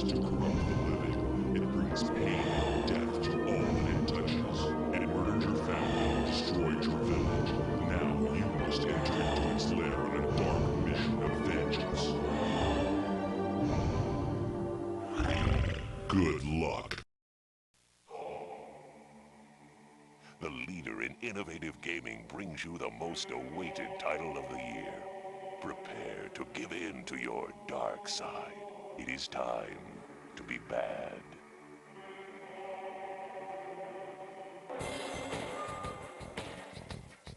wishes to corrupt the living. It brings pain and death to all that it touches. It murdered your family, destroyed your village. Now you must enter into its lair on a dark mission of vengeance. Good luck. The leader in innovative gaming brings you the most awaited title of the year. Prepare to give in to your dark side. It is time to be bad.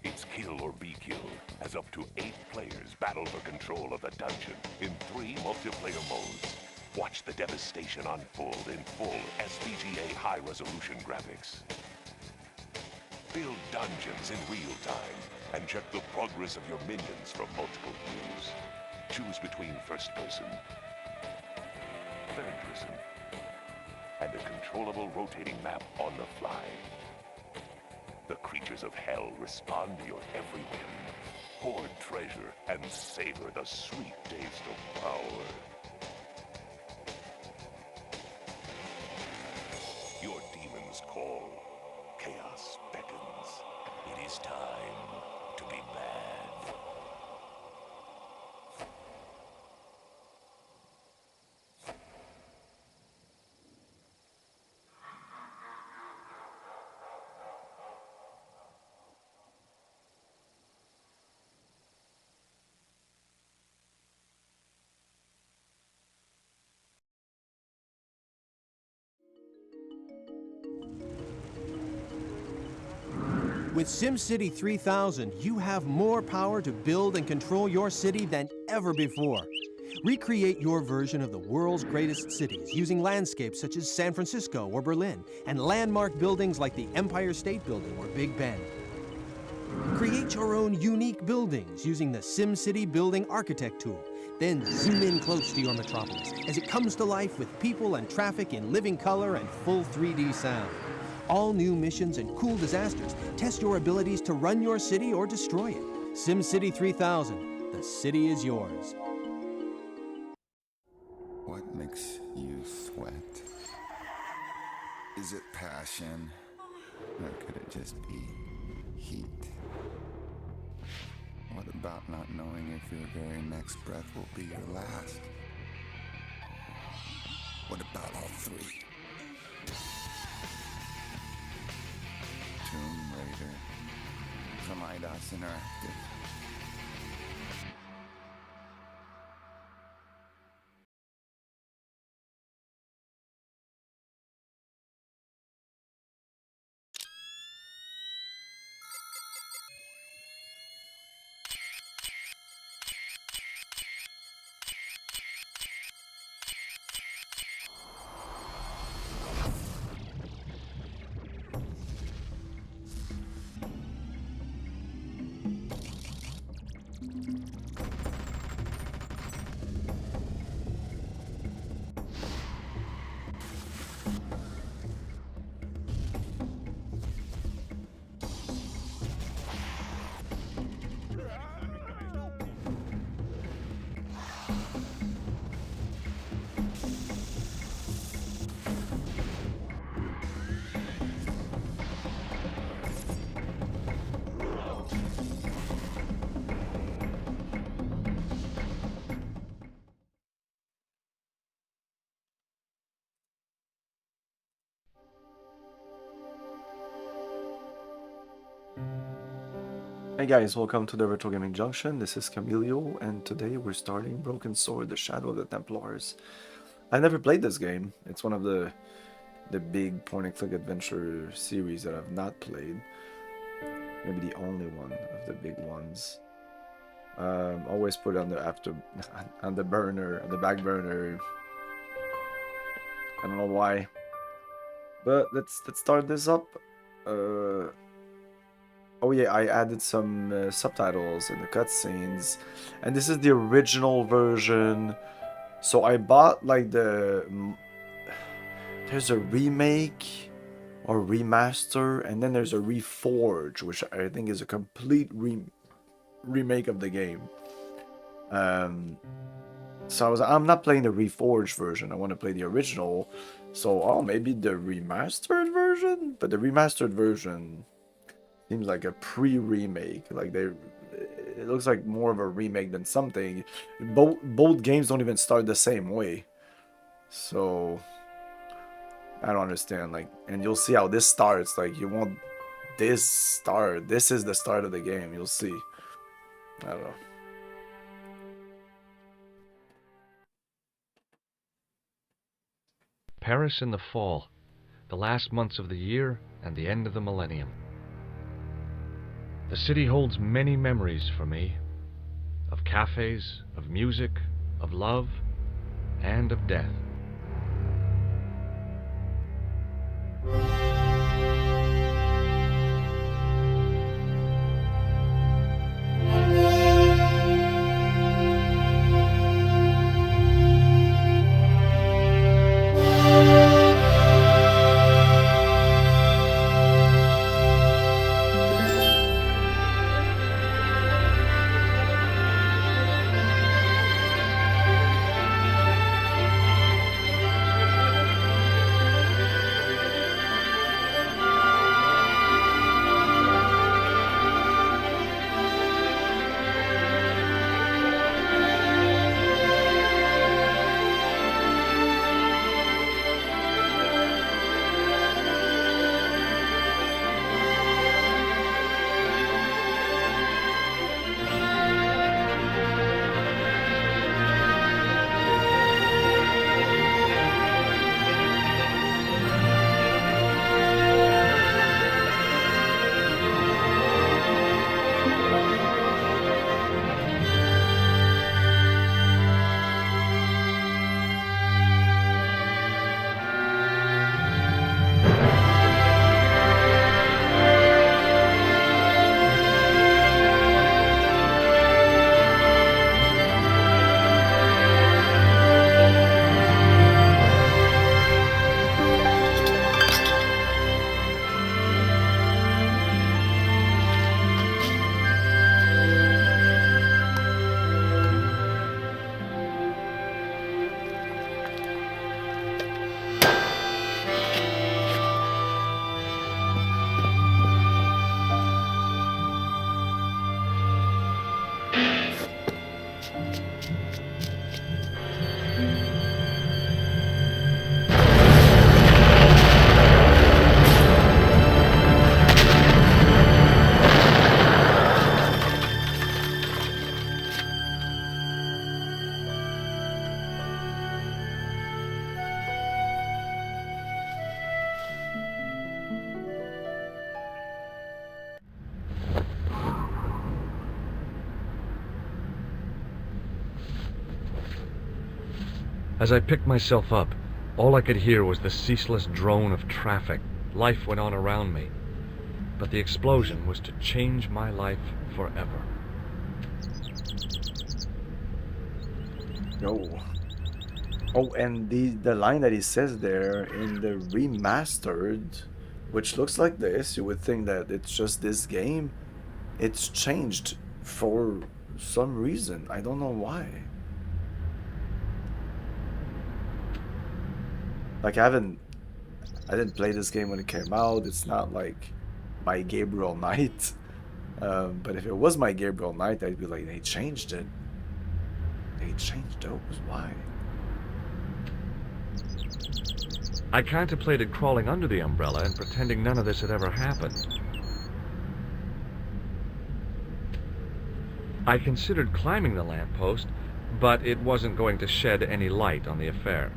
It's kill or be killed, as up to 8 players battle for control of the dungeon in 3 multiplayer modes. Watch the devastation unfold in full SVGA high-resolution graphics. Build dungeons in real time and check the progress of your minions from multiple views. Choose between first person, third person, and a controllable rotating map on the fly. The creatures of hell respond to your every whim. Hoard treasure and savor the sweet taste of power. Your demons call. Chaos beckons. It is time to be bad. With SimCity 3000, you have more power to build and control your city than ever before. Recreate your version of the world's greatest cities using landscapes such as San Francisco or Berlin, and landmark buildings like the Empire State Building or Big Ben. Create your own unique buildings using the SimCity Building Architect tool. Then zoom in close to your metropolis as it comes to life with people and traffic in living color and full 3D sound. All new missions and cool disasters test your abilities to run your city or destroy it. SimCity 3000, the city is yours. What makes you sweat? Is it passion? Or could it just be heat? What about not knowing if your very next breath will be your last? What about all 3? Tomb Raider from IDOS Interactive. Hey guys, welcome to the Retro Gaming Junction. This is Camilio, and today we're starting Broken Sword: The Shadow of the Templars. I never played this game. It's one of the big point-and-click adventure series that I've not played. Maybe the only one of the big ones. Always put it on the on the burner, on the back burner. I don't know why, but let's start this up. Oh yeah, I added some subtitles in the cutscenes, and this is the original version. So I bought like there's a remake or remaster, and then there's a reforge, which I think is a complete remake of the game. So I'm not playing the reforged version. I want to play the original. So maybe the remastered version. But the remastered version seems like a pre-remake. Like it looks like more of a remake than something. Both games don't even start the same way. So I don't understand. Like, and you'll see how this starts. Like, you want this start. This is the start of the game. You'll see. I don't know. Paris in the fall, the last months of the year and the end of the millennium. The city holds many memories for me, of cafes, of music, of love, and of death. As I picked myself up, all I could hear was the ceaseless drone of traffic. Life went on around me, but the explosion was to change my life forever. No. Oh, and the line that he says there in the remastered, which looks like this, you would think that it's just this game. It's changed for some reason. I don't know why. Like, I didn't play this game when it came out. It's not like my Gabriel Knight. But if it was my Gabriel Knight, I'd be like, they changed it. They changed those. Why? I contemplated crawling under the umbrella and pretending none of this had ever happened. I considered climbing the lamppost, but it wasn't going to shed any light on the affair.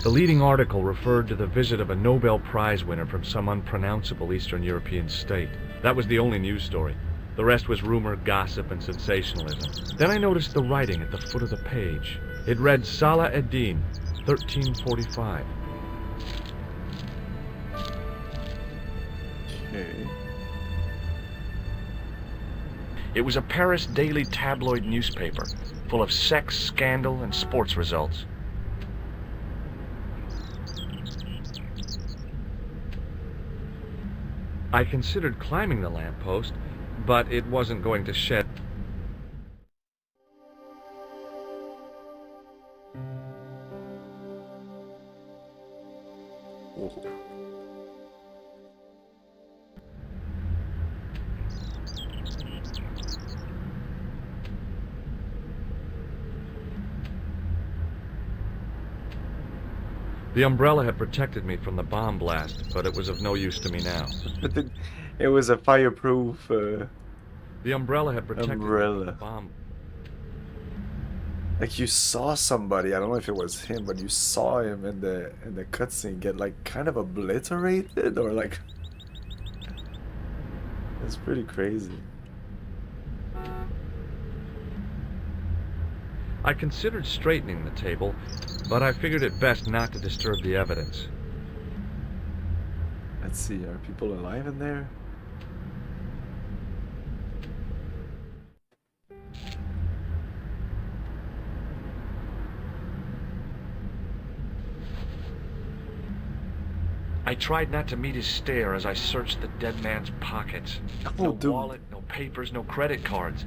The leading article referred to the visit of a Nobel Prize winner from some unpronounceable Eastern European state. That was the only news story. The rest was rumor, gossip, and sensationalism. Then I noticed the writing at the foot of the page. It read Salah ad-Din, 1345. Okay. It was a Paris daily tabloid newspaper, full of sex, scandal, and sports results. I considered climbing the lamppost, but it wasn't going to shed. The umbrella had protected me from the bomb blast, but it was of no use to me now. But it was a fireproof The umbrella had protected me from the umbrella. bomb. Like you saw somebody, I don't know if it was him, but you saw him in the cutscene get like kind of obliterated or like it's pretty crazy. I considered straightening the table, but I figured it best not to disturb the evidence. Let's see, are people alive in there? I tried not to meet his stare as I searched the dead man's pockets. Oh, No dude. wallet, no papers, no credit cards.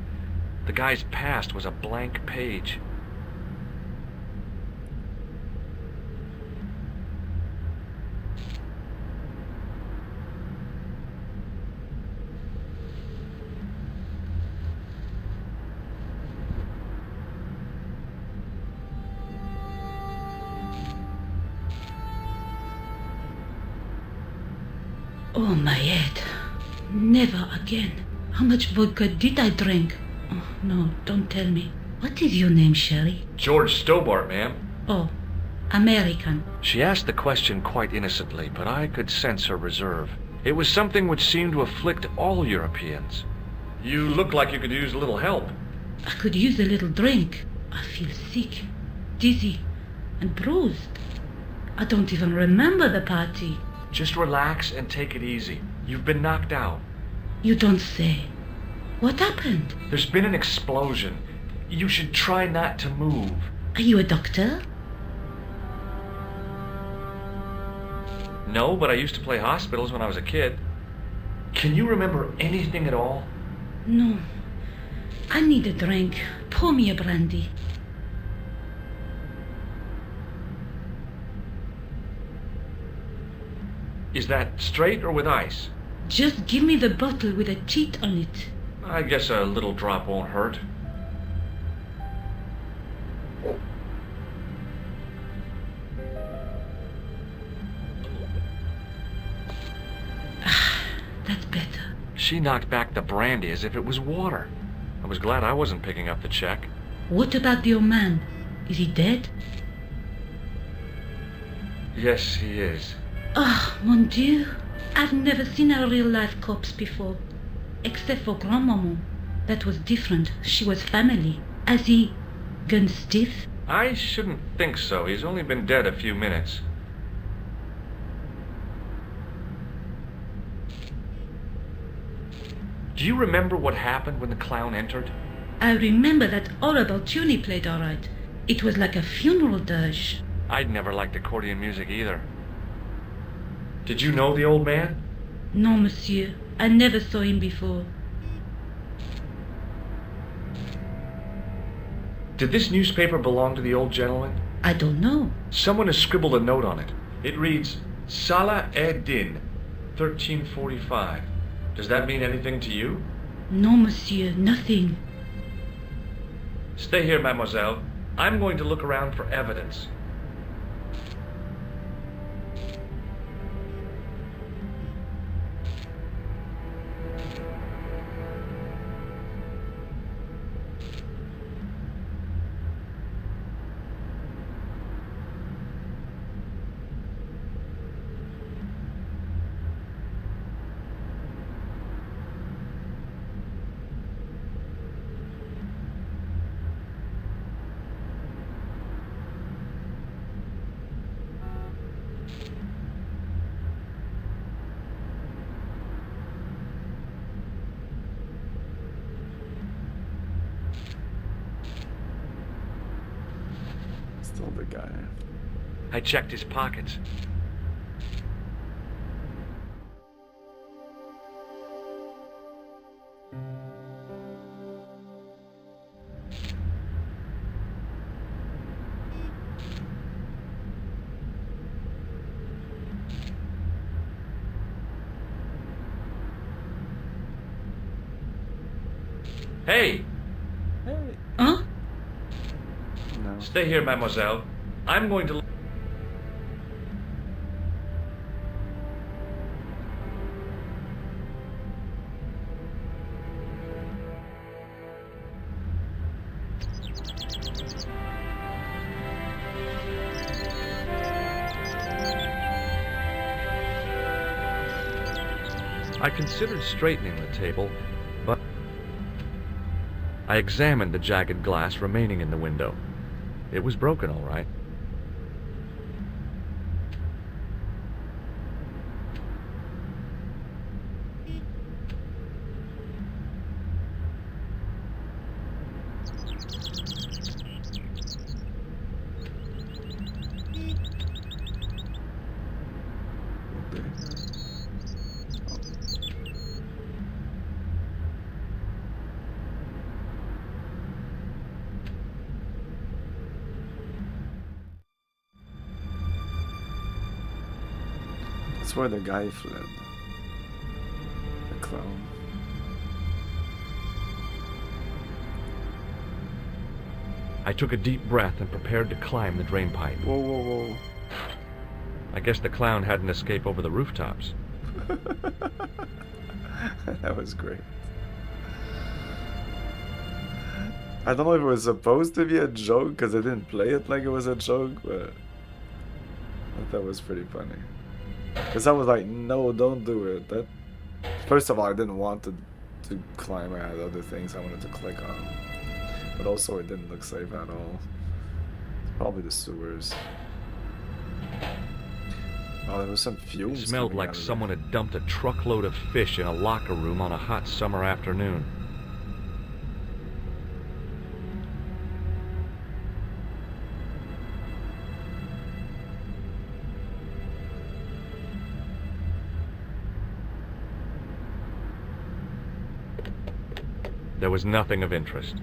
The guy's past was a blank page. Oh, my head. Never again. How much vodka did I drink? Oh, no, don't tell me. What is your name, Sherry? George Stobart, ma'am. Oh, American. She asked the question quite innocently, but I could sense her reserve. It was something which seemed to afflict all Europeans. You look like you could use a little help. I could use a little drink. I feel sick, dizzy, and bruised. I don't even remember the party. Just relax and take it easy. You've been knocked out. You don't say. What happened? There's been an explosion. You should try not to move. Are you a doctor? No, but I used to play hospitals when I was a kid. Can you remember anything at all? No. I need a drink. Pour me a brandy. Is that straight or with ice? Just give me the bottle with a cheat on it. I guess a little drop won't hurt. That's better. She knocked back the brandy as if it was water. I was glad I wasn't picking up the check. What about your man? Is he dead? Yes, he is. Ah, mon Dieu. I've never seen a real-life corpse before. Except for Grandmaman. That was different. She was family. Has he gone stiff? I shouldn't think so. He's only been dead a few minutes. Do you remember what happened when the clown entered? I remember that horrible tune he played all right. It was like a funeral dirge. I'd never liked accordion music either. Did you know the old man? No, monsieur. I never saw him before. Did this newspaper belong to the old gentleman? I don't know. Someone has scribbled a note on it. It reads, Salah ed-Din, 1345. Does that mean anything to you? No, monsieur. Nothing. Stay here, mademoiselle. I'm going to look around for evidence. Still the guy. I checked his pockets. Hey! Hey. Huh? No. Stay here, mademoiselle. I'm going to... I considered straightening the table, but I examined the jagged glass remaining in the window. It was broken, all right. That's where the guy fled. The clown. I took a deep breath and prepared to climb the drain pipe. Whoa, whoa, whoa. I guess the clown had an escape over the rooftops. That was great. I don't know if it was supposed to be a joke because I didn't play it like it was a joke, but I thought that was pretty funny. Because I was like, no, don't do it. That first of all, I didn't want to climb. I had other things I wanted to click on. But also, it didn't look safe at all. It's probably the sewers. Oh, there was some fumes. It smelled like someone had dumped a truckload of fish in a locker room on a hot summer afternoon. There was nothing of interest.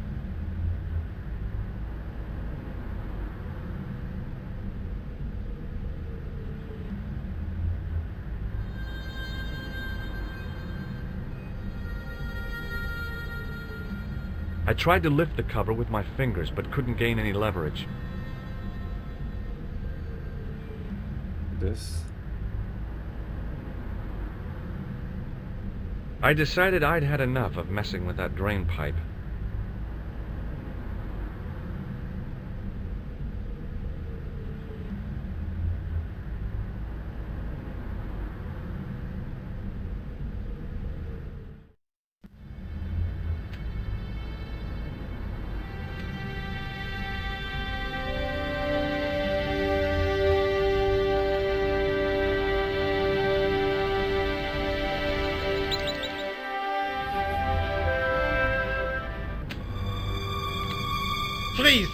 I tried to lift the cover with my fingers, but couldn't gain any leverage. This? I decided I'd had enough of messing with that drain pipe. Freeze!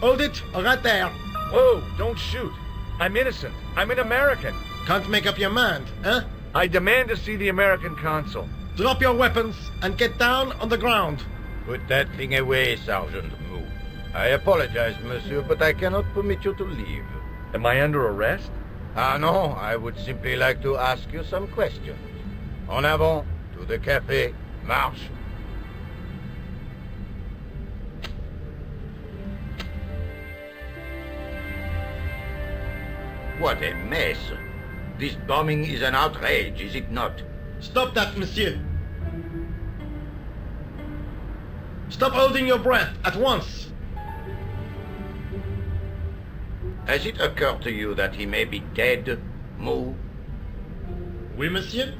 Hold it, right there. Whoa, don't shoot. I'm innocent. I'm an American. Can't make up your mind, huh? I demand to see the American consul. Drop your weapons and get down on the ground. Put that thing away, Sergeant Mou. I apologize, monsieur, but I cannot permit you to leave. Am I under arrest? Ah, no, I would simply like to ask you some questions. En avant, to the café, marche. What a mess. This bombing is an outrage, is it not? Stop that, monsieur. Stop holding your breath at once. Has it occurred to you that he may be dead, Mou? Oui, monsieur.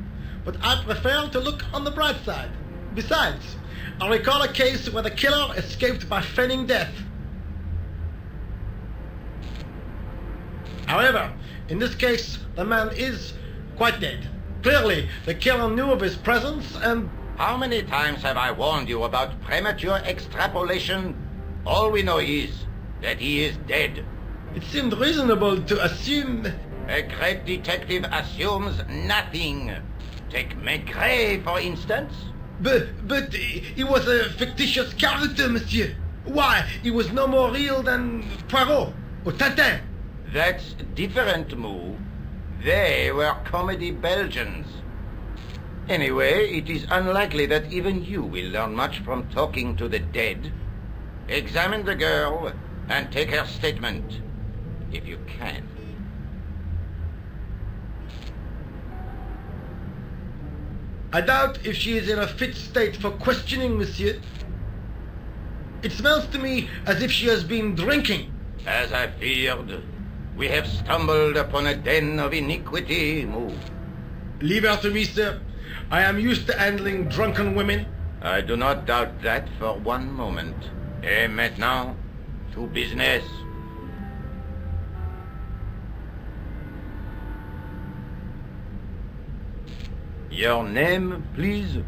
But I prefer to look on the bright side. Besides, I recall a case where the killer escaped by feigning death. However, in this case, the man is quite dead. Clearly, the killer knew of his presence and... How many times have I warned you about premature extrapolation? All we know is that he is dead. It seemed reasonable to assume... A great detective assumes nothing. Take Maigret, for instance. But he was a fictitious character, monsieur. Why, he was no more real than Poirot or Tintin. That's different, Mou. They were comedy Belgians. Anyway, it is unlikely that even you will learn much from talking to the dead. Examine the girl and take her statement, if you can. I doubt if she is in a fit state for questioning, monsieur. It smells to me as if she has been drinking. As I feared, we have stumbled upon a den of iniquity. Move. Leave her to me, sir. I am used to handling drunken women. I do not doubt that for one moment. Et maintenant, to business. Your name, please?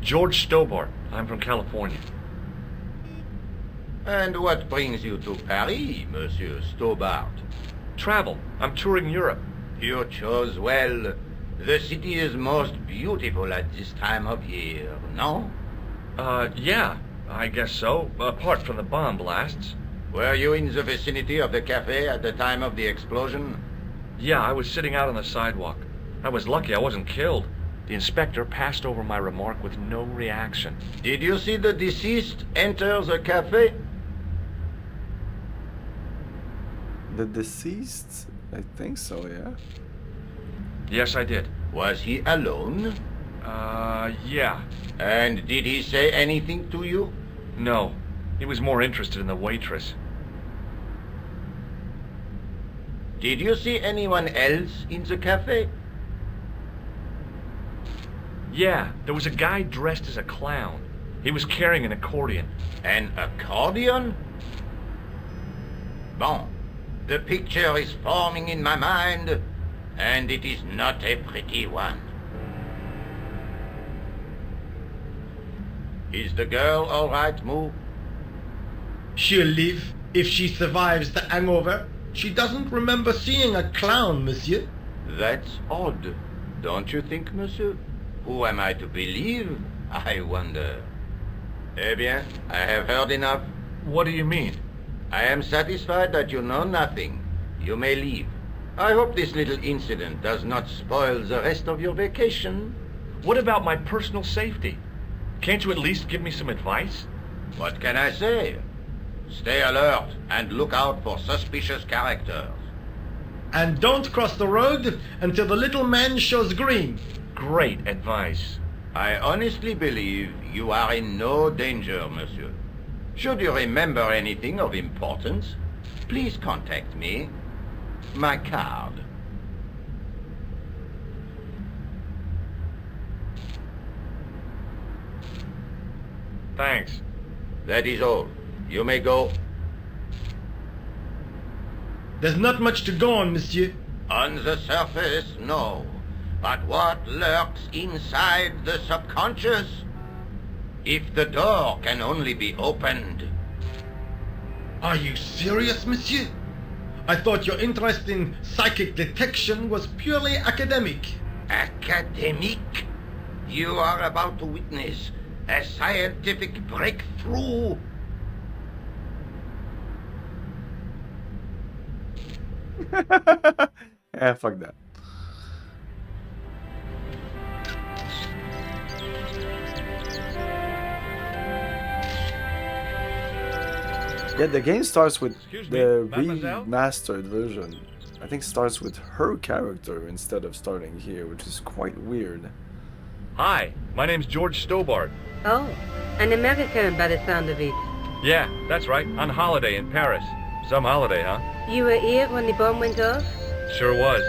George Stobart. I'm from California. And what brings you to Paris, Monsieur Stobart? Travel. I'm touring Europe. You chose well. The city is most beautiful at this time of year, no? Yeah, I guess so, apart from the bomb blasts. Were you in the vicinity of the cafe at the time of the explosion? Yeah, I was sitting out on the sidewalk. I was lucky I wasn't killed. The inspector passed over my remark with no reaction. Did you see the deceased enter the cafe? The deceased? I think so, yeah. Yes, I did. Was he alone? Yeah. And did he say anything to you? No. He was more interested in the waitress. Did you see anyone else in the cafe? Yeah, there was a guy dressed as a clown. He was carrying an accordion. An accordion? Bon. The picture is forming in my mind, and it is not a pretty one. Is the girl all right, Moo? She'll live if she survives the hangover. She doesn't remember seeing a clown, monsieur. That's odd, don't you think, monsieur? Who am I to believe, I wonder? Eh bien, I have heard enough. What do you mean? I am satisfied that you know nothing. You may leave. I hope this little incident does not spoil the rest of your vacation. What about my personal safety? Can't you at least give me some advice? What can I say? Stay alert and look out for suspicious characters. And don't cross the road until the little man shows green. Great advice. I honestly believe you are in no danger, monsieur. Should you remember anything of importance, please contact me. My card. Thanks. That is all. You may go. There's not much to go on, monsieur. On the surface, no. But what lurks inside the subconscious? If the door can only be opened. Are you serious, monsieur? I thought your interest in psychic detection was purely academic. Academic? You are about to witness a scientific breakthrough. Yeah, fuck that. Yeah, the game starts with the remastered version. I think starts with her character instead of starting here, which is quite weird. Hi, my name's George Stobart. Oh, an American by the sound of it. Yeah, that's right, on holiday in Paris. Some holiday, huh? You were here when the bomb went off? Sure was.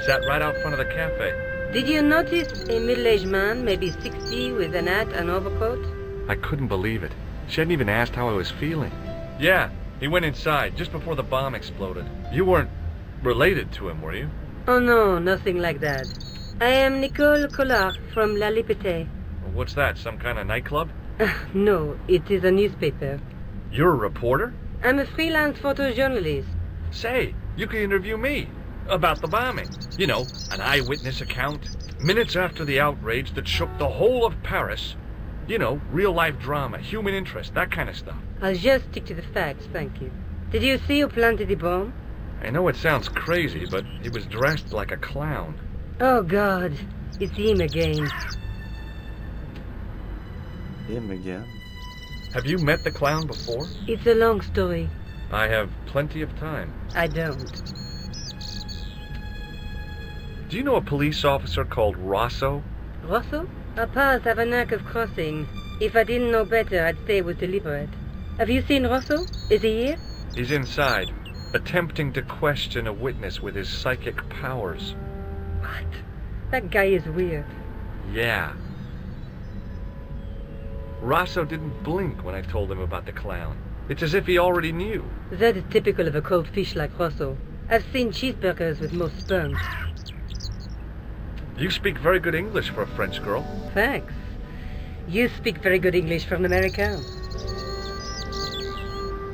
Sat right out front of the cafe. Did you notice a middle-aged man, maybe 60, with an hat and overcoat? I couldn't believe it. She hadn't even asked how I was feeling. Yeah, he went inside just before the bomb exploded. You weren't related to him, were you? Oh no, nothing like that. I am Nicole Collard from La Liberté. What's that, some kind of nightclub? No, it is a newspaper. You're a reporter? I'm a freelance photojournalist. Say, you could interview me about the bombing. You know, an eyewitness account. Minutes after the outrage that shook the whole of Paris. You know, real-life drama, human interest, that kind of stuff. I'll just stick to the facts, thank you. Did you see who planted the bomb? I know it sounds crazy, but he was dressed like a clown. Oh God, it's him again. Him again. Have you met the clown before? It's a long story. I have plenty of time. I don't. Do you know a police officer called Rosso? Rosso? Our paths have a knack of crossing. If I didn't know better, I'd say it was deliberate. Have you seen Rosso? Is he here? He's inside, attempting to question a witness with his psychic powers. What? That guy is weird. Yeah. Rosso didn't blink when I told him about the clown. It's as if he already knew. That is typical of a cold fish like Rosso. I've seen cheeseburgers with more spunk. You speak very good English for a French girl. Thanks. You speak very good English for an American.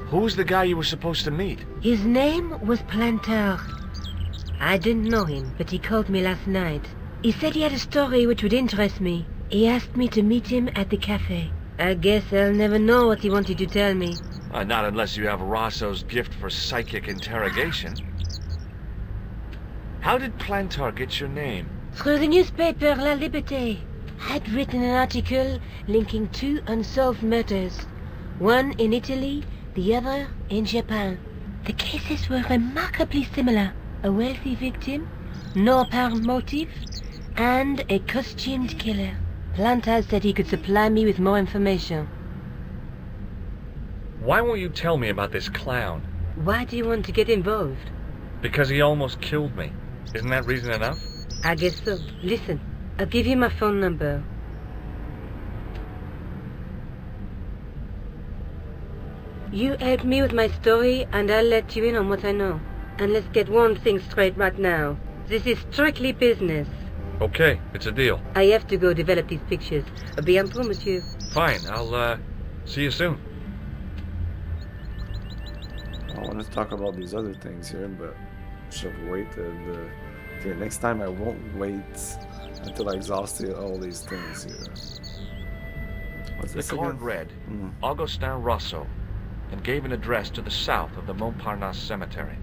Who's the guy you were supposed to meet? His name was Planter. I didn't know him, but he called me last night. He said he had a story which would interest me. He asked me to meet him at the cafe. I guess I'll never know what he wanted to tell me. Not unless you have Rosso's gift for psychic interrogation. How did Plantar get your name? Through the newspaper La Liberté. I'd written an article linking two unsolved murders. One in Italy, the other in Japan. The cases were remarkably similar. A wealthy victim, no apparent motive, and a costumed killer. Plantar said he could supply me with more information. Why won't you tell me about this clown? Why do you want to get involved? Because he almost killed me. Isn't that reason enough? I guess so. Listen, I'll give you my phone number. You help me with my story and I'll let you in on what I know. And let's get one thing straight right now. This is strictly business. Okay, it's a deal. I have to go develop these pictures. À bientôt, monsieur. Fine, I'll, see you soon. I want to talk about these other things here, but should have waited. Okay, next time I won't wait until I exhausted all these things here. What's The this card again? read, Augustin Rosso, and gave an address to the south of the Montparnasse Cemetery.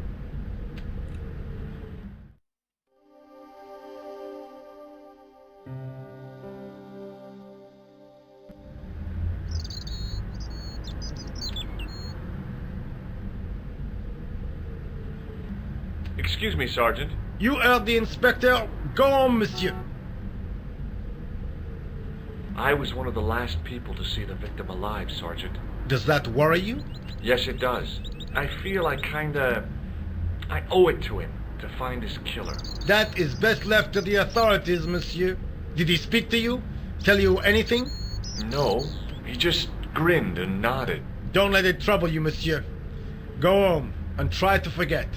Excuse me, Sergeant. You heard the inspector. Go on, monsieur. I was one of the last people to see the victim alive, Sergeant. Does that worry you? Yes, it does. I feel I owe it to him to find his killer. That is best left to the authorities, monsieur. Did he speak to you? Tell you anything? No, he just grinned and nodded. Don't let it trouble you, monsieur. Go home and try to forget.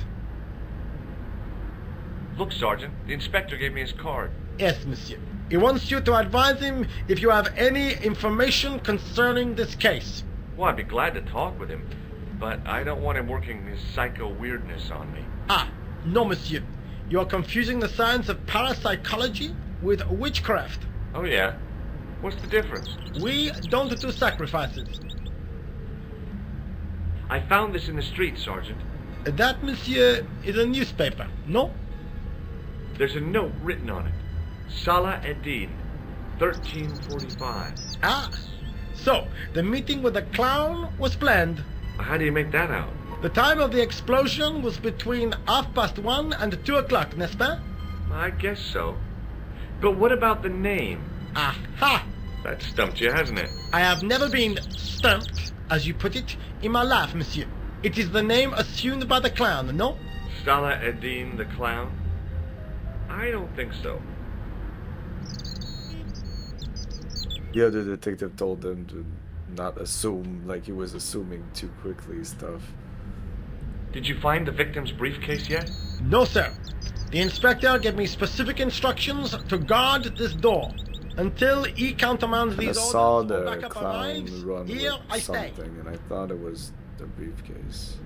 Look, Sergeant, the inspector gave me his card. Yes, monsieur. He wants you to advise him if you have any information concerning this case. Well, I'd be glad to talk with him, but I don't want him working his psycho weirdness on me. Ah, no, monsieur. You are confusing the science of parapsychology with witchcraft. Oh, yeah? What's the difference? We don't do sacrifices. I found this in the street, Sergeant. That, monsieur, is a newspaper, no? There's a note written on it. Salah Eddin, 1345. Ah, so the meeting with the clown was planned. How do you make that out? The time of the explosion was between 1:30 and 2 o'clock, n'est-ce pas? I guess so. But what about the name? Aha! That stumped you, hasn't it? I have never been stumped, as you put it, in my life, monsieur. It is the name assumed by the clown, no? Salah Eddin the clown? I don't think so. The other detective told them to not assume, like he was assuming too quickly stuff. Did you find the victim's briefcase yet? No, sir. The inspector gave me specific instructions to guard this door. Until he countermands And I these saw orders or the backup clown arrives, run here I with stay. something, and I thought it was the briefcase.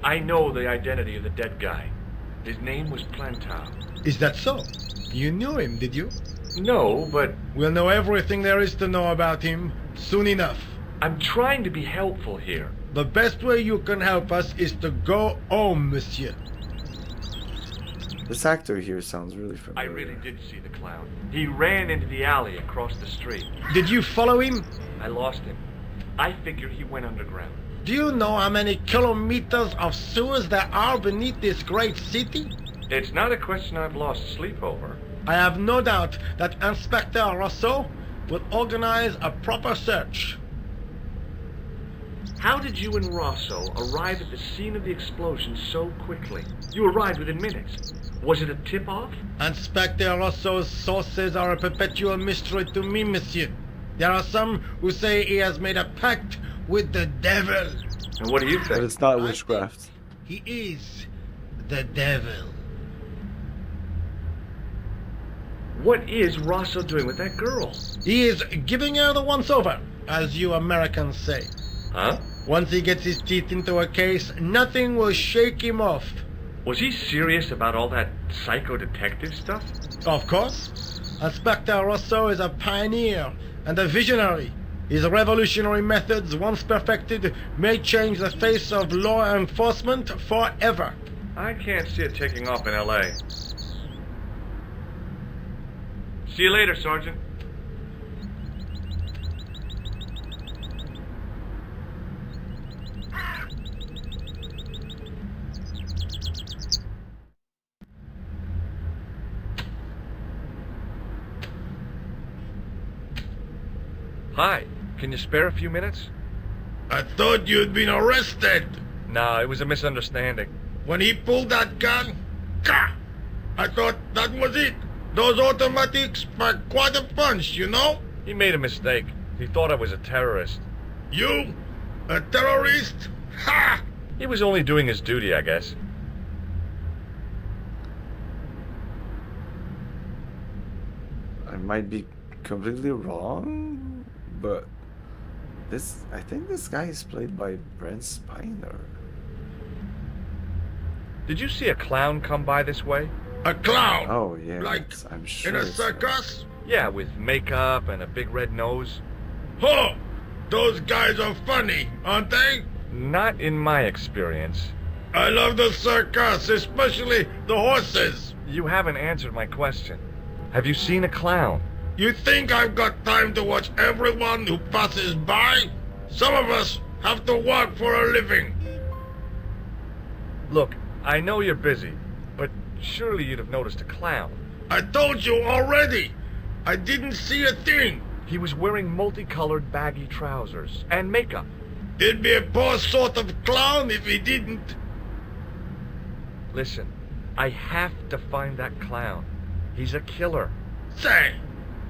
I know the identity of the dead guy. His name was Plantar. Is that so? You knew him, did you? No, but We'll know everything there is to know about him soon enough. I'm trying to be helpful here. The best way you can help us is to go home, monsieur. This actor here sounds really I familiar. really did see the clown. He ran into the alley across the street. Did you follow him? I lost him. I figured he went underground. Do you know how many kilometers of sewers there are beneath this great city? It's not a question I've lost sleep over. I have no doubt that Inspector Rousseau will organize a proper search. How did you and Rosso arrive at the scene of the explosion so quickly? You arrived within minutes. Was it a tip-off? Inspector Rousseau's sources are a perpetual mystery to me, monsieur. There are some who say he has made a pact with the devil. And what do you But think? it's not I witchcraft. think he is the devil. What is Rosso doing with that girl? He is giving her the once-over, as you Americans say. Huh? Once he gets his teeth into a case, nothing will shake him off. Was he serious about all that psycho-detective stuff? Of course. Inspector Rousseau is a pioneer and a visionary. His revolutionary methods, once perfected, may change the face of law enforcement forever. I can't see it taking off in L.A. See you later, Sergeant. Hi, can you spare a few minutes? I thought you'd been arrested. No, it was a misunderstanding. When he pulled that gun, gah! I thought that was it. Those automatics pack quite a punch, you know? He made a mistake. He thought I was a terrorist. You? A terrorist? Ha! He was only doing his duty, I guess. I might be completely wrong, but I think this guy is played by Brent Spiner. Did you see a clown come by this way? A clown? Oh yeah, Like I'm sure. in a it's him. circus? Yeah, with makeup and a big red nose. Huh! Those guys are funny, aren't they? Not in my experience. I love the circus, especially the horses. You haven't answered my question. Have you seen a clown? You think I've got time to watch everyone who passes by? Some of us have to work for a living. Look, I know you're busy, but surely you'd have noticed a clown. I told you already. I didn't see a thing. He was wearing multicolored baggy trousers and makeup. He'd be a poor sort of clown if he didn't. Listen, I have to find that clown. He's a killer. Say,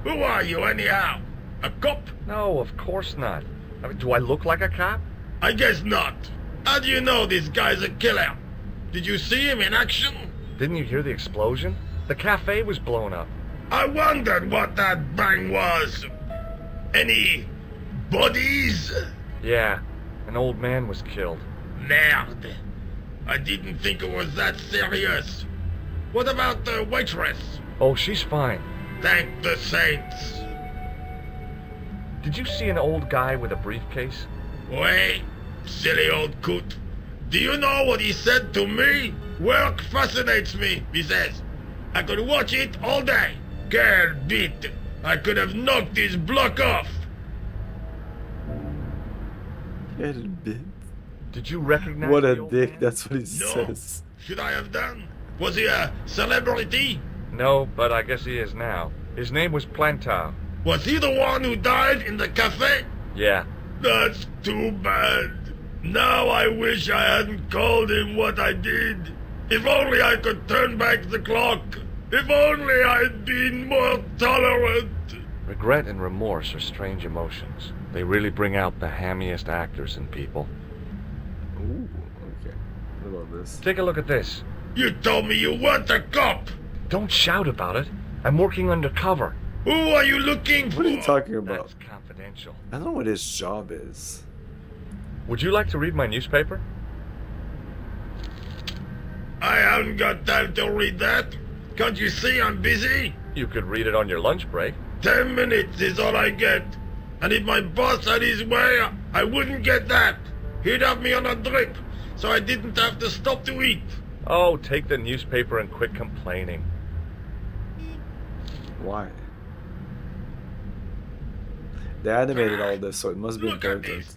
who are you anyhow? A cop? No, of course not. I mean, do I look like a cop? I guess not. How do you know this guy's a killer? Did you see him in action? Didn't you hear the explosion? The cafe was blown up. I wondered what that bang was. Any bodies? Yeah, an old man was killed. Merde. I didn't think it was that serious. What about the waitress? Oh, she's fine. Thank the saints. Did you see an old guy with a briefcase? Wait, silly old coot. Do you know what he said to me? Work fascinates me, he says. I could watch it all day. Quel bit. I could have knocked his block off. Quel bit. Did you recognize What the a old dick, man? that's what he No. says. Should I have done? Was he a celebrity? No, but I guess he is now. His name was Plantar. Was he the one who died in the cafe? Yeah. That's too bad. Now I wish I hadn't called him what I did. If only I could turn back the clock. If only I'd been more tolerant. Regret and remorse are strange emotions. They really bring out the hammiest actors in people. Ooh, okay. What about this? Take a look at this. You told me you weren't a cop. Don't shout about it. I'm working undercover. Who are you looking for? What are you talking about? That's confidential. I don't know what his job is. Would you like to read my newspaper? I haven't got time to read that. Can't you see I'm busy? You could read it on your lunch break. 10 minutes is all I get. And if my boss had his way, I wouldn't get that. He'd have me on a drip, so I didn't have to stop to eat. Oh, take the newspaper and quit complaining. Why? They animated all this, so it must be Look at important. these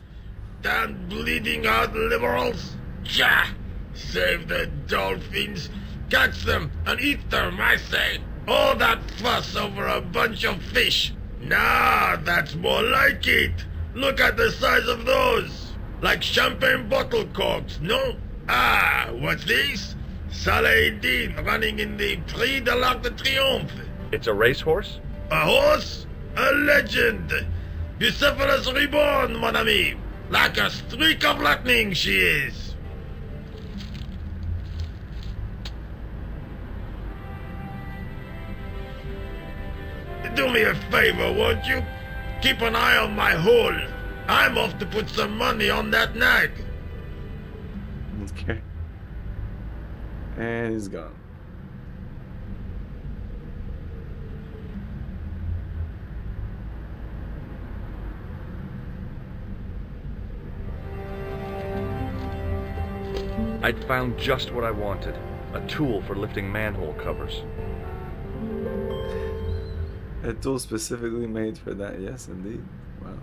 damn bleeding out liberals. Tja! Save the dolphins, catch them and eat them, I say. All that fuss over a bunch of fish. Nah, that's more like it. Look at the size of those. Like champagne bottle corks, no? Ah, what's this? Saladin running in the Prix de l'Arc de Triomphe. It's a racehorse? A horse? A legend. Bucephalus reborn, mon ami. Like a streak of lightning she is. Do me a favor, won't you? Keep an eye on my hole. I'm off to put some money on that nag. Okay. And he's gone. I'd found just what I wanted. A tool for lifting manhole covers. A tool specifically made for that, yes indeed. Wow.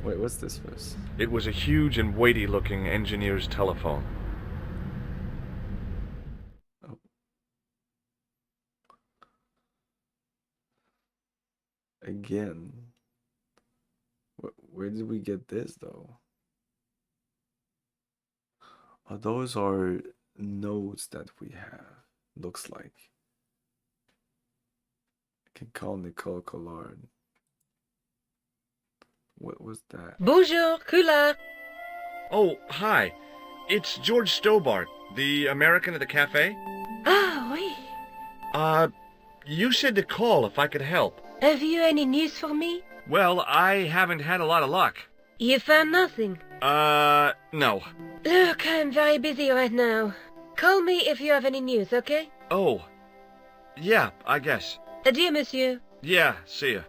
Wait, what's this first? It was a huge and weighty looking engineer's telephone. Oh. Again. Where did we get this though? Oh, those are notes that we have. Looks like. I can call Nicole Collard. What was that? Bonjour, Kula. Oh, hi. It's George Stobart, the American at the cafe. Ah, oui. You said to call if I could help. Have you any news for me? Well, I haven't had a lot of luck. You found nothing? No. Look, I'm very busy right now. Call me if you have any news, okay? Oh. Yeah, I guess. Adieu, monsieur. Yeah, see ya.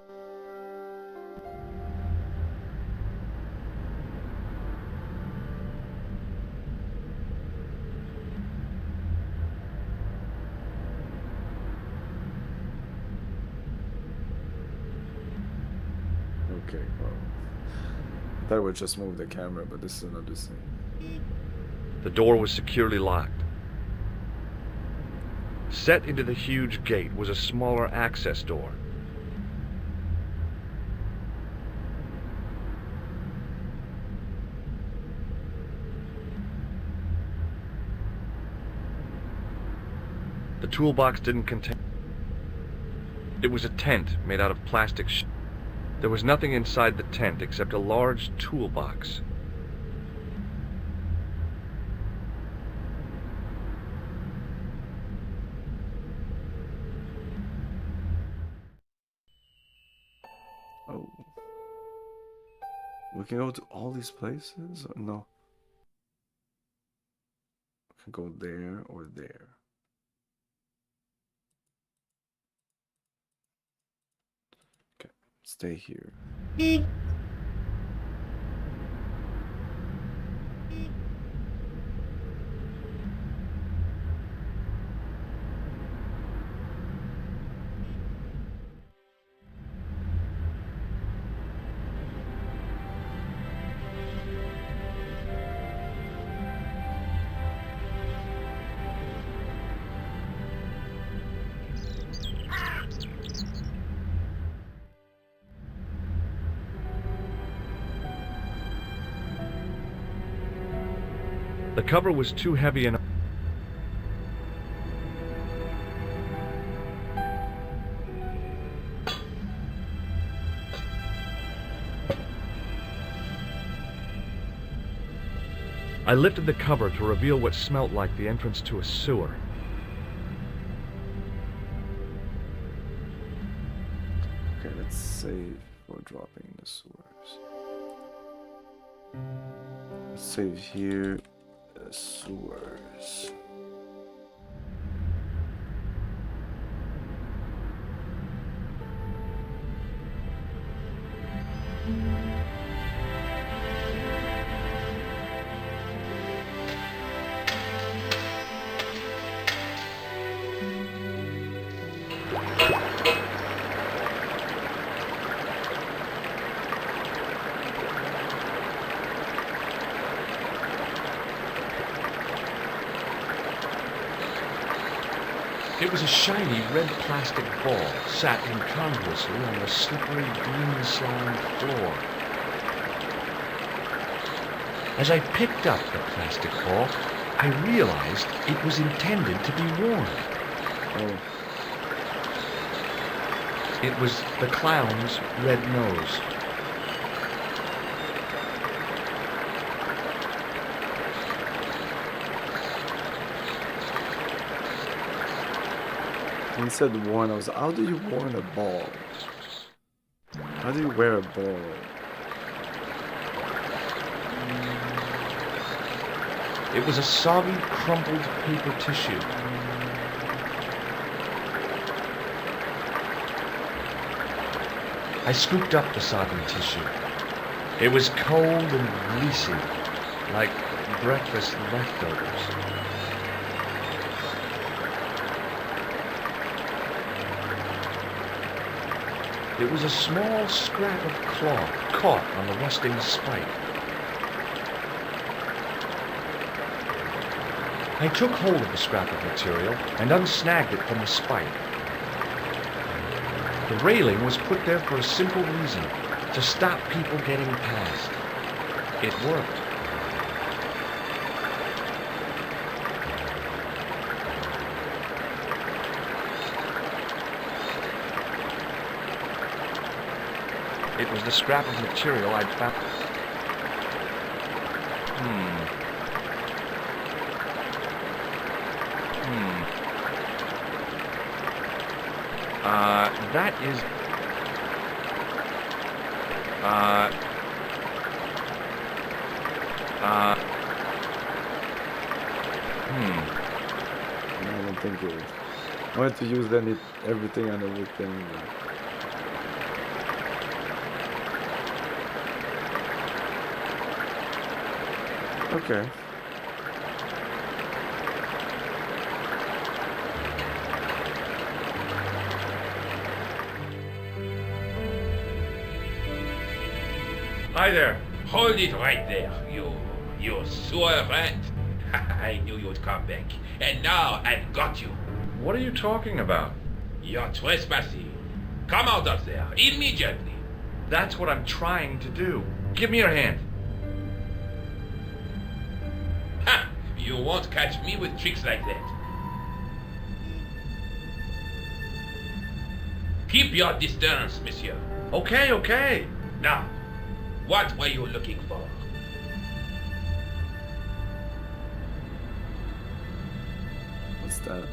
Okay, well. I thought I would just move the camera, but this is another scene. The door was securely locked. Set into the huge gate was a smaller access door. The toolbox didn't contain... It was a tent made out of plastic There was nothing inside the tent except a large toolbox. Oh. We can go to all these places? Or no. We can go there or there. Okay, stay here. The cover was too heavy and... I lifted the cover to reveal what smelt like the entrance to a sewer. Okay, let's save for dropping in the sewers. Let's save here. Sewers. It was a shiny red plastic ball sat incongruously on the slippery green slime floor. As I picked up the plastic ball, I realized it was intended to be worn. Oh. It was the clown's red nose. When you said worn, I was, how do you worn a ball? How do you wear a ball? It was a soggy, crumpled paper tissue. I scooped up the soggy tissue. It was cold and greasy, like breakfast leftovers. It was a small scrap of cloth caught on the rusting spike. I took hold of the scrap of material and unsnagged it from the spike. The railing was put there for a simple reason, to stop people getting past. It worked. It was the scrap of material I'd found. That is... I don't think it. I wanted to use everything and everything. Okay. Hi there. Hold it right there, you sewer rat. I knew you'd come back. And now I've got you. What are you talking about? You're trespassing. Come out of there, immediately. That's what I'm trying to do. Give me your hand. Ha! You won't catch me with tricks like that. Keep your distance, monsieur. Okay, okay. Now, what were you looking for? What's that?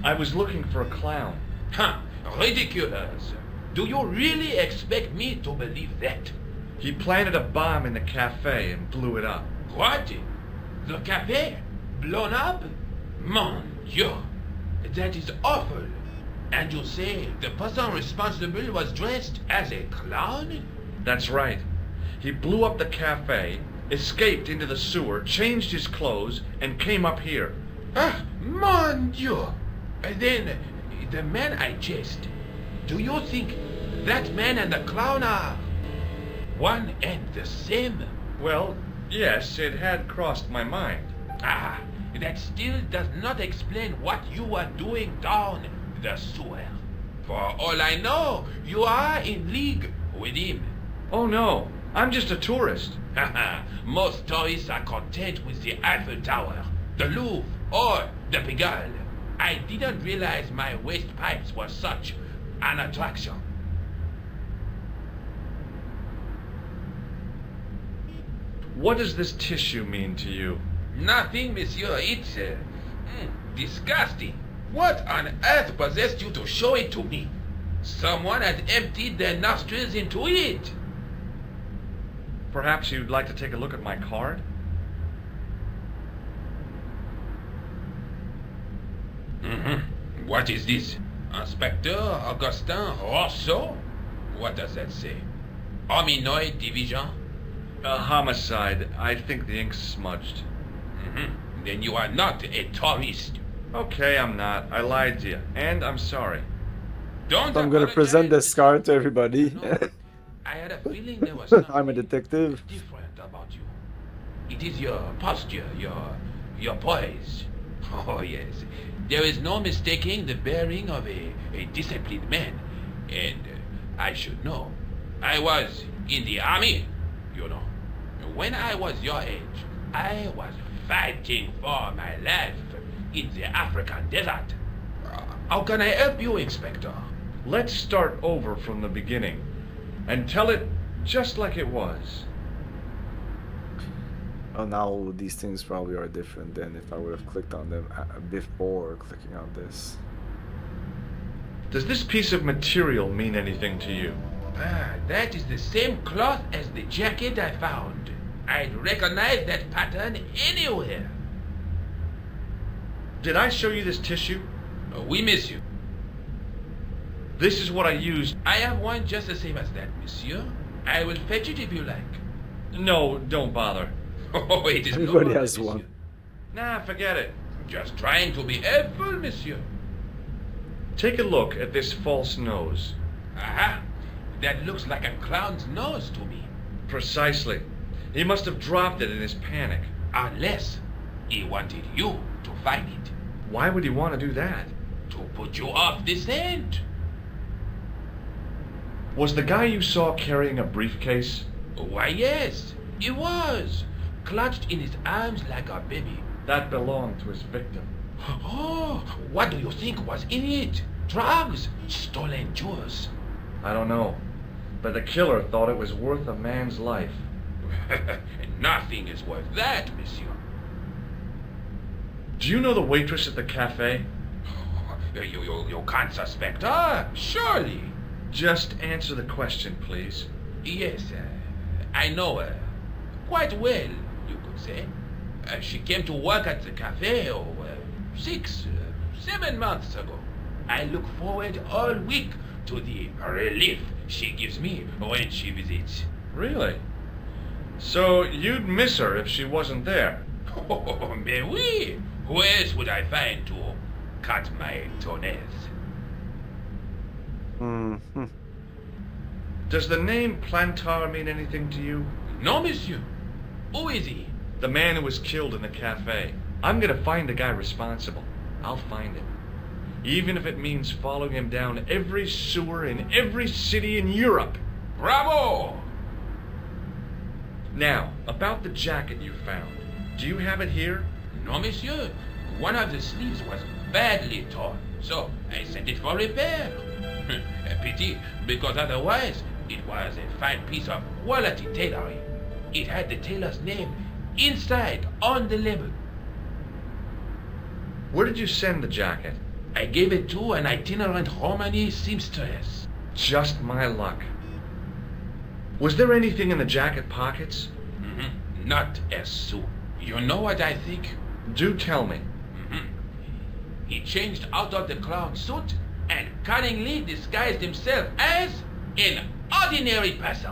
I was looking for a clown. Huh, ridiculous. Do you really expect me to believe that? He planted a bomb in the cafe and blew it up. What? The cafe? Blown up? Mon Dieu, that is awful. And you say the person responsible was dressed as a clown? That's right. He blew up the cafe, escaped into the sewer, changed his clothes, and came up here. Ah, mon Dieu! Then, the man I chased, do you think that man and the clown are one and the same? Well, yes, it had crossed my mind. Ah, that still does not explain what you were doing down the sewer. For all I know, you are in league with him. Oh no, I'm just a tourist. Haha, most tourists are content with the Eiffel Tower, the Louvre, or the Pigalle. I didn't realize my waste pipes were such an attraction. What does this tissue mean to you? Nothing, monsieur. It's disgusting. What on earth possessed you to show it to me? Someone had emptied their nostrils into it. Perhaps you'd like to take a look at my card? What is this? Inspector Augustin Rousseau? What does that say? Hominoid Division? A homicide. I think the ink's smudged. Then you are not a tourist. Okay, I'm not. I lied to you. And I'm sorry. Don't I'm gonna present this card to everybody. I had a feeling there was something I'm a detective. different about you. It is your posture, your poise. Oh, yes. There is no mistaking the bearing of a disciplined man. And I should know. I was in the army, you know. When I was your age, I was fighting for my life in the African desert. How can I help you, Inspector? Let's start over from the beginning and tell it just like it was. Oh, now these things probably are different than if I would have clicked on them before clicking on this. Does this piece of material mean anything to you? That is the same cloth as the jacket I found. I'd recognize that pattern anywhere. Did I show you this tissue? We miss you. This is what I used. I have one just the same as that, monsieur. I will fetch it if you like. No, don't bother. Oh, it is Everybody no has monsieur. one. Nah, forget it. Just trying to be helpful, monsieur. Take a look at this false nose. Aha! That looks like a clown's nose to me. Precisely. He must have dropped it in his panic. Unless he wanted you to find it. Why would he want to do that? To put you off the scent. Was the guy you saw carrying a briefcase? Why, yes, he was. Clutched in his arms like a baby. That belonged to his victim. Oh, what do you think was in it? Drugs? Stolen jewels? I don't know. But the killer thought it was worth a man's life. Nothing is worth that, monsieur. Do you know the waitress at the cafe? You can't suspect her, surely. Just answer the question, please. Yes, I know her. Quite well, you could say. She came to work at the cafe 7 months ago. I look forward all week to the relief she gives me when she visits. Really? So you'd miss her if she wasn't there? Oh, mais oui. Who else would I find to cut my toenails? Mm-hmm. Does the name Plantar mean anything to you? No, monsieur. Who is he? The man who was killed in the cafe. I'm gonna find the guy responsible. I'll find him. Even if it means following him down every sewer in every city in Europe. Bravo! Now, about the jacket you found. Do you have it here? No, monsieur. One of the sleeves was badly torn, so I sent it for repair. A pity, because otherwise it was a fine piece of quality tailoring. It had the tailor's name inside on the label. Where did you send the jacket? I gave it to an itinerant Romani seamstress. Just my luck. Was there anything in the jacket pockets? Not a sou. You know what I think? Do tell me. He changed out of the clown suit and cunningly disguised himself as an ordinary person.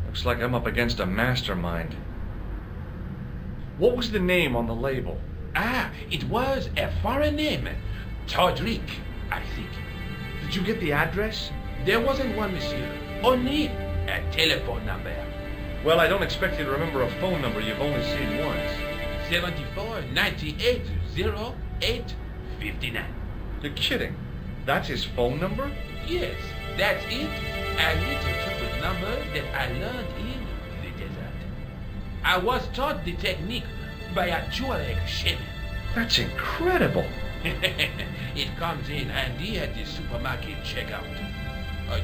Looks like I'm up against a mastermind. What was the name on the label? It was a foreign name. Todrick, I think. Did you get the address? There wasn't one, monsieur. Only a telephone number. Well, I don't expect you to remember a phone number you've only seen once. 74 98 08 59. You're kidding. That's his phone number? Yes, that's it. A little secret number that I learned in the desert. I was taught the technique by a Tuareg shaman. That's incredible. It comes in handy at the supermarket checkout.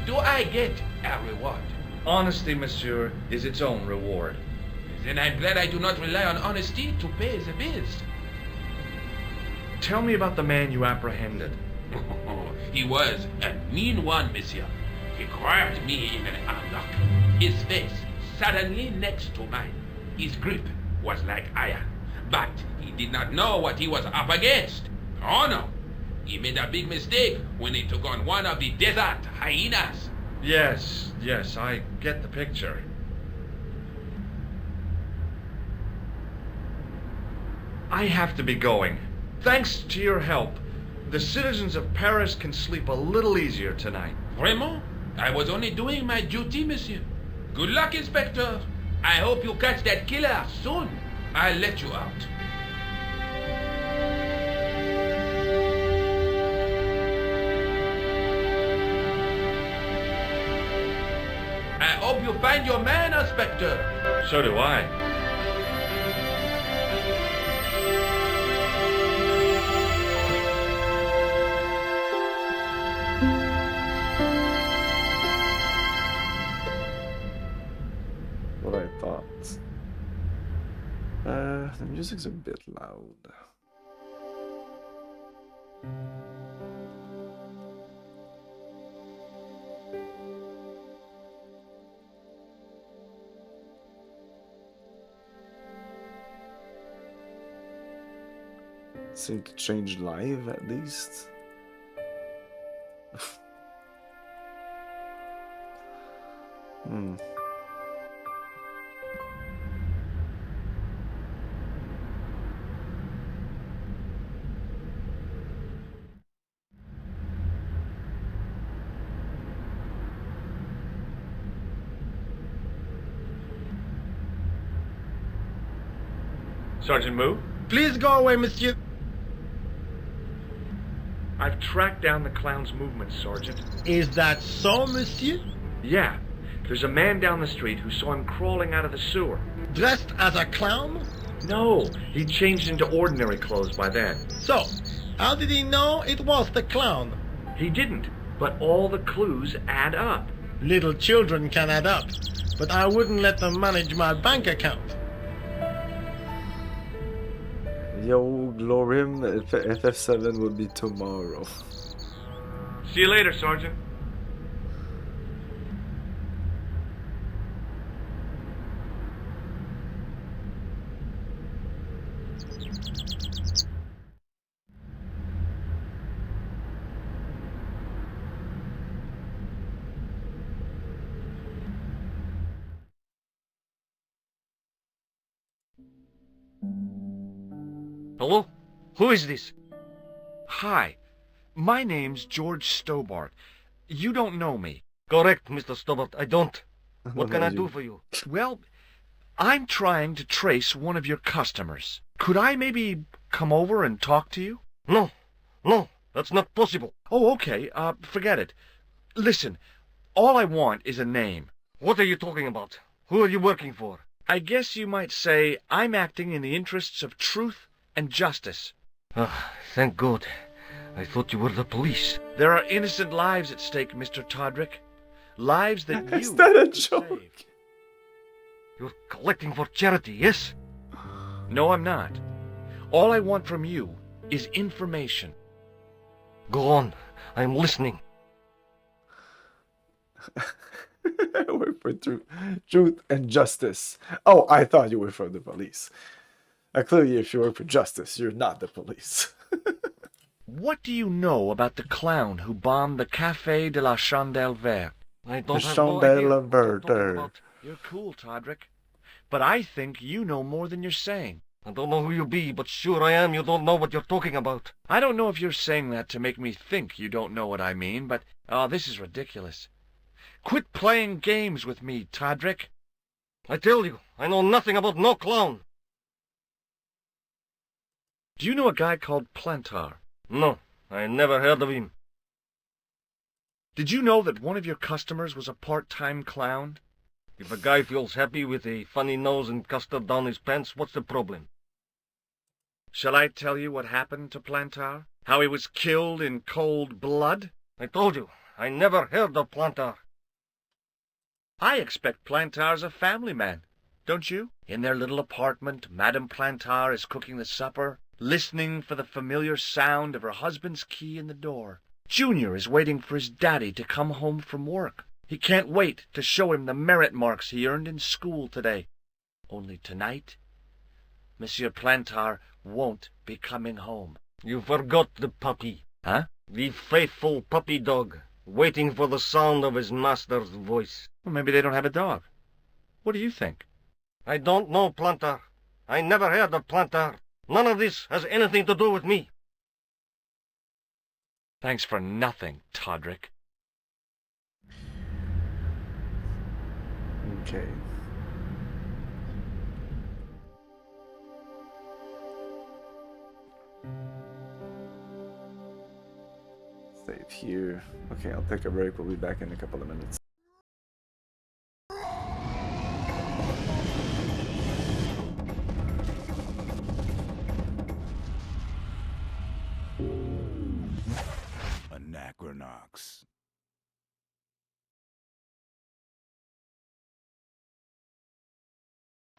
Do I get a reward? Honesty, monsieur, is its own reward. Then I'm glad I do not rely on honesty to pay the bills. Tell me about the man you apprehended. He was a mean one, monsieur. He grabbed me in an armlock. His face suddenly next to mine. His grip was like iron. But he did not know what he was up against. Oh no! He made a big mistake when he took on one of the desert hyenas. Yes, I get the picture. I have to be going. Thanks to your help, the citizens of Paris can sleep a little easier tonight. Vraiment? I was only doing my duty, monsieur. Good luck, Inspector. I hope you catch that killer soon. I'll let you out. I hope you find your man, Inspector. So do I. What I thought. The music's a bit loud. Seem to change live at least. Hmm. Sergeant Moo? Please go away, monsieur. I've tracked down the clown's movements, Sergeant. Is that so, monsieur? Yeah. There's a man down the street who saw him crawling out of the sewer. Dressed as a clown? No, he changed into ordinary clothes by then. So, how did he know it was the clown? He didn't, but all the clues add up. Little children can add up, but I wouldn't let them manage my bank account. Yo, Glorim, FF7 will be tomorrow. See you later, Sergeant. Hello? Who is this? Hi, my name's George Stobart. You don't know me. Correct, Mr. Stobart, I don't. What can I do for you? Well, I'm trying to trace one of your customers. Could I maybe come over and talk to you? No, that's not possible. Oh, okay, forget it. Listen, all I want is a name. What are you talking about? Who are you working for? I guess you might say I'm acting in the interests of truth and justice. Ah, thank God. I thought you were the police. There are innocent lives at stake, Mr. Todrick. Lives that you... Is that a joke? Saved. You're collecting for charity, yes? No, I'm not. All I want from you is information. Go on. I'm listening. I work for truth and justice. Oh, I thought you were from the police. Clearly, if you work for justice, you're not the police. What do you know about the clown who bombed the Café de la Chandelle Verte? I don't The have no Chandelle idea what you're Verte. talking about. You're cool, Todrick. But I think you know more than you're saying. I don't know who you be, but sure I am you don't know what you're talking about. I don't know if you're saying that to make me think you don't know what I mean, but... Oh, this is ridiculous. Quit playing games with me, Todrick. I tell you, I know nothing about no clown. Do you know a guy called Plantar? No, I never heard of him. Did you know that one of your customers was a part-time clown? If a guy feels happy with a funny nose and custard down his pants, what's the problem? Shall I tell you what happened to Plantar? How he was killed in cold blood? I told you, I never heard of Plantar. I expect Plantar's a family man, don't you? In their little apartment, Madame Plantar is cooking the supper, listening for the familiar sound of her husband's key in the door. Junior is waiting for his daddy to come home from work. He can't wait to show him the merit marks he earned in school today. Only tonight, Monsieur Plantar won't be coming home. You forgot the puppy. Huh? The faithful puppy dog, waiting for the sound of his master's voice. Well, maybe they don't have a dog. What do you think? I don't know, Plantar. I never heard of Plantar. None of this has anything to do with me. Thanks for nothing, Todrick. Okay. Save here. Okay, I'll take a break. We'll be back in a couple of minutes. Anachronox.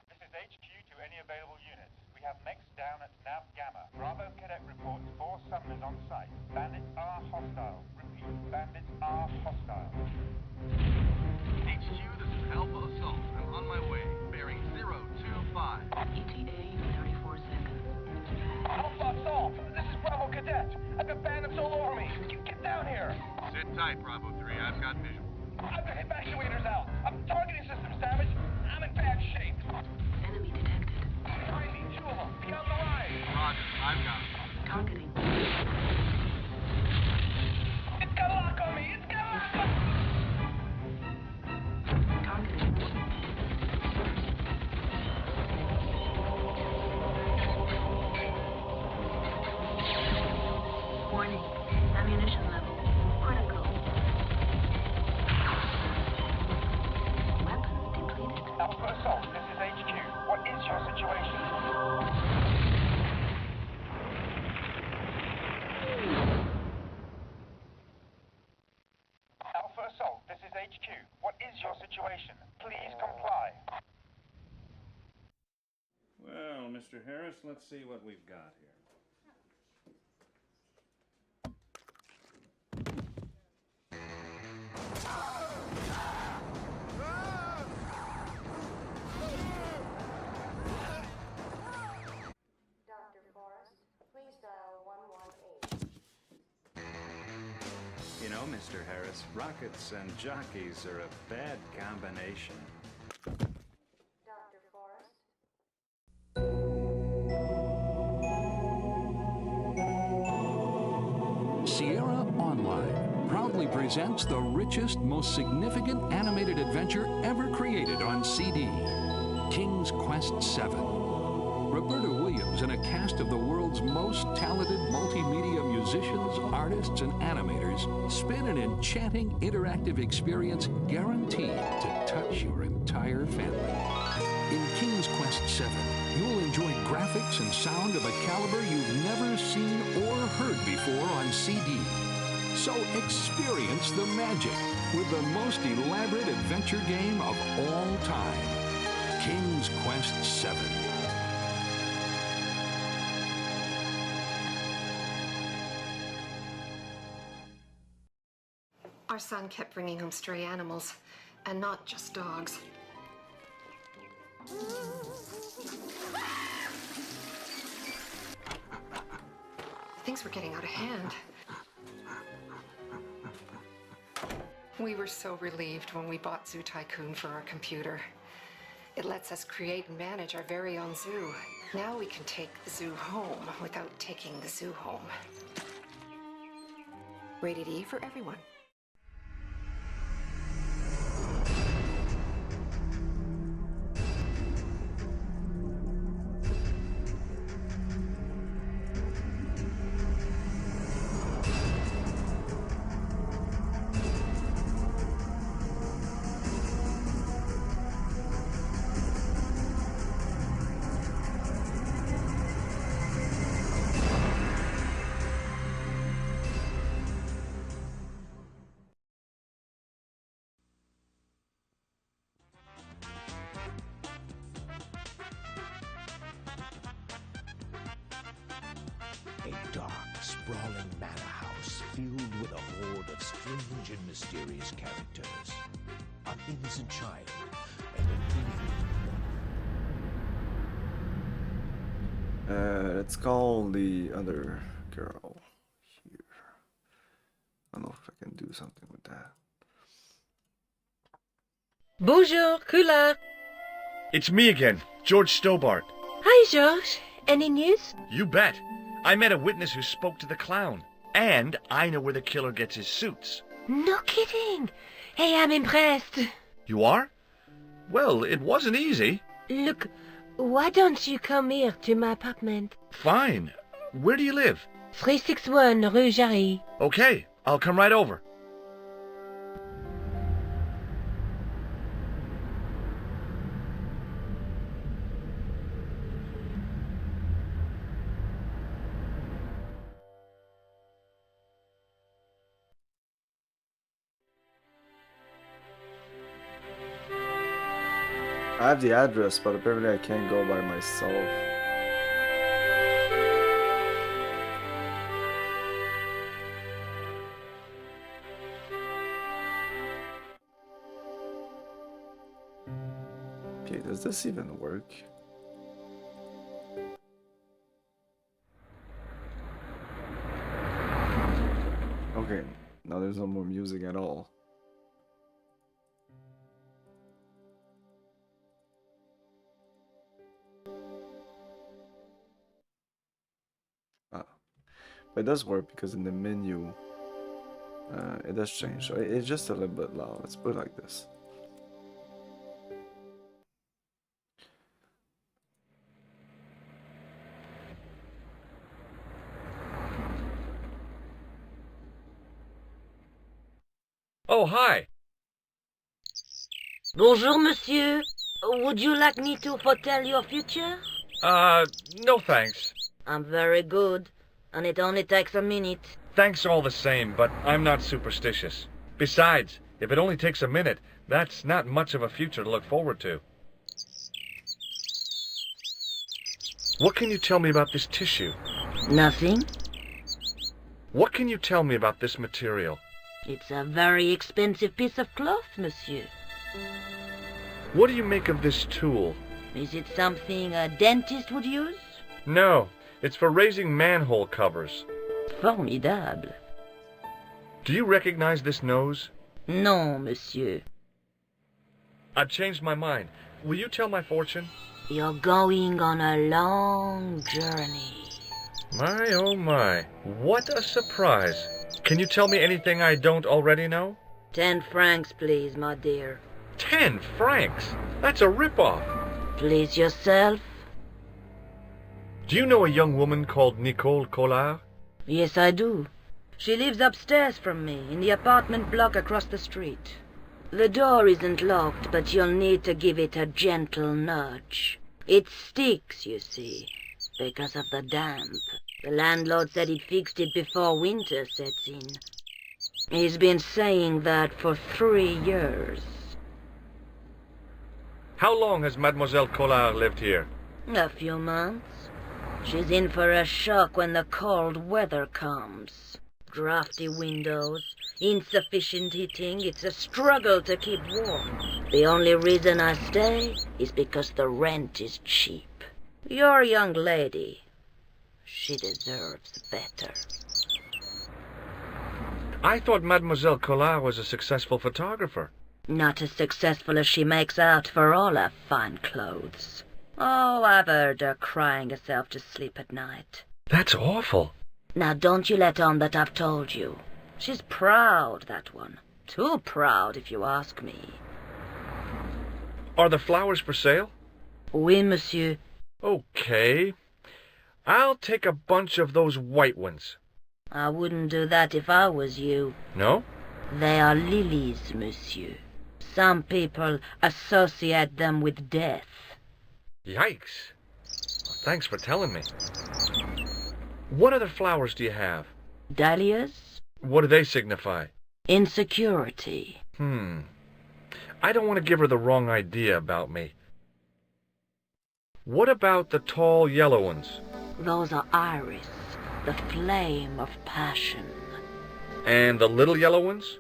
This is HQ to any available units. We have mechs down at Nav Gamma. Bravo Cadet reports 4 summoners on site. Bandits are hostile. Repeat, bandits are hostile. HQ, this is Alpha Assault. I'm on my way, bearing 025. a.k.a. 34 seconds. Alpha Assault, this is Bravo Cadet. I've got bandits all over me. Get down here. Sit tight, Bravo 3. I've got visual. I've got evacuators out. I'm targeting system savage. I'm in bad shape. Enemy detected. Behind me, 2 of them. Be on the line. Roger, I've got him. Targeting. It's got a lock on me. It's got a lock on me. Targeting. Warning. Ammunition level. Critical. Weapons depleted. Alpha Assault, this is HQ. What is your situation? Alpha Assault, this is HQ. What is your situation? Please comply. Well, Mr. Harris, let's see what we've got here. Dr. Forrest, please dial 118. You know, Mr. Harris, rockets and jockeys are a bad combination. Dr. Forrest? Sierra Online proudly presents the richest, most significant animated adventure ever created on CD, King's Quest VII. Roberta Williams and a cast of the world's most talented multimedia musicians, artists, and animators spin an enchanting interactive experience guaranteed to touch your entire family. In King's Quest VII, you'll enjoy graphics and sound of a caliber you've never seen or heard before on CD. So experience the magic with the most elaborate adventure game of all time, King's Quest VII. Our son kept bringing home stray animals, and not just dogs. Things were getting out of hand. We were so relieved when we bought Zoo Tycoon for our computer. It lets us create and manage our very own zoo. Now we can take the zoo home without taking the zoo home. Rated E for everyone. A dark, sprawling manor house filled with a horde of strange and mysterious characters. An innocent child and an evil. Let's call the other girl here. I don't know if I can do something with that. Bonjour, Kula. It's me again, George Stobart. Hi, George. Any news? You bet. I met a witness who spoke to the clown. And I know where the killer gets his suits. No kidding. Hey, I'm impressed. You are? Well, it wasn't easy. Look, why don't you come here to my apartment? Fine. Where do you live? 361 Rue Jarry. Okay, I'll come right over. I have the address, but apparently I can't go by myself. Okay, does this even work? Okay, now there's no more music at all. But it does work because in the menu, it does change. So it's just a little bit loud. Let's put it like this. Oh, hi. Bonjour, monsieur. Would you like me to foretell your future? No thanks. I'm very good, and it only takes a minute. Thanks all the same, but I'm not superstitious. Besides, if it only takes a minute, that's not much of a future to look forward to. What can you tell me about this tissue? Nothing. What can you tell me about this material? It's a very expensive piece of cloth, monsieur. What do you make of this tool? Is it something a dentist would use? No, it's for raising manhole covers. Formidable. Do you recognize this nose? Non, monsieur. I've changed my mind. Will you tell my fortune? You're going on a long journey. My, oh my. What a surprise. Can you tell me anything I don't already know? 10 francs, please, my dear. 10 francs? That's a rip-off. Please yourself. Do you know a young woman called Nicole Collard? Yes, I do. She lives upstairs from me, in the apartment block across the street. The door isn't locked, but you'll need to give it a gentle nudge. It sticks, you see, because of the damp. The landlord said he'd fixed it before winter sets in. He's been saying that for 3 years. How long has Mademoiselle Collard lived here? A few months. She's in for a shock when the cold weather comes. Drafty windows, insufficient heating, it's a struggle to keep warm. The only reason I stay is because the rent is cheap. You're a young lady. She deserves better. I thought Mademoiselle Collard was a successful photographer. Not as successful as she makes out for all her fine clothes. Oh, I've heard her crying herself to sleep at night. That's awful. Now don't you let on that I've told you. She's proud, that one. Too proud, if you ask me. Are the flowers for sale? Oui, monsieur. Okay. I'll take a bunch of those white ones. I wouldn't do that if I was you. No? They are lilies, monsieur. Some people associate them with death. Yikes. Well, thanks for telling me. What other flowers do you have? Dahlias? What do they signify? Insecurity. I don't want to give her the wrong idea about me. What about the tall yellow ones? Those are iris, the flame of passion. And the little yellow ones?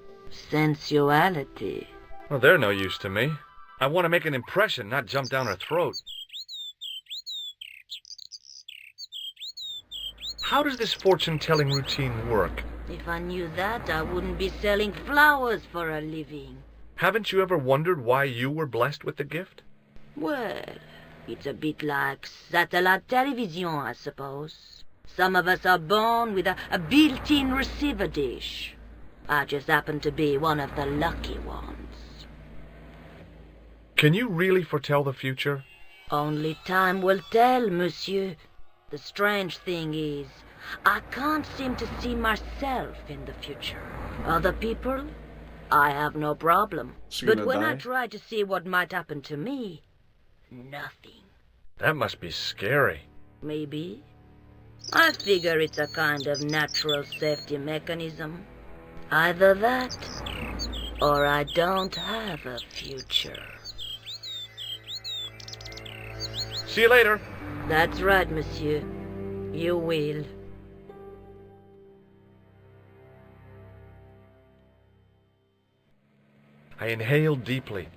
Sensuality. Well, they're no use to me. I want to make an impression, not jump down her throat. How does this fortune-telling routine work? If I knew that, I wouldn't be selling flowers for a living. Haven't you ever wondered why you were blessed with the gift? Well, it's a bit like satellite television, I suppose. Some of us are born with a built-in receiver dish. I just happen to be one of the lucky ones. Can you really foretell the future? Only time will tell, monsieur. The strange thing is, I can't seem to see myself in the future. Other people, I have no problem. But when I try to see what might happen to me, nothing. That must be scary. Maybe. I figure it's a kind of natural safety mechanism. Either that, or I don't have a future. See you later. That's right, monsieur. You will. I inhaled deeply,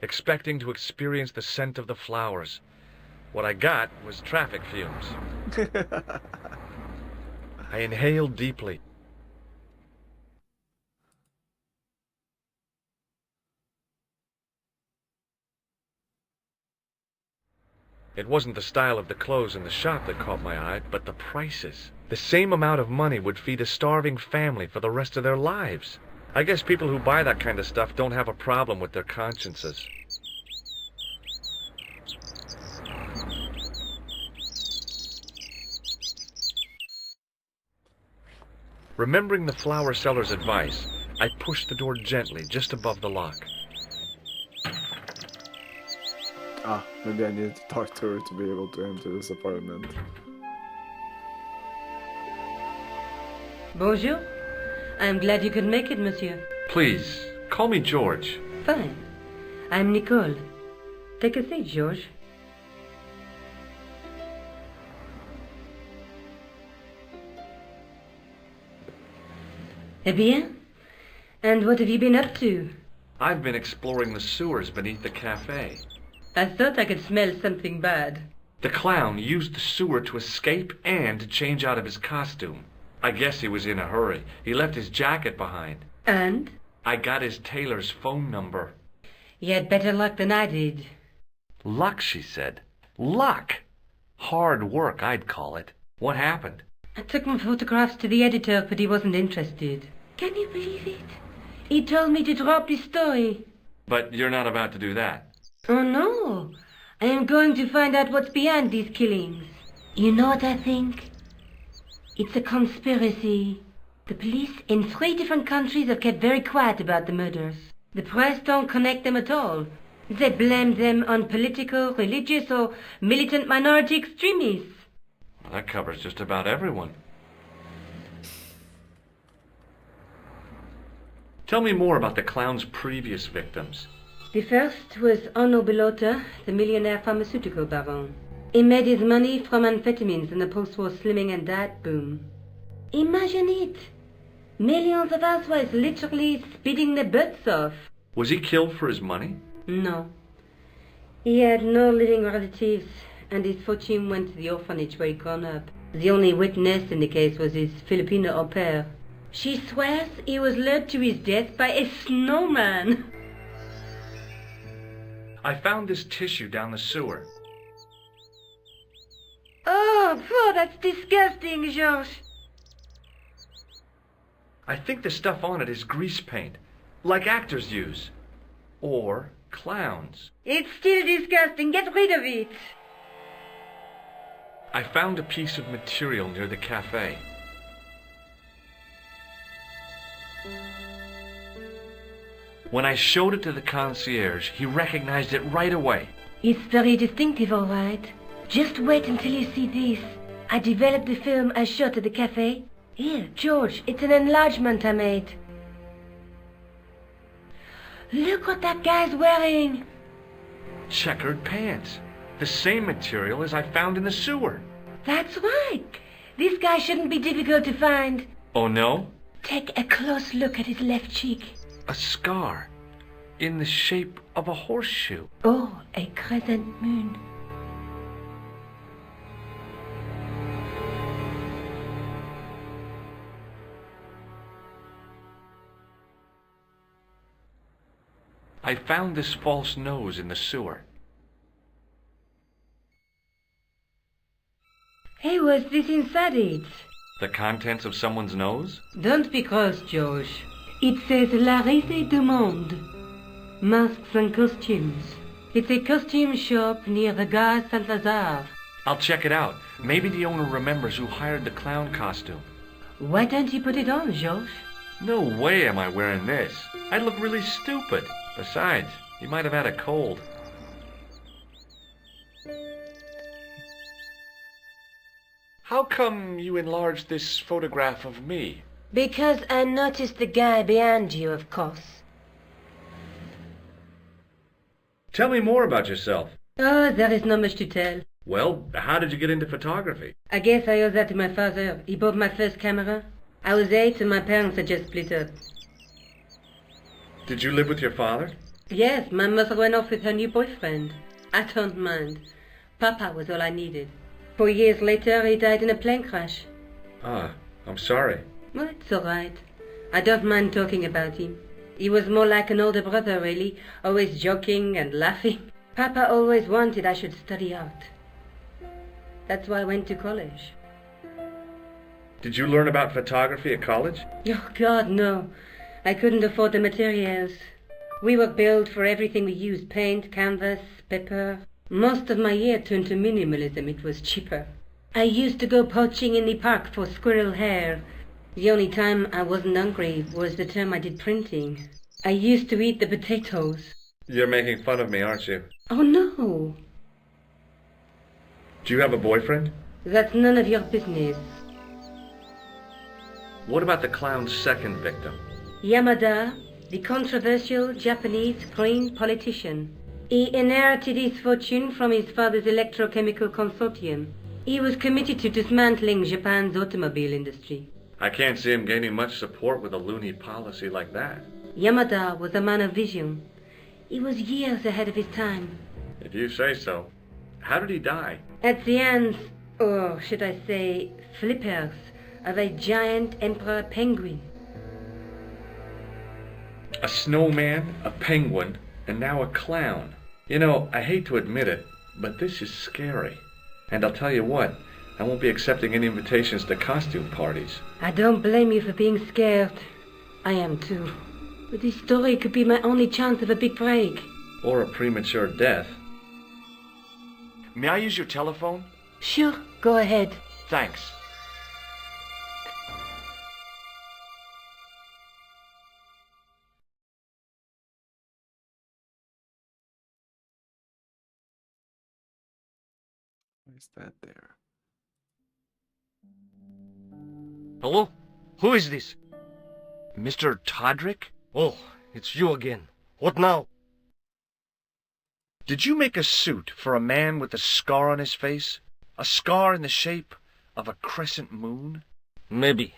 expecting to experience the scent of the flowers. What I got was traffic fumes. I inhaled deeply. It wasn't the style of the clothes in the shop that caught my eye, but the prices. The same amount of money would feed a starving family for the rest of their lives. I guess people who buy that kind of stuff don't have a problem with their consciences. Remembering the flower seller's advice, I pushed the door gently just above the lock. Ah, maybe I need to talk to her to be able to enter this apartment. Bonjour. I'm glad you could make it, monsieur. Please, call me George. Fine. I'm Nicole. Take a seat, George. Eh bien? And what have you been up to? I've been exploring the sewers beneath the cafe. I thought I could smell something bad. The clown used the sewer to escape and to change out of his costume. I guess he was in a hurry. He left his jacket behind. And? I got his tailor's phone number. You had better luck than I did. Luck, she said. Luck! Hard work, I'd call it. What happened? I took my photographs to the editor, but he wasn't interested. Can you believe it? He told me to drop the story. But you're not about to do that. Oh, no. I am going to find out what's behind these killings. You know what I think? It's a conspiracy. The police in 3 different countries have kept very quiet about the murders. The press don't connect them at all. They blame them on political, religious, or militant minority extremists. Well, that covers just about everyone. Tell me more about the clown's previous victims. The first was Onno Bellotta, the millionaire pharmaceutical baron. He made his money from amphetamines in the post-war slimming and diet boom. Imagine it! Millions of housewives literally speeding their butts off. Was he killed for his money? No. He had no living relatives, and his fortune went to the orphanage where he'd grown up. The only witness in the case was his Filipino au pair. She swears he was lured to his death by a snowman. I found this tissue down the sewer. Oh, that's disgusting, Georges. I think the stuff on it is grease paint, like actors use. Or clowns. It's still disgusting. Get rid of it. I found a piece of material near the cafe. When I showed it to the concierge, he recognized it right away. It's very distinctive, all right. Just wait until you see this. I developed the film I shot at the cafe. Here, George, it's an enlargement I made. Look what that guy's wearing. Checkered pants. The same material as I found in the sewer. That's right. This guy shouldn't be difficult to find. Oh, no? Take a close look at his left cheek. A scar. In the shape of a horseshoe. Oh, a crescent moon. I found this false nose in the sewer. Hey, what's this inside it? The contents of someone's nose? Don't be cross, George. It says La Risée du Monde. Masks and costumes. It's a costume shop near the Gare Saint-Lazare. I'll check it out. Maybe the owner remembers who hired the clown costume. Why don't you put it on, Georges? No way am I wearing this. I'd look really stupid. Besides, he might have had a cold. How come you enlarged this photograph of me? Because I noticed the guy behind you, of course. Tell me more about yourself. Oh, there is not much to tell. Well, how did you get into photography? I guess I owe that to my father. He bought my first camera. I was 8 and my parents had just split up. Did you live with your father? Yes, my mother went off with her new boyfriend. I don't mind. Papa was all I needed. 4 years later, he died in a plane crash. Ah, I'm sorry. Well, it's all right. I don't mind talking about him. He was more like an older brother, really, always joking and laughing. Papa always wanted I should study art. That's why I went to college. Did you learn about photography at college? Oh, God, no. I couldn't afford the materials. We were billed for everything we used, paint, canvas, paper. Most of my year turned to minimalism. It was cheaper. I used to go poaching in the park for squirrel hair. The only time I wasn't hungry was the term I did printing. I used to eat the potatoes. You're making fun of me, aren't you? Oh, no. Do you have a boyfriend? That's none of your business. What about the clown's second victim? Yamada, the controversial Japanese green politician. He inherited his fortune from his father's electrochemical consortium. He was committed to dismantling Japan's automobile industry. I can't see him gaining much support with a loony policy like that. Yamada was a man of vision. He was years ahead of his time. If you say so. How did he die? At the hands, or should I say, flippers, of a giant emperor penguin. A snowman, a penguin, and now a clown. You know, I hate to admit it, but this is scary. And I'll tell you what, I won't be accepting any invitations to costume parties. I don't blame you for being scared. I am too. But this story could be my only chance of a big break. Or a premature death. May I use your telephone? Sure, go ahead. Thanks. Why is that there? Hello? Who is this? Mr. Todrick? Oh, it's you again. What now? Did you make a suit for a man with a scar on his face? A scar in the shape of a crescent moon? Maybe.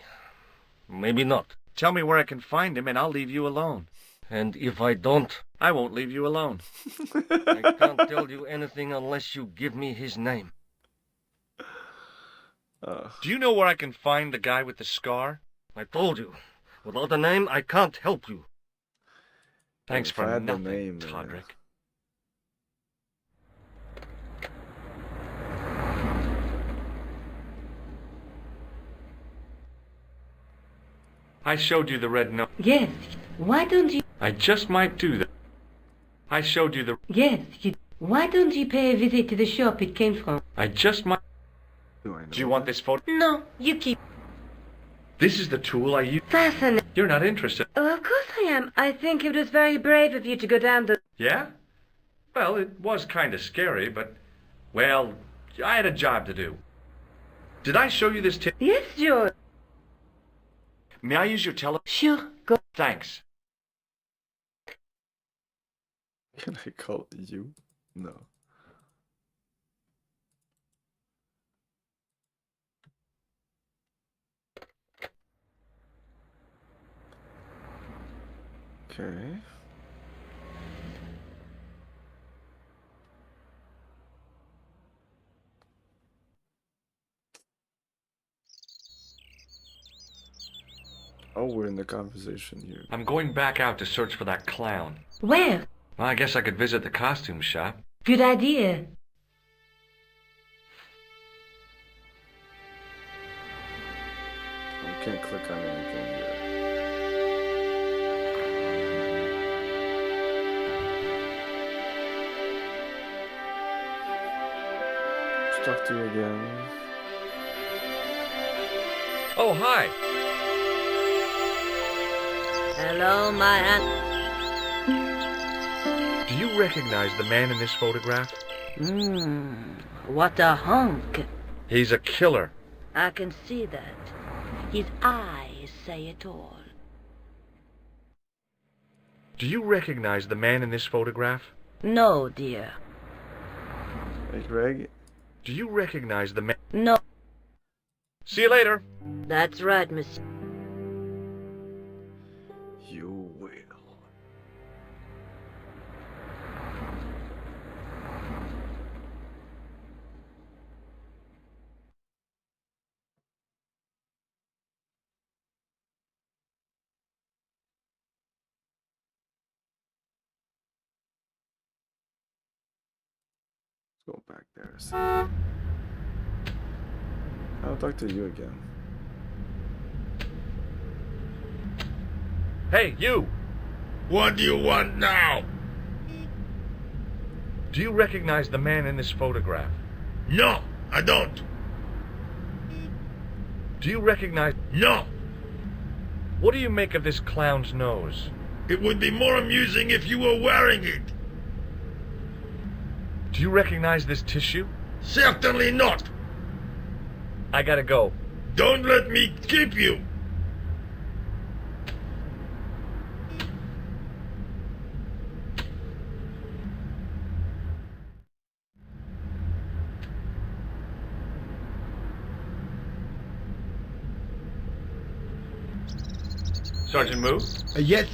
Maybe not. Tell me where I can find him and I'll leave you alone. And if I don't? I won't leave you alone. I can't tell you anything unless you give me his name. Do you know where I can find the guy with the scar? I told you. Without a name, I can't help you. Thanks for nothing, Todrick. I showed you the red note. Yes. Why don't you... I just might do that. I showed you the... Yes. Why don't you pay a visit to the shop it came from? I just might... Do you want this photo? No, you keep... This is the tool I use. Fascinating. You're not interested. Oh, of course I am. I think it was very brave of you to go down the... Yeah? Well, it was kind of scary, but... Well, I had a job to do. Did I show you this tip? Yes, George. May I use your telephone? Sure, go. Thanks. Can I call you? No. Okay. Oh, we're in the conversation here. I'm going back out to search for that clown. Where? Well, I guess I could visit the costume shop. Good idea. I can't click on anything here. Let's talk to you again. Oh, hi. Hello, my Do you recognize the man in this photograph? What a hunk. He's a killer. I can see that. His eyes say it all. Do you recognize the man in this photograph? No, dear. Hey, Greg. Do you recognize the man? No. See you later. That's right, monsieur. You will. Let's go back there a second. I'll talk to you again. Hey, you! What do you want now? Do you recognize the man in this photograph? No, I don't. Do you recognize... No! What do you make of this clown's nose? It would be more amusing if you were wearing it. Do you recognize this tissue? Certainly not. I gotta go. Don't let me keep you. Sergeant Moo? Yes?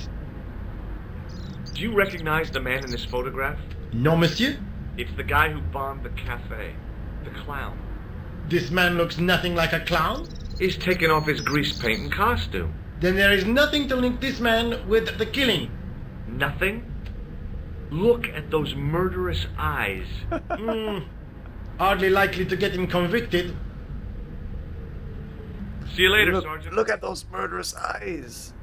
Do you recognize the man in this photograph? No, monsieur? It's the guy who bombed the cafe. The clown. This man looks nothing like a clown? He's taken off his grease paint and costume. Then there is nothing to link this man with the killing. Nothing? Look at those murderous eyes. Hardly likely to get him convicted. See you later, look, Sergeant. Look at those murderous eyes.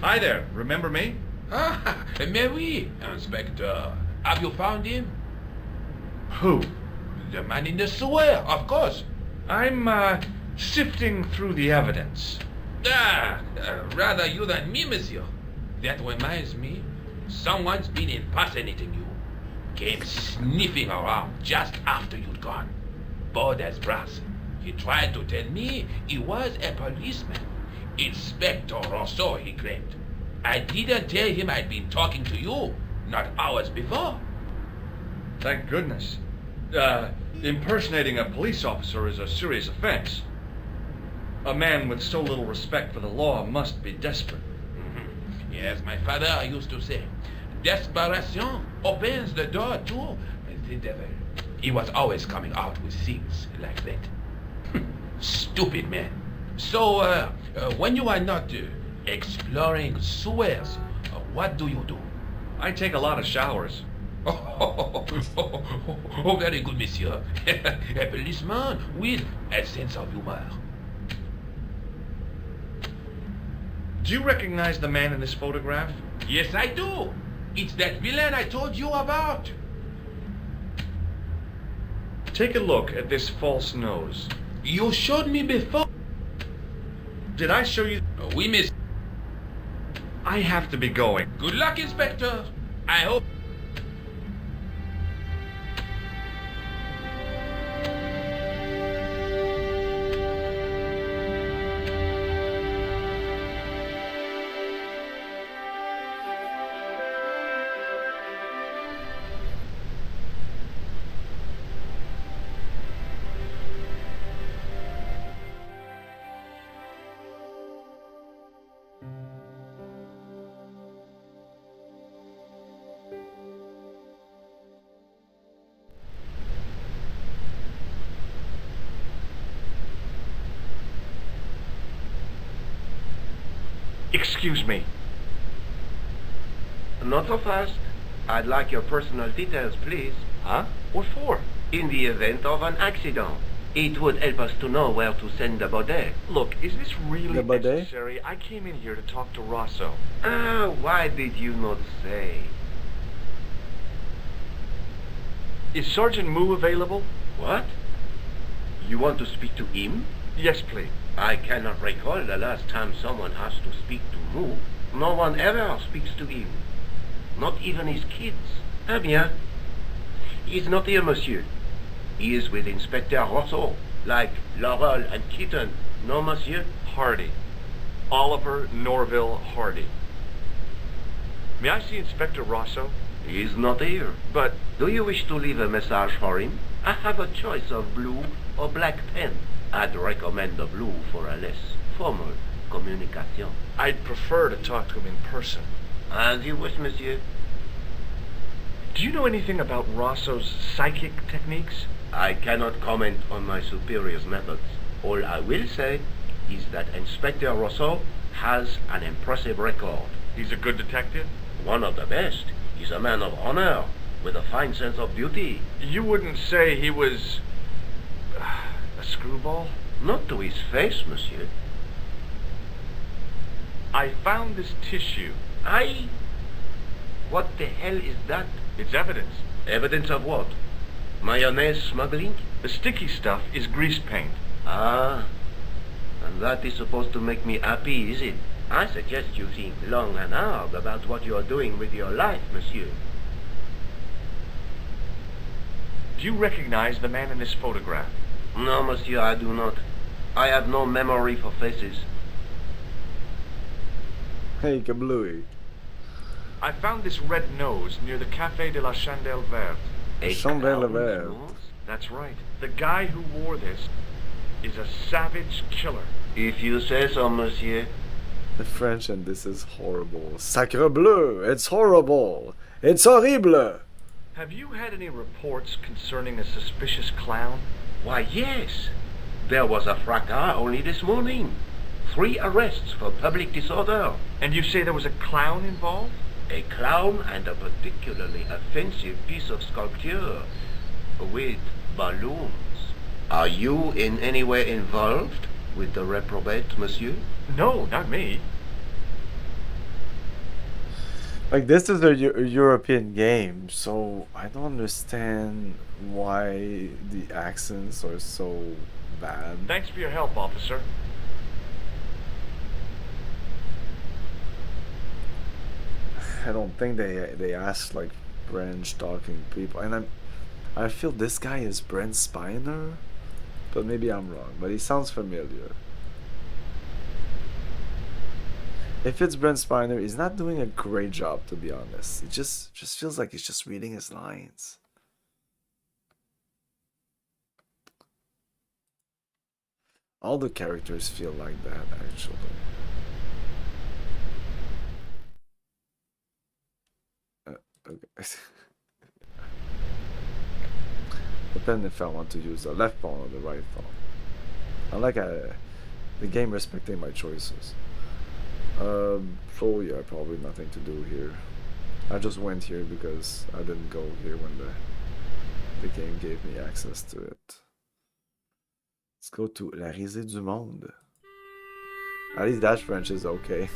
Hi there, remember me? Ah, mais oui, Inspector. Have you found him? Who? The man in the sewer, of course. I'm, sifting through the evidence. Rather you than me, monsieur. That reminds me, someone's been impersonating you. Came sniffing around just after you'd gone. Bold as brass. He tried to tell me he was a policeman. Inspector Rousseau, he claimed. I didn't tell him I'd been talking to you, not hours before. Thank goodness. Impersonating a police officer is a serious offense. A man with so little respect for the law must be desperate. Yes, my father used to say, desperation opens the door to the devil. He was always coming out with things like that. Stupid man. So, when you are not exploring sewers, what do you do? I take a lot of showers. Oh, very good, monsieur. A policeman with a sense of humor. Do you recognize the man in this photograph? Yes, I do. It's that villain I told you about. Take a look at this false nose. You showed me before. Did I show you? We missed. I have to be going. Good luck, Inspector. I hope. Excuse me. Not so fast. I'd like your personal details, please. Huh? What for? In the event of an accident. It would help us to know where to send the body. Look, is this really The body? necessary? I came in here to talk to Rosso. Why did you not say? Is Sergeant Moo available? What? You want to speak to him? Yes, please. I cannot recall the last time someone asked to speak to Moo. No one ever speaks to him. Not even his kids. Eh bien. He is not here, monsieur. He is with Inspector Rousseau, like Laurel and Keaton. No, monsieur? Hardy. Oliver Norville Hardy. May I see Inspector Rosso? He is not here. But... Do you wish to leave a message for him? I have a choice of blue or black pen. I'd recommend the blue for a less formal communication. I'd prefer to talk to him in person. As you wish, monsieur. Do you know anything about Rosso's psychic techniques? I cannot comment on my superior's methods. All I will say is that Inspector Rousseau has an impressive record. He's a good detective? One of the best. He's a man of honor, with a fine sense of duty. You wouldn't say he was... a screwball? Not to his face, monsieur. I found this tissue. What the hell is that? It's evidence. Evidence of what? Mayonnaise smuggling? The sticky stuff is grease paint. Ah, and that is supposed to make me happy, is it? I suggest you think long and hard about what you are doing with your life, monsieur. Do you recognize the man in this photograph? No, monsieur, I do not. I have no memory for faces. Hey, Kablooey. I found this red nose near the Café de la Chandelle Verte. Chandelle Verte. That's right. The guy who wore this is a savage killer. If you say so, monsieur. The French and this is horrible. Sacre bleu! It's horrible! It's horrible! Have you had any reports concerning a suspicious clown? Why, yes. There was a fracas only this morning. 3 arrests for public disorder. And you say there was a clown involved? A clown and a particularly offensive piece of sculpture with balloons. Are you in any way involved with the reprobate, monsieur? No, not me. Like, this is a European game, so I don't understand why the accents are so bad. Thanks for your help, officer. I don't think they ask like French talking people, and I feel this guy is Brent Spiner, but maybe I'm wrong. But he sounds familiar. If it's Brent Spiner, he's not doing a great job, to be honest. It just feels like he's just reading his lines. All the characters feel like that, actually. Okay. Depending if I want to use the left pawn or the right pawn. I like the game respecting my choices. So yeah, probably nothing to do here. I just went here because I didn't go here when the game gave me access to it. Let's go to La Risée du Monde. At least that French is okay.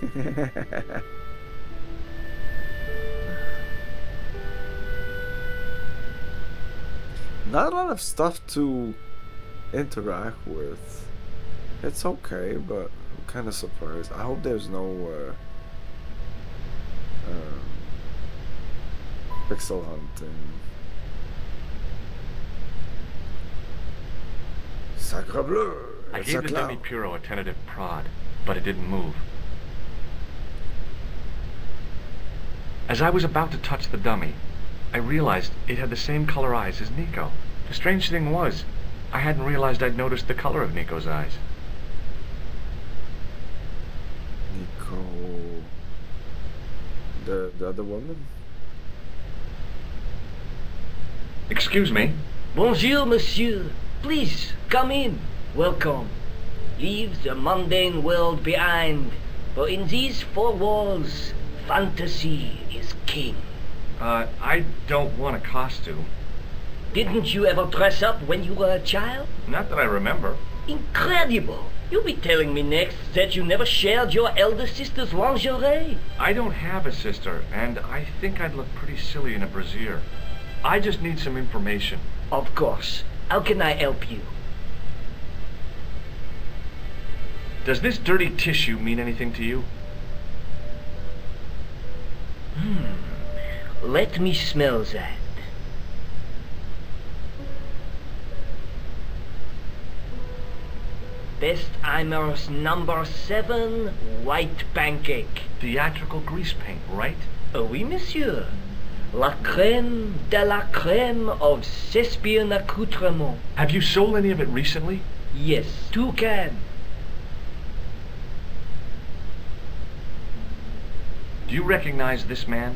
Not a lot of stuff to interact with. It's okay, but I'm kind of surprised. I hope there's no pixel hunting. Sacre bleu! I gave the dummy Puro a tentative prod, but it didn't move. As I was about to touch the dummy, I realized it had the same color eyes as Nico. The strange thing was, I hadn't realized I'd noticed the color of Nico's eyes. Nico... The other woman? Excuse me? Bonjour, monsieur. Please, come in. Welcome. Leave the mundane world behind, for in these 4 walls, fantasy is king. I don't want a costume. Didn't you ever dress up when you were a child? Not that I remember. Incredible! You'll be telling me next that you never shared your elder sister's lingerie. I don't have a sister, and I think I'd look pretty silly in a brassiere. I just need some information. Of course. How can I help you? Does this dirty tissue mean anything to you? Let me smell that. Bestheimer's number 7 white pancake. Theatrical grease paint, right? Oui, monsieur. La crème de la crème of Thespian accoutrement. Have you sold any of it recently? Yes, 2 cans. Do you recognize this man?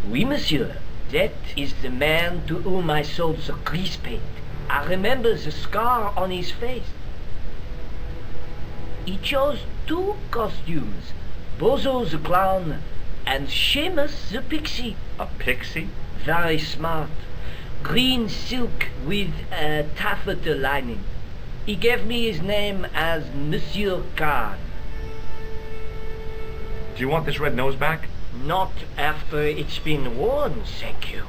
Oui, monsieur. That is the man to whom I sold the grease paint. I remember the scar on his face. He chose 2 costumes. Bozo the clown and Seamus the pixie. A pixie? Very smart. Green silk with a taffeta lining. He gave me his name as Monsieur Khan. Do you want this red nose back? Not after it's been worn, thank you.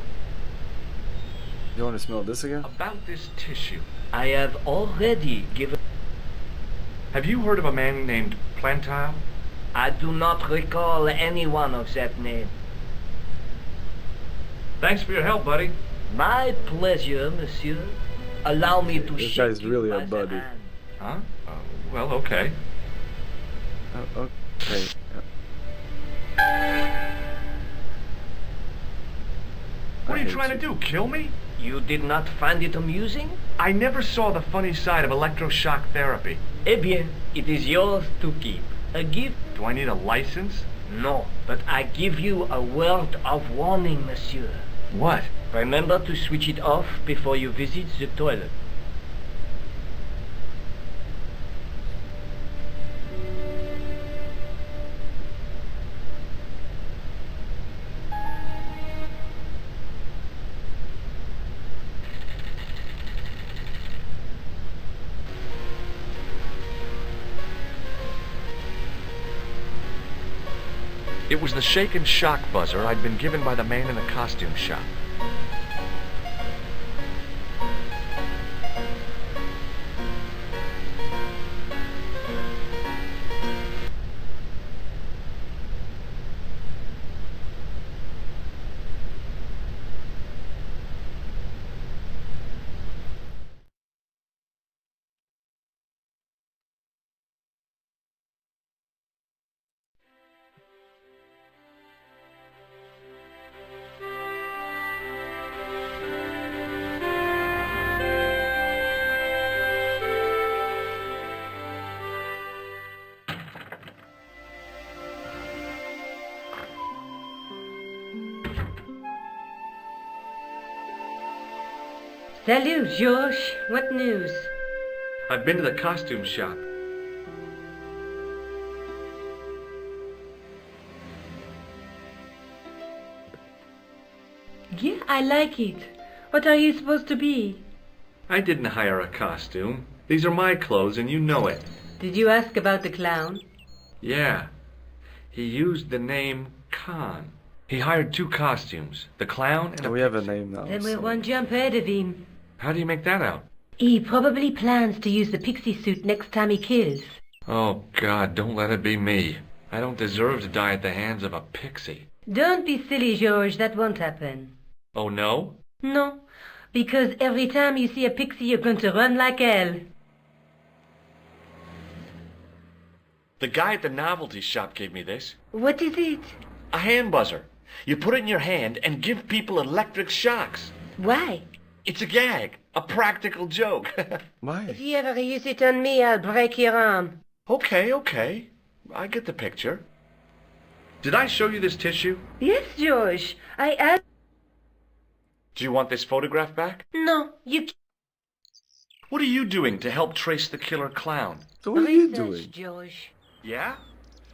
You want to smell this again? About this tissue. I have already given... Have you heard of a man named Plantile? I do not recall anyone of that name. Thanks for your help, buddy. My pleasure, monsieur. Allow me to This shake guy's really you a by the buddy. hand. Huh? Well, okay. Okay. What are you trying to do, kill me? You did not find it amusing? I never saw the funny side of electroshock therapy. Eh bien, it is yours to keep. A gift? Do I need a license? No, but I give you a word of warning, monsieur. What? Remember to switch it off before you visit the toilet. It was the shake and shock buzzer I'd been given by the man in the costume shop. Salut, George. What news? I've been to the costume shop. Yeah, I like it. What are you supposed to be? I didn't hire a costume. These are my clothes and you know it. Did you ask about the clown? Yeah. He used the name Khan. He hired 2 costumes, the clown and We have a name now. Then we're one jump ahead of him. How do you make that out? He probably plans to use the pixie suit next time he kills. Oh, God, don't let it be me. I don't deserve to die at the hands of a pixie. Don't be silly, George. That won't happen. Oh, no? No, because every time you see a pixie, you're going to run like hell. The guy at the novelty shop gave me this. What is it? A hand buzzer. You put it in your hand and give people electric shocks. Why? It's a gag. A practical joke. Why? If you ever use it on me, I'll break your arm. Okay. I get the picture. Did I show you this tissue? Yes, George. I asked... Do you want this photograph back? No, you... What are you doing to help trace the killer clown? So what are you Research, doing? George. Yeah?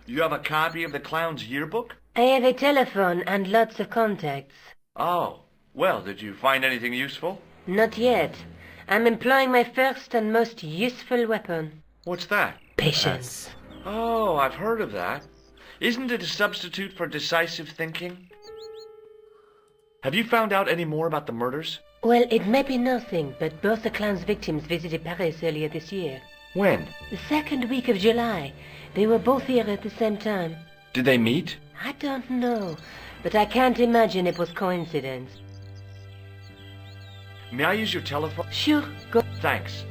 You have a copy of the clown's yearbook? I have a telephone and lots of contacts. Oh. Well, did you find anything useful? Not yet. I'm employing my first and most useful weapon. What's that? Patience. Oh, I've heard of that. Isn't it a substitute for decisive thinking? Have you found out any more about the murders? Well, it may be nothing, but both the clown's victims visited Paris earlier this year. When? The second week of July. They were both here at the same time. Did they meet? I don't know, but I can't imagine it was coincidence. May I use your telephone? Sure, go. Thanks.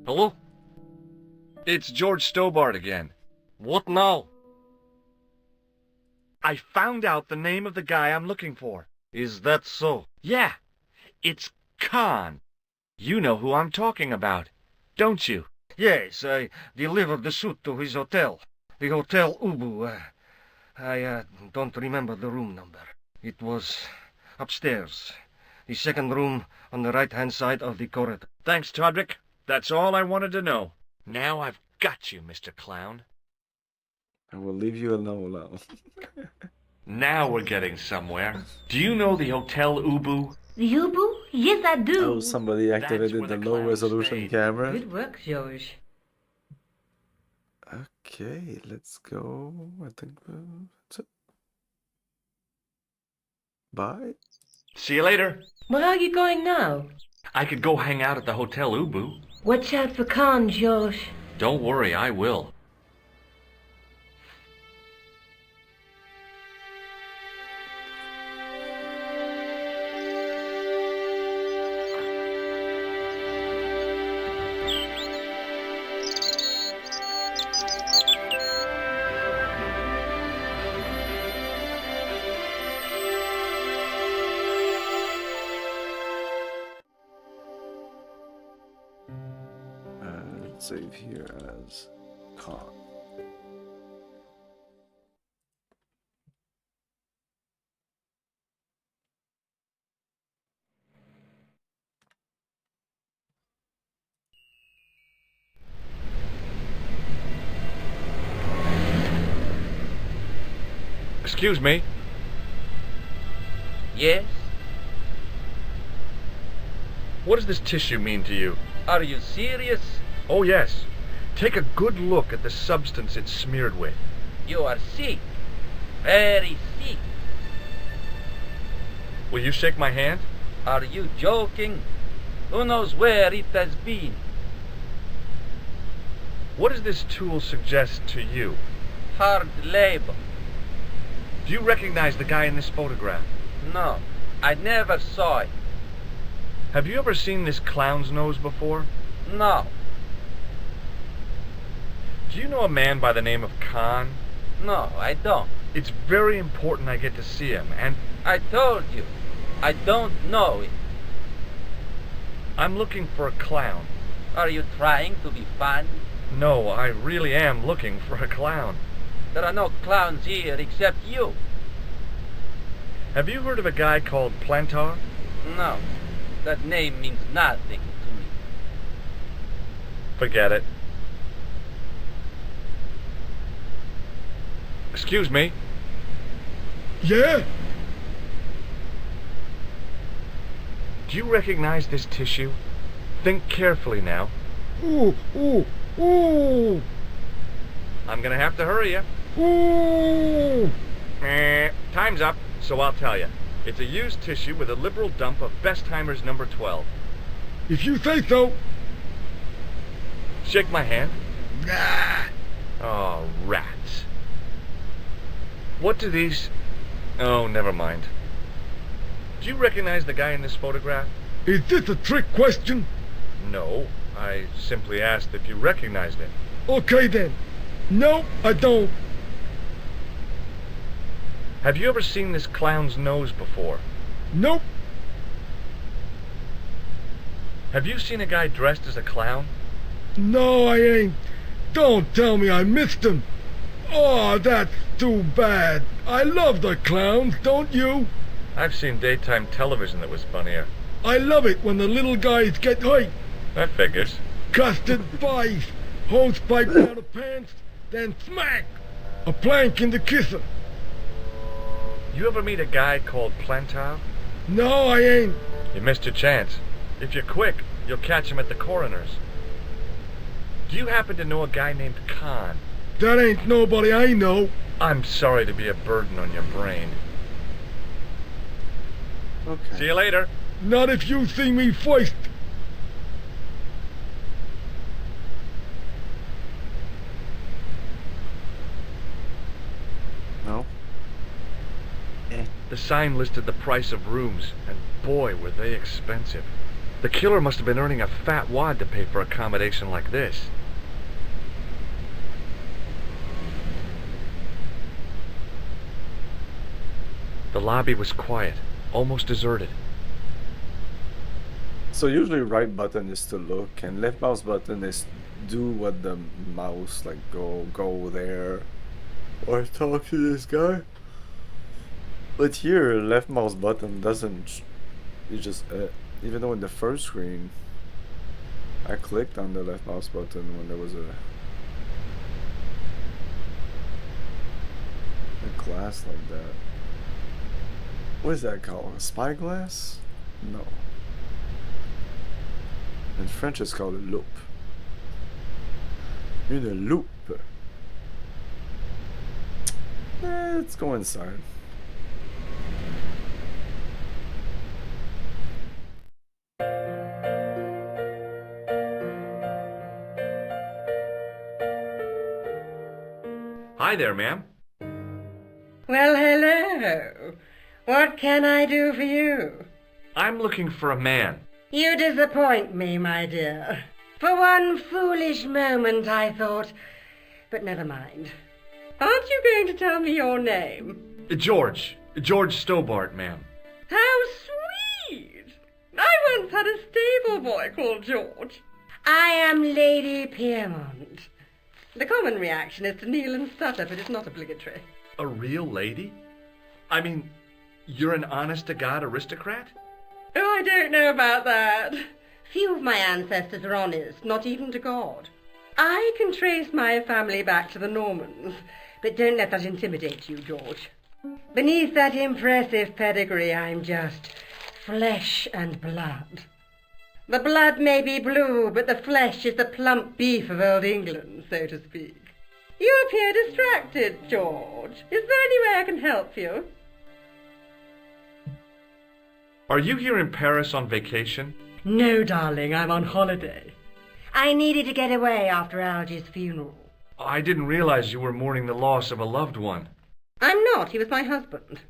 Hello? It's George Stobart again. What now? I found out the name of the guy I'm looking for. Is that so? Yeah, it's Khan. You know who I'm talking about, don't you? Yes, I delivered the suit to his hotel. The Hotel Ubu. I don't remember the room number. It was upstairs. The second room on the right-hand side of the corridor. Thanks, Todrick. That's all I wanted to know. Now I've got you, Mr. Clown. I will leave you alone now. Now we're getting somewhere. Do you know the Hotel Ubu? The Ubu? Yes, I do. Oh, somebody activated the low-resolution camera. Good work, George. Okay, let's go. I think that's it. Bye. See you later. Where are you going now? I could go hang out at the Hotel Ubu. Watch out for Khan, George. Don't worry, I will. Save here as Khan. Excuse me. Yes? What does this tissue mean to you? Are you serious? Oh, yes. Take a good look at the substance it's smeared with. You are sick. Very sick. Will you shake my hand? Are you joking? Who knows where it has been? What does this tool suggest to you? Hard labor. Do you recognize the guy in this photograph? No, I never saw it. Have you ever seen this clown's nose before? No. Do you know a man by the name of Khan? No, I don't. It's very important I get to see him, and... I told you, I don't know it. I'm looking for a clown. Are you trying to be funny? No, I really am looking for a clown. There are no clowns here except you. Have you heard of a guy called Plantar? No, that name means nothing to me. Forget it. Excuse me. Yeah? Do you recognize this tissue? Think carefully now. Ooh, ooh, ooh! I'm gonna have to hurry you. Ooh! Time's up, so I'll tell you. It's a used tissue with a liberal dump of Bestheimer's number 12. If you say so. Shake my hand. Nah. Oh, rats. What do these... Oh, never mind. Do you recognize the guy in this photograph? Is this a trick question? No, I simply asked if you recognized him. Okay then. No, I don't. Have you ever seen this clown's nose before? Nope. Have you seen a guy dressed as a clown? No, I ain't. Don't tell me I missed him. Oh, that's too bad. I love the clowns, don't you? I've seen daytime television that was funnier. I love it when the little guys get hyped. That figures. Custard five, hose pipe down the pants, then smack! A plank in the kisser. You ever meet a guy called Plantar? No, I ain't. You missed your chance. If you're quick, you'll catch him at the coroner's. Do you happen to know a guy named Khan? That ain't nobody I know. I'm sorry to be a burden on your brain. Okay. See you later. Not if you see me first. No? The sign listed the price of rooms, and boy, were they expensive. The killer must have been earning a fat wad to pay for accommodation like this. The lobby was quiet, almost deserted. So usually right button is to look, and left mouse button is do what the mouse, like go there, or talk to this guy. But here, left mouse button doesn't, you just, even though in the first screen, I clicked on the left mouse button when there was a glass like that. What is that called? A spyglass? No. In French it's called a loupe. Une loupe. Let's go inside. Hi there, ma'am. Well, hello. What can I do for you? I'm looking for a man. You disappoint me, my dear. For one foolish moment I thought... But never mind. Aren't you going to tell me your name? George Stobart, ma'am. How sweet! I once had a stable boy called George. I am Lady Piermont. The common reaction is to kneel and stutter, but it's not obligatory. A real lady? I mean, you're an honest-to-God aristocrat? Oh, I don't know about that. Few of my ancestors are honest, not even to God. I can trace my family back to the Normans, but don't let that intimidate you, George. Beneath that impressive pedigree, I'm just flesh and blood. The blood may be blue, but the flesh is the plump beef of old England, so to speak. You appear distracted, George. Is there any way I can help you? Are you here in Paris on vacation? No, darling, I'm on holiday. I needed to get away after Algy's funeral. I didn't realize you were mourning the loss of a loved one. I'm not. He was my husband.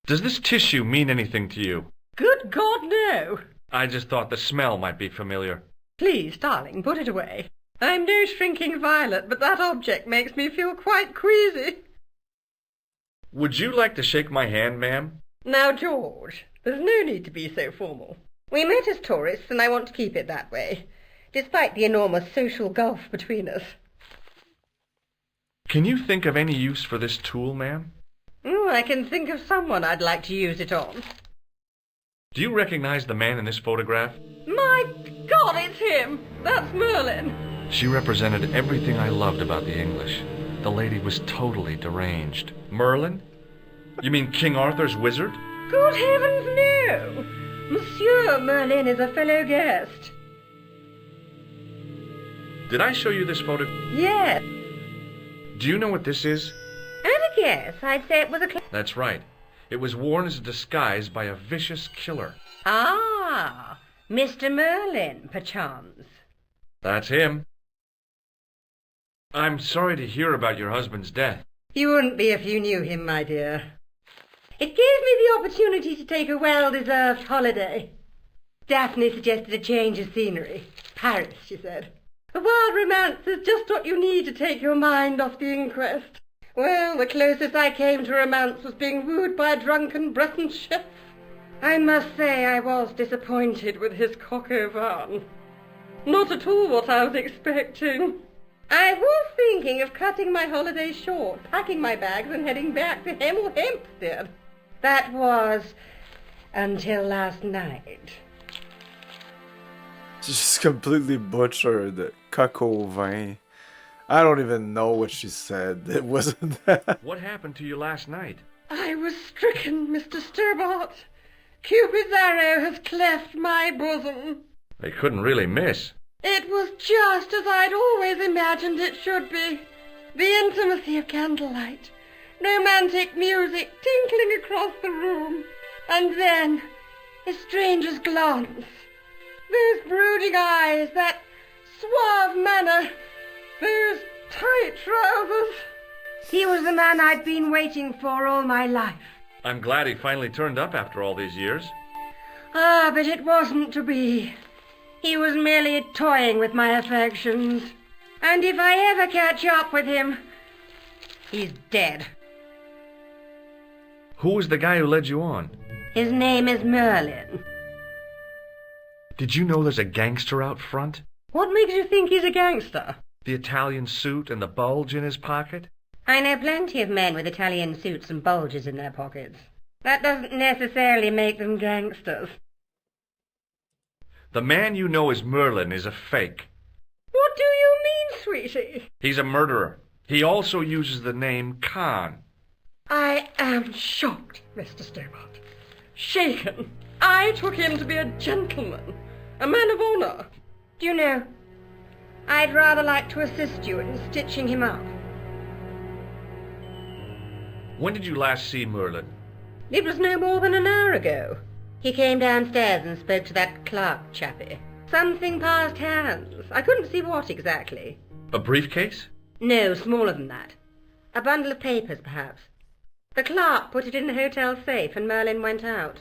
Does this tissue mean anything to you? Good God, no. I just thought the smell might be familiar. Please, darling, put it away. I'm no shrinking violet, but that object makes me feel quite queasy. Would you like to shake my hand, ma'am? Now, George, there's no need to be so formal. We met as tourists, and I want to keep it that way, despite the enormous social gulf between us. Can you think of any use for this tool, ma'am? I can think of someone I'd like to use it on. Do you recognize the man in this photograph? My God, it's him! That's Merlin! She represented everything I loved about the English. The lady was totally deranged. Merlin? You mean King Arthur's wizard? Good heavens, no! Monsieur Merlin is a fellow guest. Did I show you this photo? Yes. Do you know what this is? At a guess, I'd say it was a... That's right. It was worn as a disguise by a vicious killer. Ah, Mr. Merlin, perchance. That's him. I'm sorry to hear about your husband's death. You wouldn't be if you knew him, my dear. It gave me the opportunity to take a well-deserved holiday. Daphne suggested a change of scenery. Paris, she said. A wild romance is just what you need to take your mind off the inquest. Well, the closest I came to romance was being wooed by a drunken Breton chef. I must say I was disappointed with his coq au vin. Not at all what I was expecting. I was thinking of cutting my holiday short, packing my bags and heading back to Hemel Hempstead. That was until last night. She just completely butchered coq au vin. I don't even know what she said. It wasn't that. What happened to you last night? I was stricken, Mr. Stobart. Cupid's arrow has cleft my bosom. They couldn't really miss. It was just as I'd always imagined it should be. The intimacy of candlelight, romantic music tinkling across the room, and then a stranger's glance, those brooding eyes, that suave manner, those tight trousers. He was the man I'd been waiting for all my life. I'm glad he finally turned up after all these years. Ah, but it wasn't to be. He was merely toying with my affections. And if I ever catch up with him, he's dead. Who was the guy who led you on? His name is Merlin. Did you know there's a gangster out front? What makes you think he's a gangster? The Italian suit and the bulge in his pocket? I know plenty of men with Italian suits and bulges in their pockets. That doesn't necessarily make them gangsters. The man you know as Merlin is a fake. What do you mean, sweetie? He's a murderer. He also uses the name Khan. I am shocked, Mr. Stobart. Shaken. I took him to be a gentleman, a man of honor. Do you know, I'd rather like to assist you in stitching him up. When did you last see Merlin? It was no more than an hour ago. He came downstairs and spoke to that Clark chappie. Something passed hands. I couldn't see what exactly. A briefcase? No, smaller than that. A bundle of papers, perhaps. The clerk put it in the hotel safe and Merlin went out.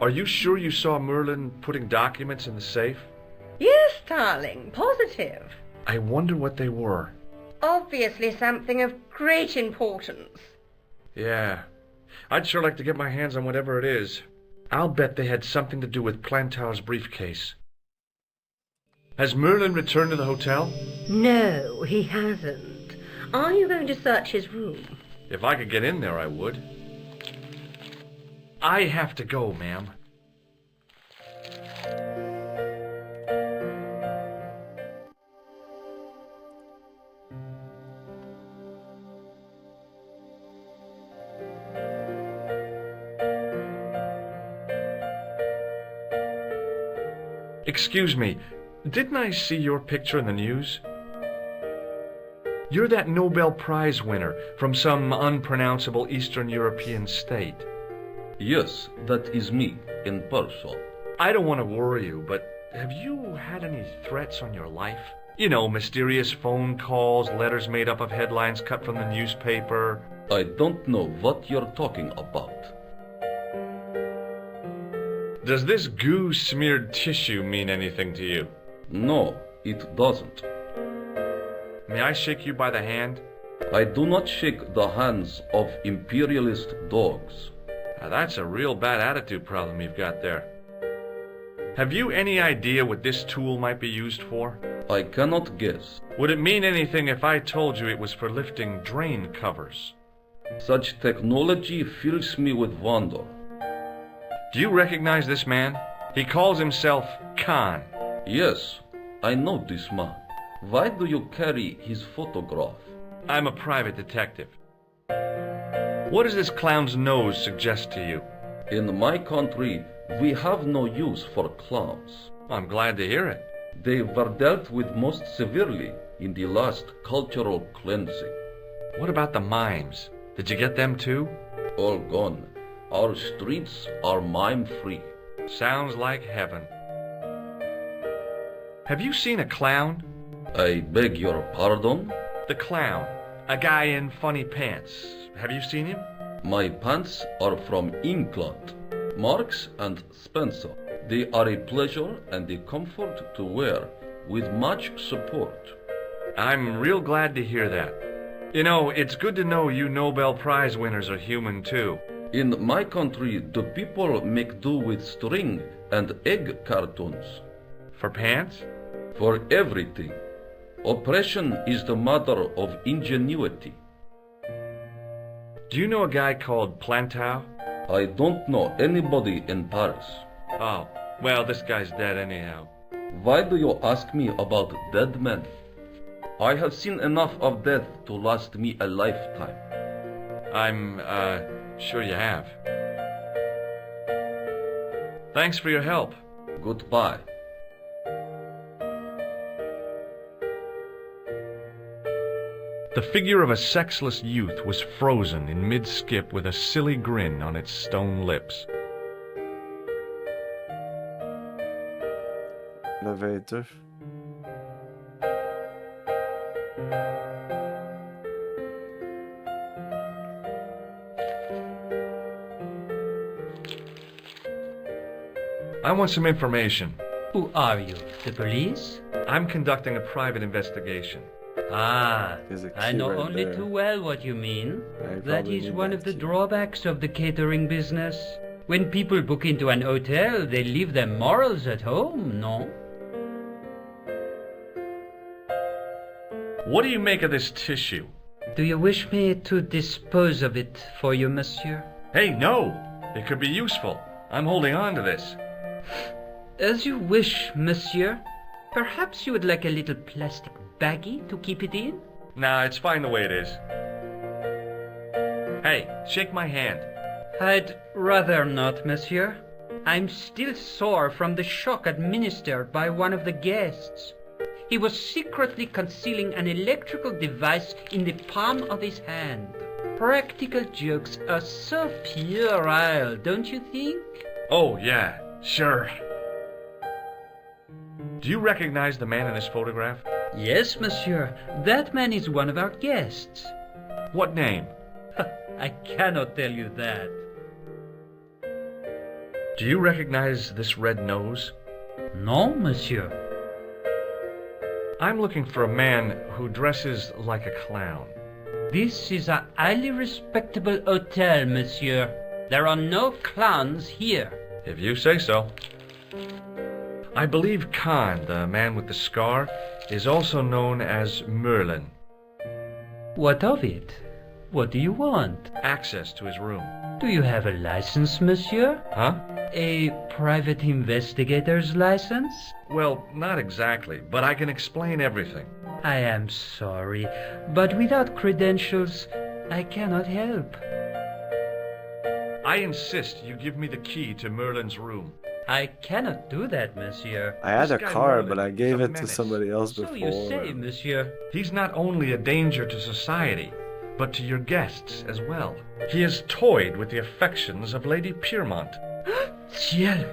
Are you sure you saw Merlin putting documents in the safe? Yes, darling, positive. I wonder what they were. Obviously something of great importance. Yeah, I'd sure like to get my hands on whatever it is. I'll bet they had something to do with Plantow's briefcase. Has Merlin returned to the hotel? No, he hasn't. Are you going to search his room? If I could get in there, I would. I have to go, ma'am. Excuse me, didn't I see your picture in the news? You're that Nobel Prize winner from some unpronounceable Eastern European state. Yes, that is me, in person. I don't want to worry you, but have you had any threats on your life? You know, mysterious phone calls, letters made up of headlines cut from the newspaper. I don't know what you're talking about. Does this goo-smeared tissue mean anything to you? No, it doesn't. May I shake you by the hand? I do not shake the hands of imperialist dogs. Now that's a real bad attitude problem you've got there. Have you any idea what this tool might be used for? I cannot guess. Would it mean anything if I told you it was for lifting drain covers? Such technology fills me with wonder. Do you recognize this man? He calls himself Khan. Yes, I know this man. Why do you carry his photograph? I'm a private detective. What does this clown's nose suggest to you? In my country, we have no use for clowns. I'm glad to hear it. They were dealt with most severely in the last cultural cleansing. What about the mimes? Did you get them too? All gone. Our streets are mime-free. Sounds like heaven. Have you seen a clown? I beg your pardon? The clown. A guy in funny pants. Have you seen him? My pants are from England. Marks and Spencer. They are a pleasure and a comfort to wear, with much support. I'm real glad to hear that. You know, it's good to know you Nobel Prize winners are human too. In my country, the people make do with string and egg cartoons. For pants? For everything. Oppression is the mother of ingenuity. Do you know a guy called Plantow? I don't know anybody in Paris. Oh, well, this guy's dead anyhow. Why do you ask me about dead men? I have seen enough of death to last me a lifetime. I'm, sure you have. Thanks for your help. Goodbye. The figure of a sexless youth was frozen in mid-skip with a silly grin on its stone lips. Elevator. I want some information. Who are you? The police? I'm conducting a private investigation. Ah, There's a I key know right only there. too well what you mean. I That probably is need one that of the key. drawbacks of the catering business. When people book into an hotel, they leave their morals at home, no? What do you make of this tissue? Do you wish me to dispose of it for you, monsieur? Hey, no! It could be useful. I'm holding on to this. As you wish, monsieur. Perhaps you would like a little plastic baggie to keep it in? Nah, it's fine the way it is. Hey, shake my hand. I'd rather not, monsieur. I'm still sore from the shock administered by one of the guests. He was secretly concealing an electrical device in the palm of his hand. Practical jokes are so puerile, don't you think? Oh, yeah, sure. Do you recognize the man in this photograph? Yes, monsieur. That man is one of our guests. What name? I cannot tell you that. Do you recognize this red nose? No, monsieur. I'm looking for a man who dresses like a clown. This is a highly respectable hotel, monsieur. There are no clowns here. If you say so. I believe Khan, the man with the scar, is also known as Merlin. What of it? What do you want? Access to his room. Do you have a license, monsieur? Huh? A private investigator's license? Well, not exactly, but I can explain everything. I am sorry, but without credentials, I cannot help. I insist you give me the key to Merlin's room. I cannot do that, monsieur. I had This a guy car, Merlin but I is gave a it to menace. somebody else So before. you say, monsieur. He's not only a danger to society, but to your guests as well. He has toyed with the affections of Lady Piermont. Ciel!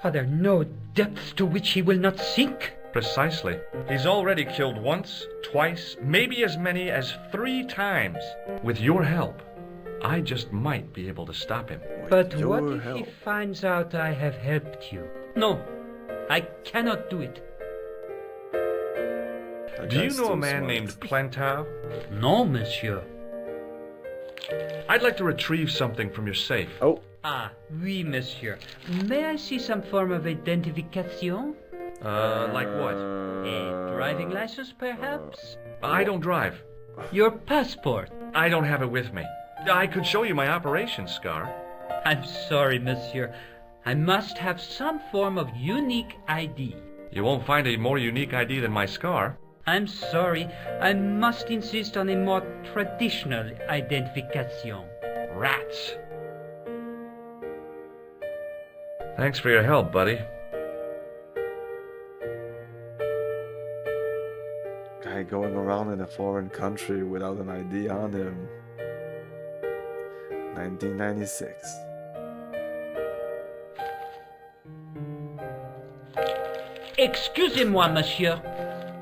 Are there no depths to which he will not sink? Precisely. He's already killed once, twice, maybe as many as 3 times. With your help, I just might be able to stop him. But your what if he help. finds out I have helped you? No, I cannot do it. That Do you guy's know a too man smart. named Plantar? No, monsieur. I'd like to retrieve something from your safe. Oh, Ah, oui, monsieur. May I see some form of identification? Like what? A driving license, perhaps? I don't drive. Your passport? I don't have it with me. I could show you my operation scar. I'm sorry, monsieur. I must have some form of unique ID. You won't find a more unique ID than my scar. I'm sorry. I must insist on a more traditional identification. Rats. Thanks for your help, buddy. guy going around in a foreign country without an ID on him. 1996. Excusez-moi, monsieur.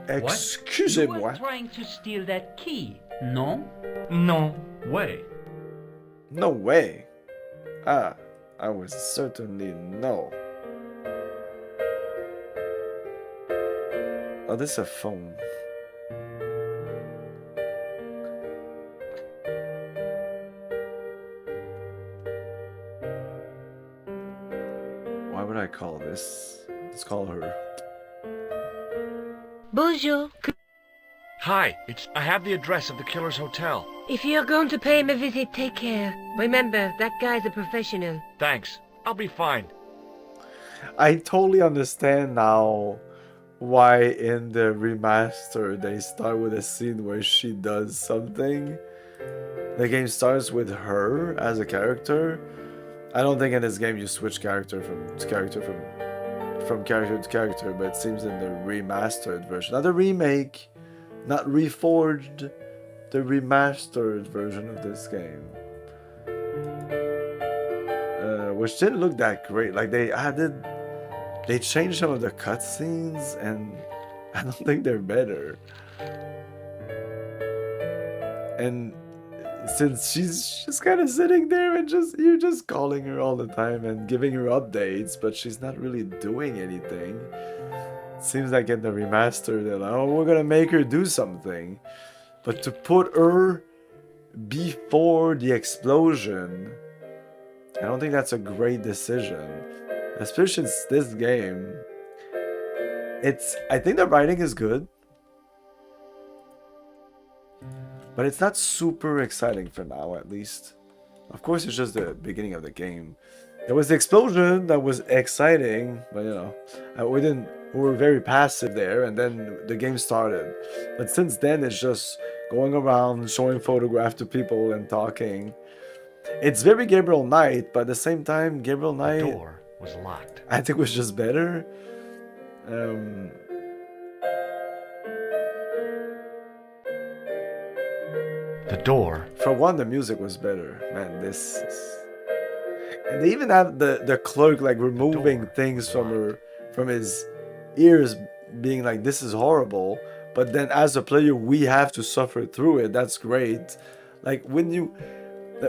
You Excusez-moi. were trying to steal that key, no? No way. No way. Ah, I would certainly no. Oh, this is a phone. Why would I call this? Let's call her. Bonjour. Hi, I have the address of the killer's hotel. If you're going to pay him a visit, take care. Remember, that guy's a professional. Thanks. I'll be fine. I totally understand now why in the remaster they start with a scene where she does something. The game starts with her as a character. I don't think in this game you switch character to character, but it seems in the remastered version, not the remake, not reforged, remastered version of this game, which didn't look that great. Like they changed some of the cutscenes, and I don't think they're better. And since she's just kind of sitting there and you're just calling her all the time and giving her updates, but she's not really doing anything. Seems like in the remaster they're like, oh, we're gonna make her do something. But to put her before the explosion, I don't think that's a great decision. Especially since this game, I think the writing is good, but it's not super exciting for now, at least. Of course, it's just the beginning of the game. There was the explosion that was exciting, but you know, we were very passive there, and then the game started. But since then, it's just going around, showing photographs to people and talking. It's very Gabriel Knight, but at the same time, Gabriel Knight... The door was locked. I think was just better. The door. For one, the music was better. Man, this is... And they even have the clerk like removing things from his ears, being like, this is horrible. But then as a player, we have to suffer through it. That's great. Like when you...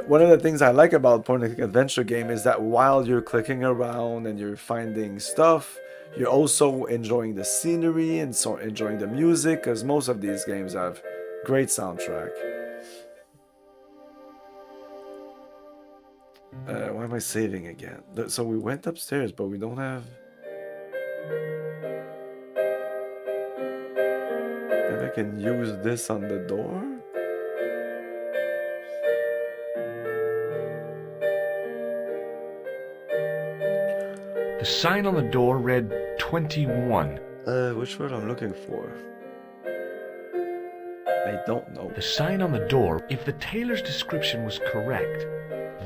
One of the things I like about point-and-click adventure game is that while you're clicking around and you're finding stuff, you're also enjoying the scenery and so enjoying the music, because most of these games have great soundtrack. Why am I saving again? So we went upstairs, but we don't have... Maybe I can use this on the door? The sign on the door read 21. Which word I'm looking for? I don't know. The sign on the door, if the tailor's description was correct,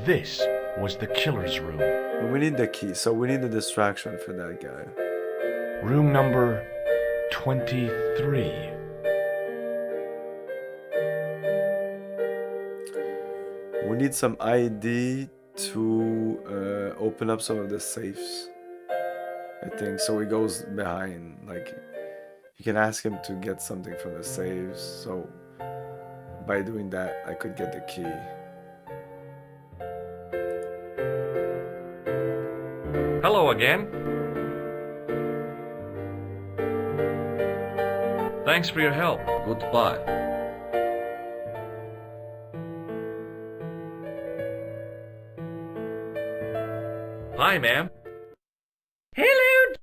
this was the killer's room. But we need the key, so we need the distraction for that guy. Room number 23. We need some ID to open up some of the safes, I think. So he goes behind, like you can ask him to get something from the safes. So by doing that, I could get the key. Hello again. Thanks for your help. Goodbye. Hi, ma'am. Hello.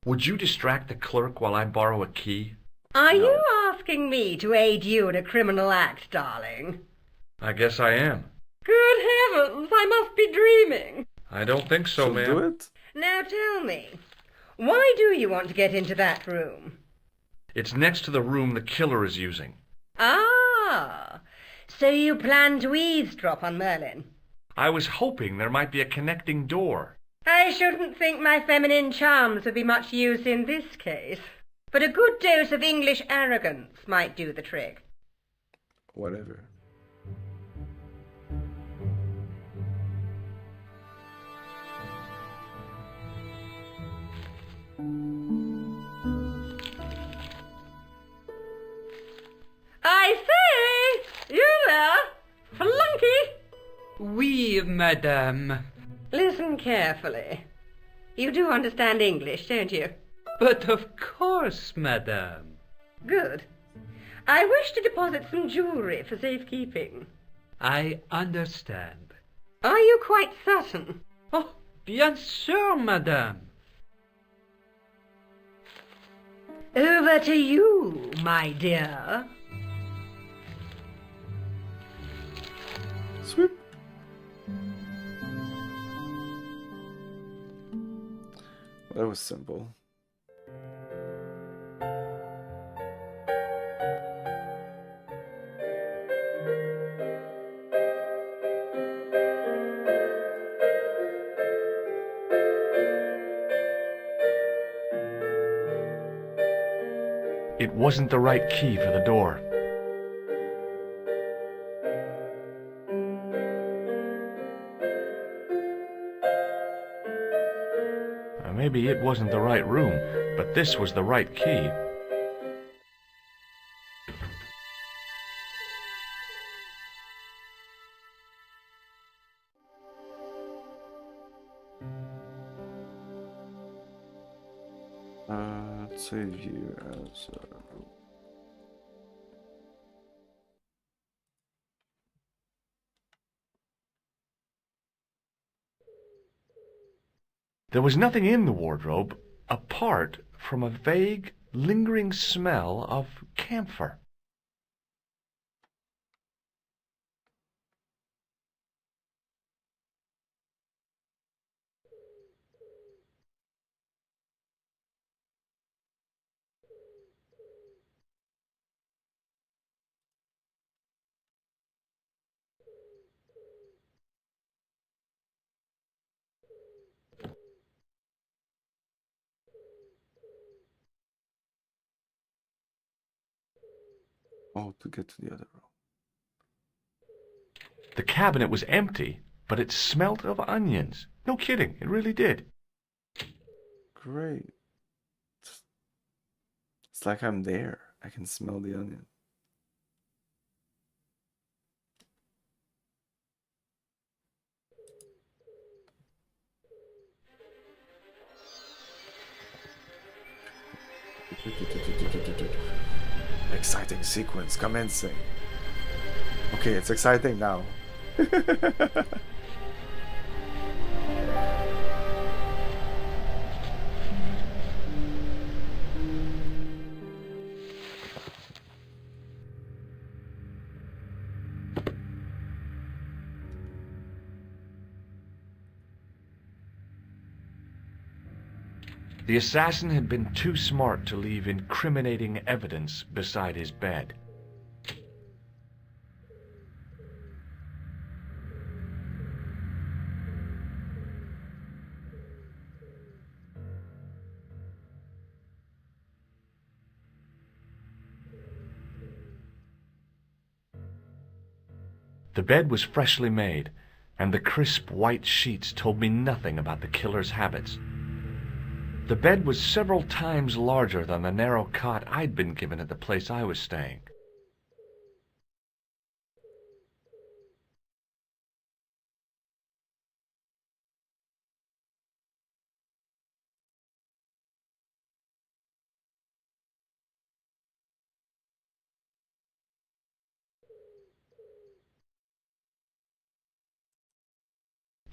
Would you distract the clerk while I borrow a key? Are you asking me to aid you in a criminal act, darling? I guess I am. Good heavens, I must be dreaming. I don't think so, ma'am. Do it. Now tell me, why do you want to get into that room? It's next to the room the killer is using. Ah, so you plan to eavesdrop on Merlin? I was hoping there might be a connecting door. I shouldn't think my feminine charms would be much use in this case, but a good dose of English arrogance might do the trick. Whatever. I say, you there, flunky? Oui, madame. Listen carefully. You do understand English, don't you? But of course, madame. Good. I wish to deposit some jewellery for safekeeping. I understand. Are you quite certain? Oh, bien sûr, madame. Over to you, my dear. Sweep. That was simple. It wasn't the right key for the door. Maybe it wasn't the right room, but this was the right key. Let's save you as a room. There was nothing in the wardrobe apart from a vague, lingering smell of camphor. Oh, to get to the other room. The cabinet was empty, but it smelt of onions. No kidding, it really did. Great. It's like I'm there. I can smell the onion. Exciting sequence commencing. Okay, it's exciting now. The assassin had been too smart to leave incriminating evidence beside his bed. The bed was freshly made, and the crisp white sheets told me nothing about the killer's habits. The bed was several times larger than the narrow cot I'd been given at the place I was staying.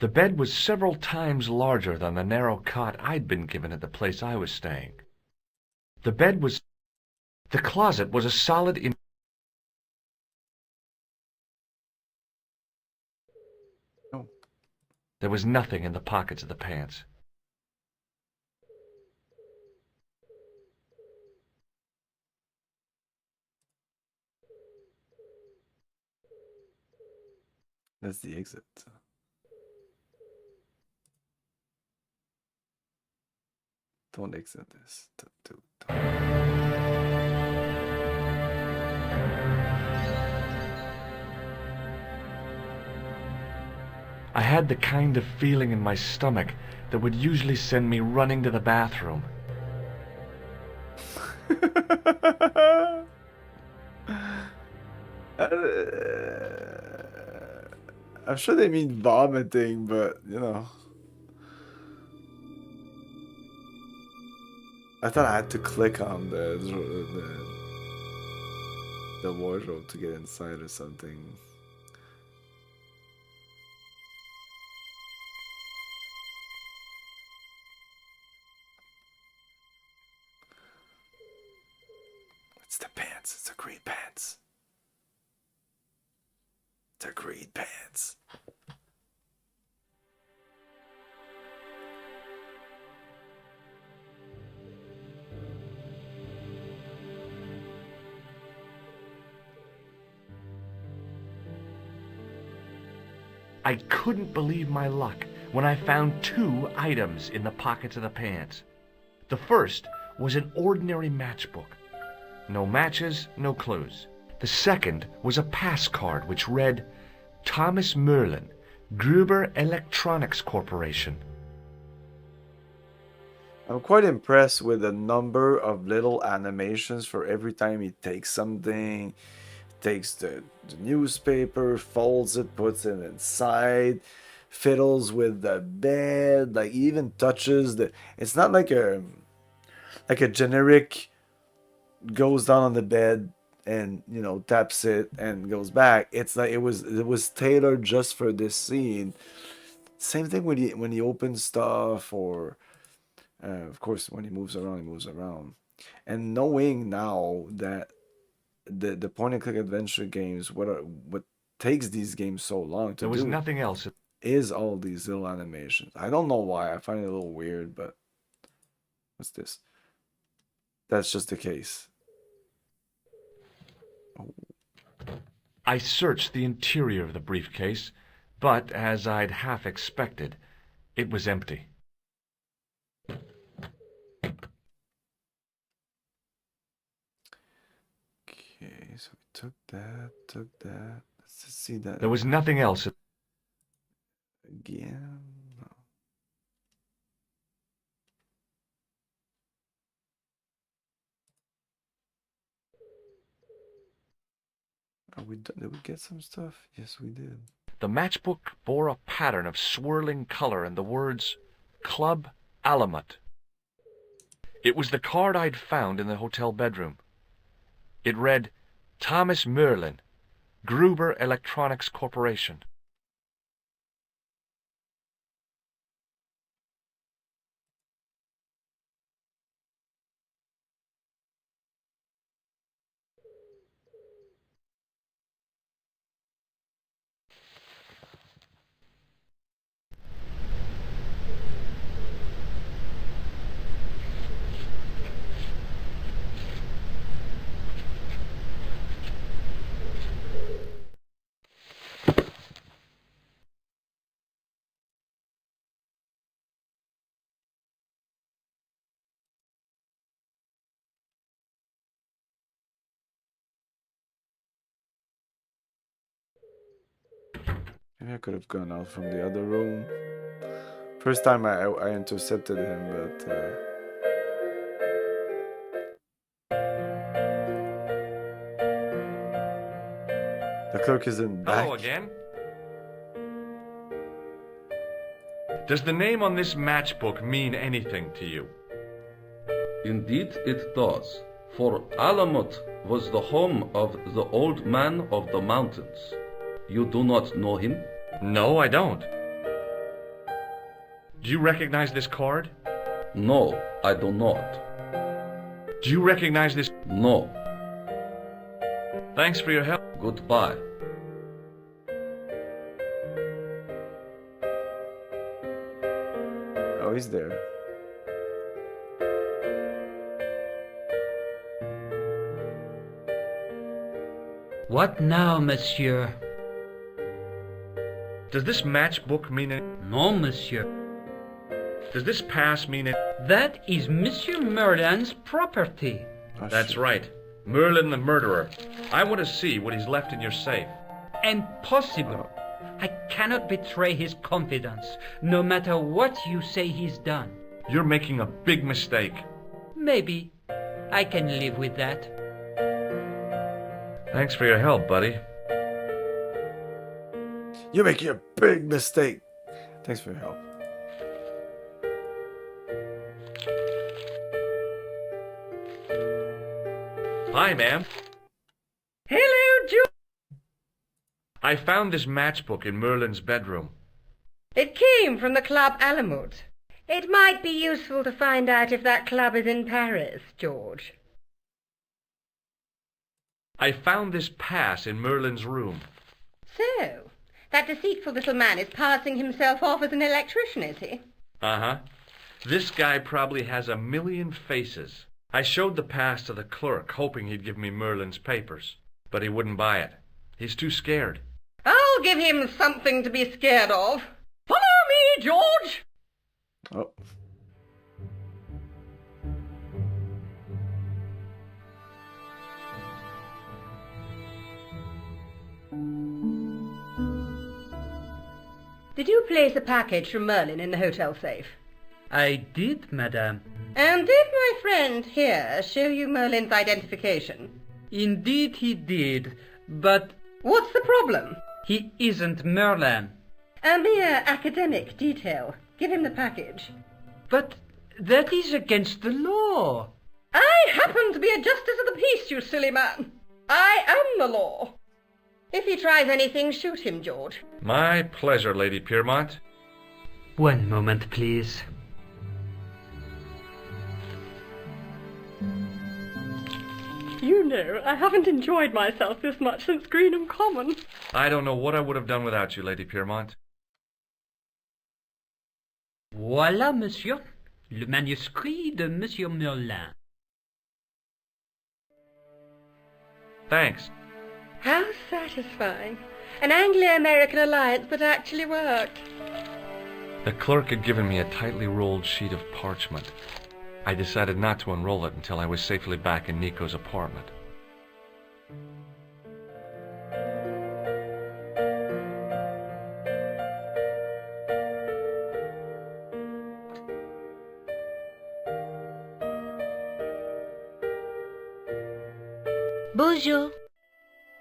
The bed was several times larger than the narrow cot I'd been given at the place I was staying. The closet was a solid No. There was nothing in the pockets of the pants. That's the exit. Don't exit this. Don't. I had the kind of feeling in my stomach that would usually send me running to the bathroom. I'm sure they mean vomiting, but you know. I thought I had to click on the wardrobe to get inside or something. It's the pants. It's the green pants. The green pants. I couldn't believe my luck when I found 2 items in the pockets of the pants. The first was an ordinary matchbook. No matches, no clues. The second was a pass card which read, Thomas Merlin, Gruber Electronics Corporation. I'm quite impressed with the number of little animations for every time he takes something. Takes the newspaper, folds it, puts it inside, fiddles with the bed, like he even touches the. It's not like a generic goes down on the bed and taps it and goes back. It's like it was tailored just for this scene. Same thing when he opens stuff or of course when he moves around, he moves around. And knowing now that the point and click adventure games, what takes these games so long to There was do nothing else. is all these little animations. I don't know why. I find it a little weird, but what's this? That's just the case. I searched the interior of the briefcase, but as I'd half expected, it was empty. Okay, so we took that. Let's just see that. There was nothing else. Again. No. Are we done? Did we get some stuff? Yes, we did. The matchbook bore a pattern of swirling color and the words Club Alamut. It was the card I'd found in the hotel bedroom. It read, Thomas Merlin, Gruber Electronics Corporation. Maybe I could have gone out from the other room. First time I intercepted him, but the clerk isn't back. Hello again. Does the name on this matchbook mean anything to you? Indeed it does, for Alamut was the home of the old man of the mountains. You do not know him? No, I don't. Do you recognize this card? No, I do not. Do you recognize this? No. Thanks for your help. Goodbye. Oh, he's there. What now, monsieur? Does this matchbook mean it? No, monsieur. Does this pass mean it? That is Monsieur Merlin's property. Oh, That's shit. right. Merlin the murderer. I want to see what he's left in your safe. Impossible. I cannot betray his confidence, no matter what you say he's done. You're making a big mistake. Maybe. I can live with that. Thanks for your help, buddy. You're making a big mistake. Thanks for your help. Hi, ma'am. Hello, George. I found this matchbook in Merlin's bedroom. It came from the Club Alamut. It might be useful to find out if that club is in Paris, George. I found this pass in Merlin's room. So, that deceitful little man is passing himself off as an electrician, is he? Uh-huh. This guy probably has 1,000,000 faces. I showed the pass to the clerk, hoping he'd give me Merlin's papers. But he wouldn't buy it. He's too scared. I'll give him something to be scared of. Follow me, George! Oh. Did you place a package from Merlin in the hotel safe? I did, madame. And did my friend here show you Merlin's identification? Indeed he did, but... What's the problem? He isn't Merlin. A mere academic detail. Give him the package. But that is against the law. I happen to be a justice of the peace, you silly man. I am the law. If he tries anything, shoot him, George. My pleasure, Lady Piermont. One moment, please. You know, I haven't enjoyed myself this much since Greenham Common. I don't know what I would have done without you, Lady Piermont. Voilà, monsieur. Le manuscrit de Monsieur Merlin. Thanks. How satisfying. An Anglo-American alliance that actually worked. The clerk had given me a tightly rolled sheet of parchment. I decided not to unroll it until I was safely back in Nico's apartment. Bonjour.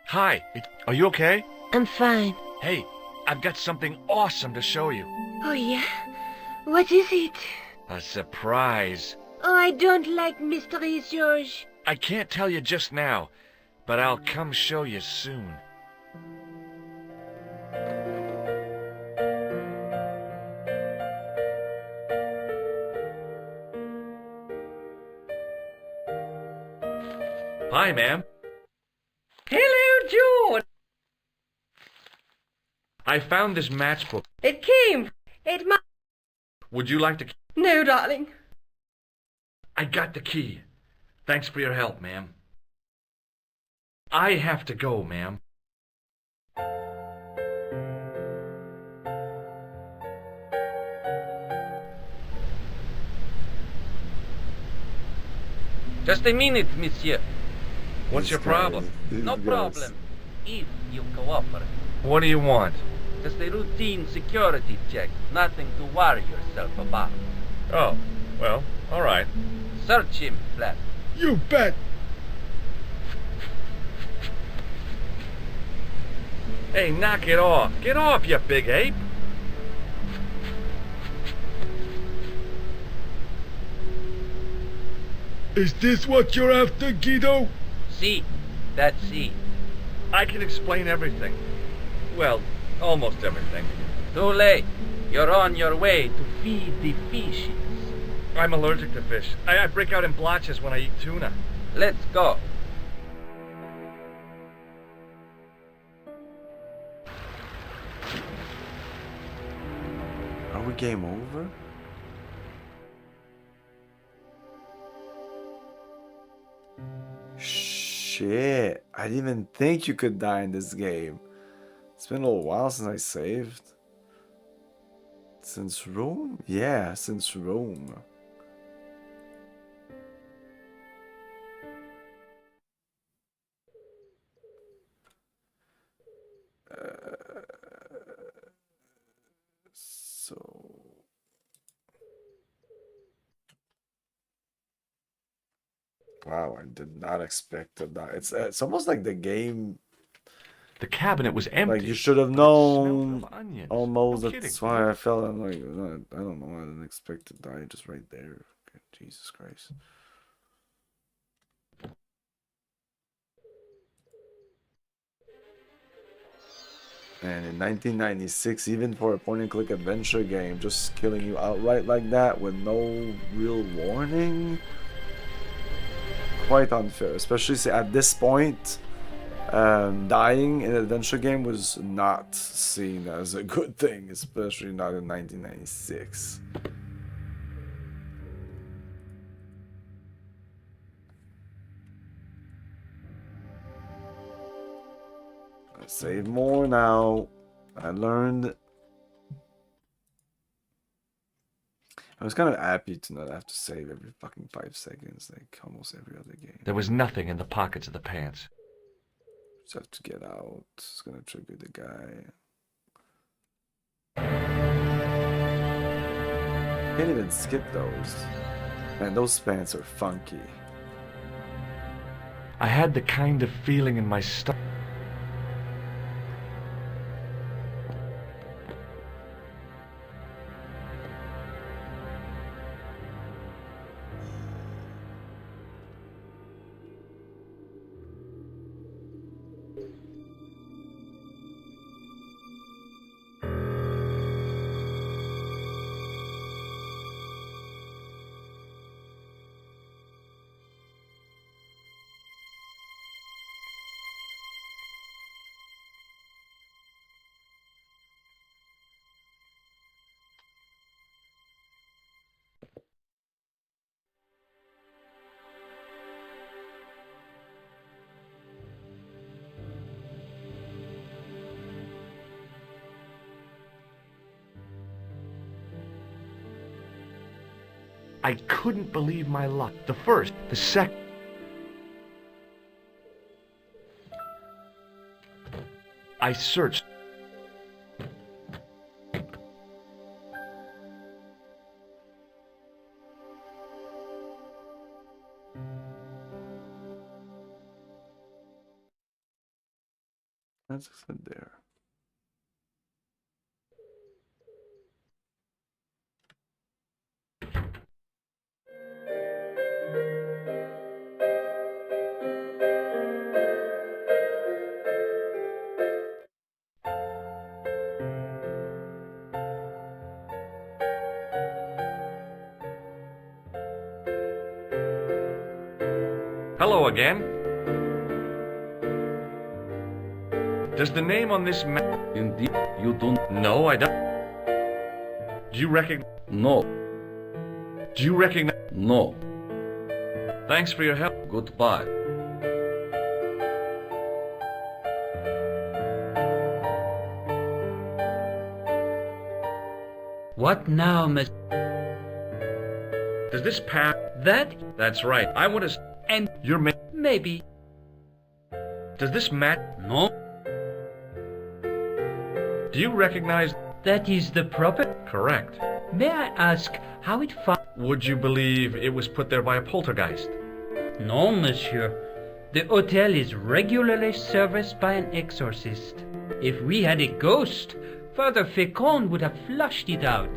Hi, are you okay? I'm fine. Hey, I've got something awesome to show you. Oh, yeah? What is it? A surprise. Oh, I don't like mysteries, George. I can't tell you just now, but I'll come show you soon. Hi, ma'am. Hello, George. I found this matchbook. It came. It might... Would you like to... No, darling. I got the key. Thanks for your help, ma'am. I have to go, ma'am. Just a minute, monsieur. What's your problem? No problem. If you cooperate. What do you want? Just a routine security check. Nothing to worry yourself about. Oh, well, all right. Search him, Flap. You bet. Hey, knock it off. Get off, you big ape. Is this what you're after, Guido? See, that's it. I can explain everything. Well, almost everything. Too late. You're on your way to feed the fishes. I'm allergic to fish. I break out in blotches when I eat tuna. Let's go. Are we game over? Shit, I didn't even think you could die in this game. It's been a little while since I saved. Since Rome? Yeah, since Rome. So... Wow, I did not expect to die. It's almost like the game... The cabinet was empty. Like, you should have known. Onions. Almost, No that's kidding. why I felt, I'm like, I don't know, I didn't expect to die just right there. Okay, Jesus Christ. And in 1996, even for a point-and-click adventure game, just killing you outright like that with no real warning, quite unfair. Especially at this point, dying in an adventure game was not seen as a good thing, especially not in 1996. Save more now. I learned. I was kind of happy to not have to save every fucking 5 seconds like almost every other game. There was nothing in the pockets of the pants. Just have to get out. It's gonna trigger the guy. Can't even skip those. Man, those pants are funky. I had the kind of feeling in my stomach. I couldn't believe my luck. The first, the second. I searched. That's good there. Hello again. Does the name on this map... Indeed, you don't... No, I don't. Do you recognize... No. Do you recognize... No. Thanks for your help. Goodbye. What now, Miss? Does this path... That? That's right. I want to... And... You're... Maybe. Does this match... No. Do you recognize... That is the proper... Correct. May I ask how it found... Would you believe it was put there by a poltergeist? No, monsieur. The hotel is regularly serviced by an exorcist. If we had a ghost, Father Fécond would have flushed it out.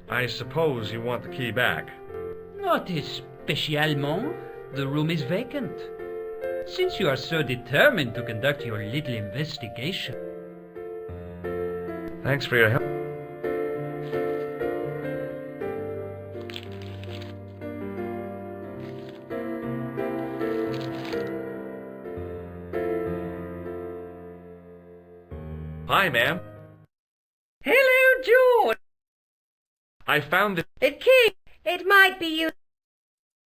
I suppose you want the key back. Not spécialement. The room is vacant. Since you are so determined to conduct your little investigation. Thanks for your help. Hi, ma'am. Hello, George. I found this... It might be you.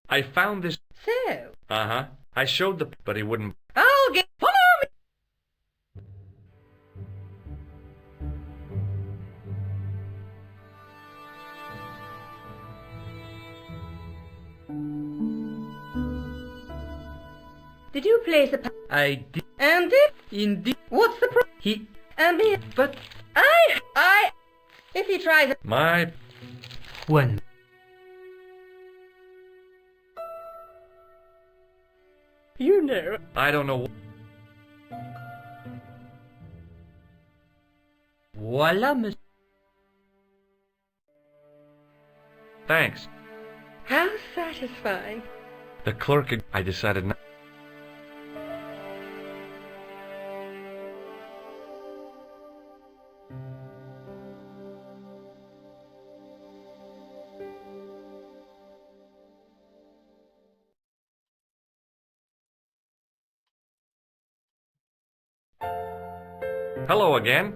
I found this... So? Uh-huh. I showed the... But he wouldn't... I'll get... Follow me! Did you place a... I did. And it? Indeed. What's the problem? He... And me... But... If he tries it... My... When? You know. I don't know... Voila, monsieur. Thanks. How satisfying. The clerk... I decided not... Hello again.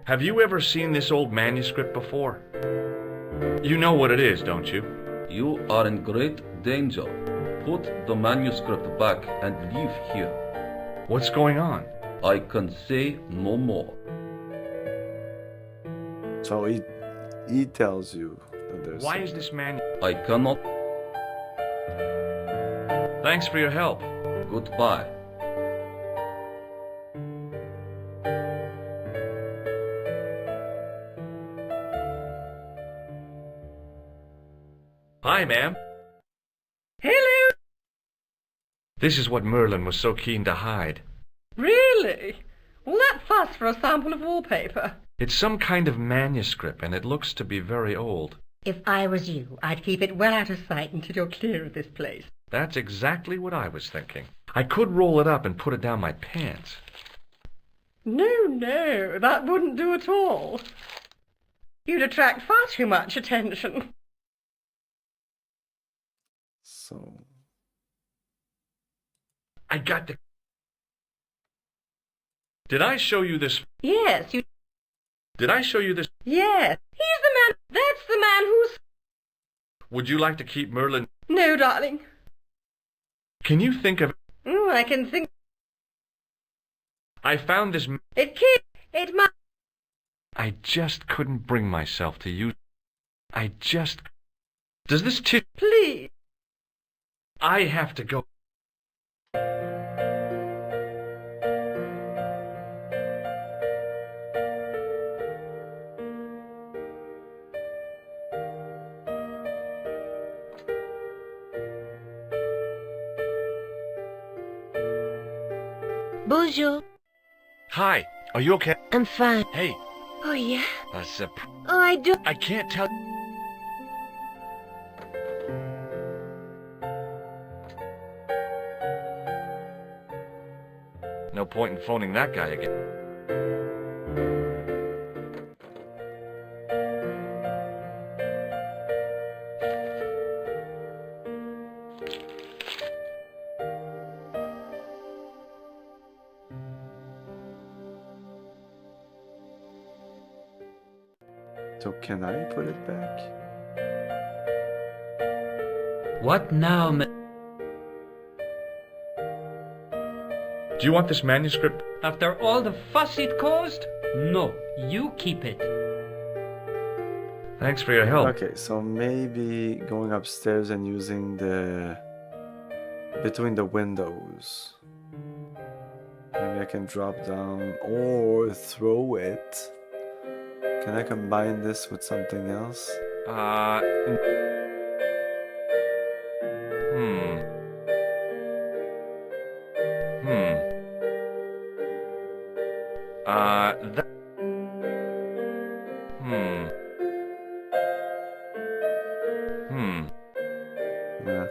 Have you ever seen this old manuscript before? You know what it is, don't you? You are in great danger. Put the manuscript back and leave here. What's going on? I can say no more. So he tells you that there's... Why is this man... I cannot... Thanks for your help. Goodbye. Hi, ma'am. Hello! This is what Merlin was so keen to hide. Really? Well, that fuss for a sample of wallpaper. It's some kind of manuscript, and it looks to be very old. If I was you, I'd keep it well out of sight until you're clear of this place. That's exactly what I was thinking. I could roll it up and put it down my pants. No, that wouldn't do at all. You'd attract far too much attention. So... I got to... Did I show you this? Yes, you... Did I show you this? Yes, he's the man... That's the man who's... Would you like to keep Merlin? No, darling. Can you think of... I can think... I found this... It might... I just couldn't bring myself to use... Does this Please. I have to go. Bonjour. Hi, are you okay? I'm fine. Hey. Oh, yeah? That's Oh, I do... I can't tell... No point in phoning that guy again. So can I put it back? What now, Do you want this manuscript? After all the fuss it caused? No, you keep it. Thanks for your help. Okay, so maybe going upstairs and using the... between the windows. Maybe I can drop down or throw it. Can I combine this with something else? Yeah.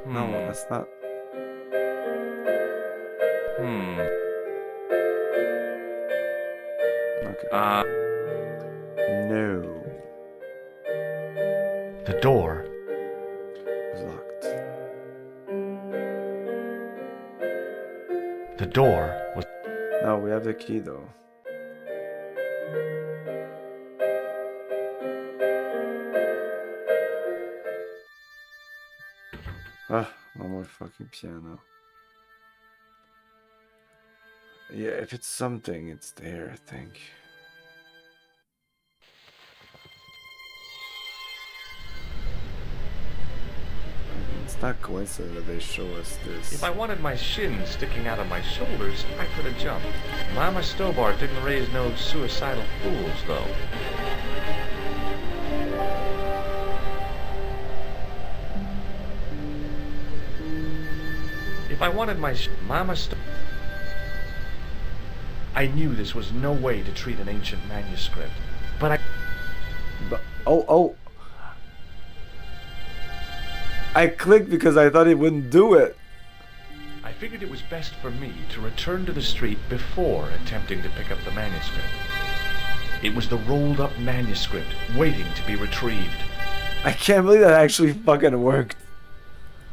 No, that's not... Okay. No. The door is locked. The door was... No, we have the key though. No more fucking piano. Yeah, if it's something, it's there, I think. It's not coincident that they show us this. If I wanted my shins sticking out of my shoulders, I could have jumped. Mama Stobart didn't raise no suicidal fools, though. If I wanted my Mama I knew this was no way to treat an ancient manuscript, but oh. I clicked because I thought it wouldn't do it. I figured it was best for me to return to the street before attempting to pick up the manuscript. It was the rolled-up manuscript waiting to be retrieved. I can't believe that actually fucking worked.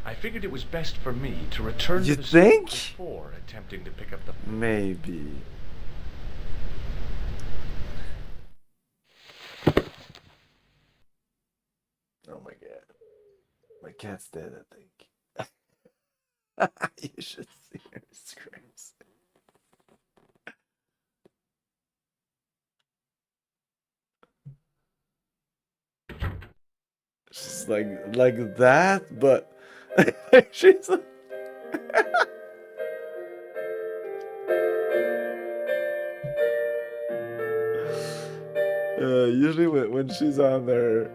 I figured it was best for me to return You to the think? street before attempting to pick up the... Maybe. Oh my god. My cat's dead, I think. You should see her screams. She's like that, but she's like usually when she's on there,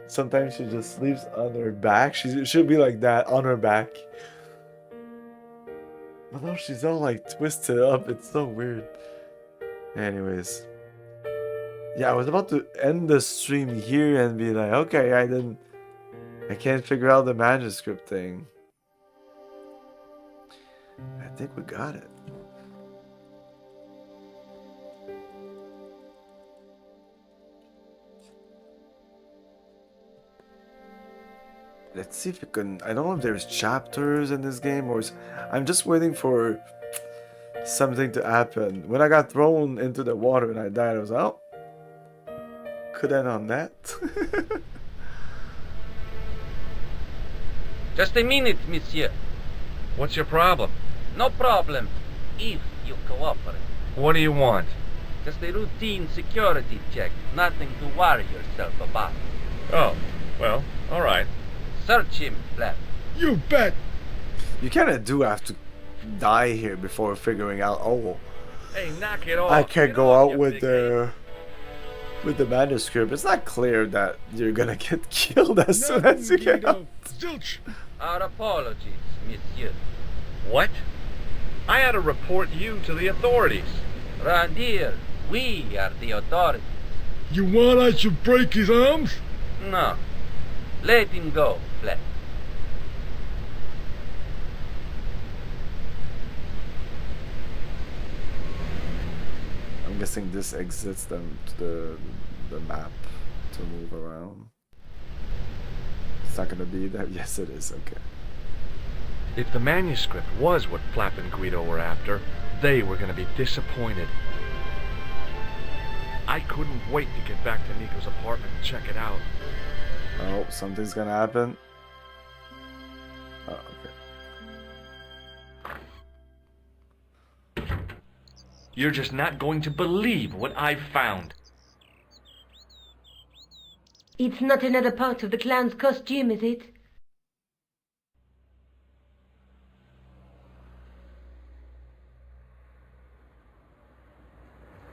Sometimes she just sleeps on her back. She should be like that, on her back. But no, she's all like twisted up. It's so weird. Anyways. Yeah, I was about to end the stream here and be like, okay, I can't figure out the manuscript thing. I think we got it. Let's see if we can. I don't know if there's chapters in this game or I'm just waiting for something to happen. When I got thrown into the water and I died, I was like, oh, could end on that. Just a minute, monsieur. What's your problem? No problem, if you cooperate. What do you want? Just a routine security check. Nothing to worry yourself about. Oh, well, all right. Search him, Flap. You bet. You kind of do have to die here before figuring out, oh, Hey, knock it off. I can't go out with the manuscript. It's not clear that you're gonna get killed as soon as you get out. Our apologies, monsieur. What? I had to report you to the authorities. Round here, we are the authorities. You want I should break his arms? No. Let him go, Flap. I'm guessing this exits them to the map to move around. It's not gonna be that. Yes, it is. Okay. If the manuscript was what Flap and Guido were after, they were going to be disappointed. I couldn't wait to get back to Nico's apartment and check it out. Oh, something's gonna happen. Oh, okay. You're just not going to believe what I've found. It's not another part of the clown's costume, is it?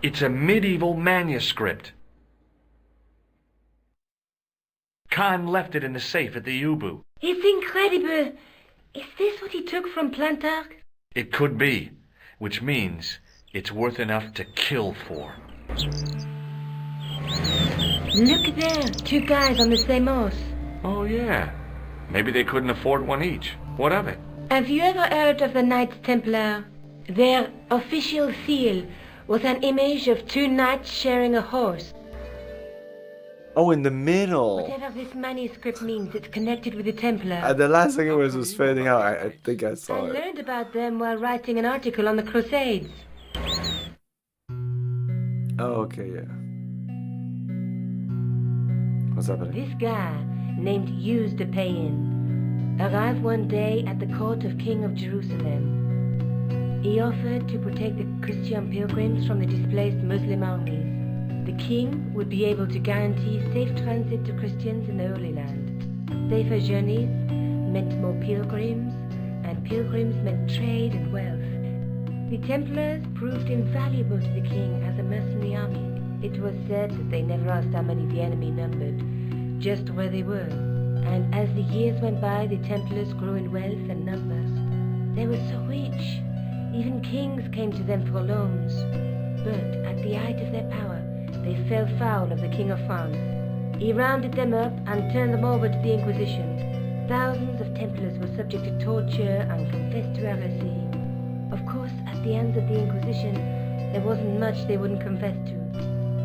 It's a medieval manuscript. Khan left it in the safe at the Ubu. It's incredible. Is this what he took from Plantark? It could be, which means it's worth enough to kill for. Look there, two guys on the same horse. Oh, yeah. Maybe they couldn't afford one each. What of it? Have you ever heard of the Knights Templar? Their official seal was an image of two knights sharing a horse. Oh, in the middle. Whatever this manuscript means, it's connected with the Templar. The last thing it was fading out. I think I saw I it. learned about them while writing an article on the Crusades. Oh, okay, yeah. What's happening? This guy, named Hughes de Payen, arrived one day at the court of King of Jerusalem. He offered to protect the Christian pilgrims from the displaced Muslim armies. The king would be able to guarantee safe transit to Christians in the Holy Land. Safer journeys meant more pilgrims, and pilgrims meant trade and wealth. The Templars proved invaluable to the king as a mercenary army. It was said that they never asked how many the enemy numbered, just where they were. And as the years went by, the Templars grew in wealth and numbers. They were so rich, even kings came to them for loans. But at the height of their power, they fell foul of the King of France. He rounded them up and turned them over to the Inquisition. Thousands of Templars were subject to torture and confessed to heresy. Of course, at the hands of the Inquisition, there wasn't much they wouldn't confess to.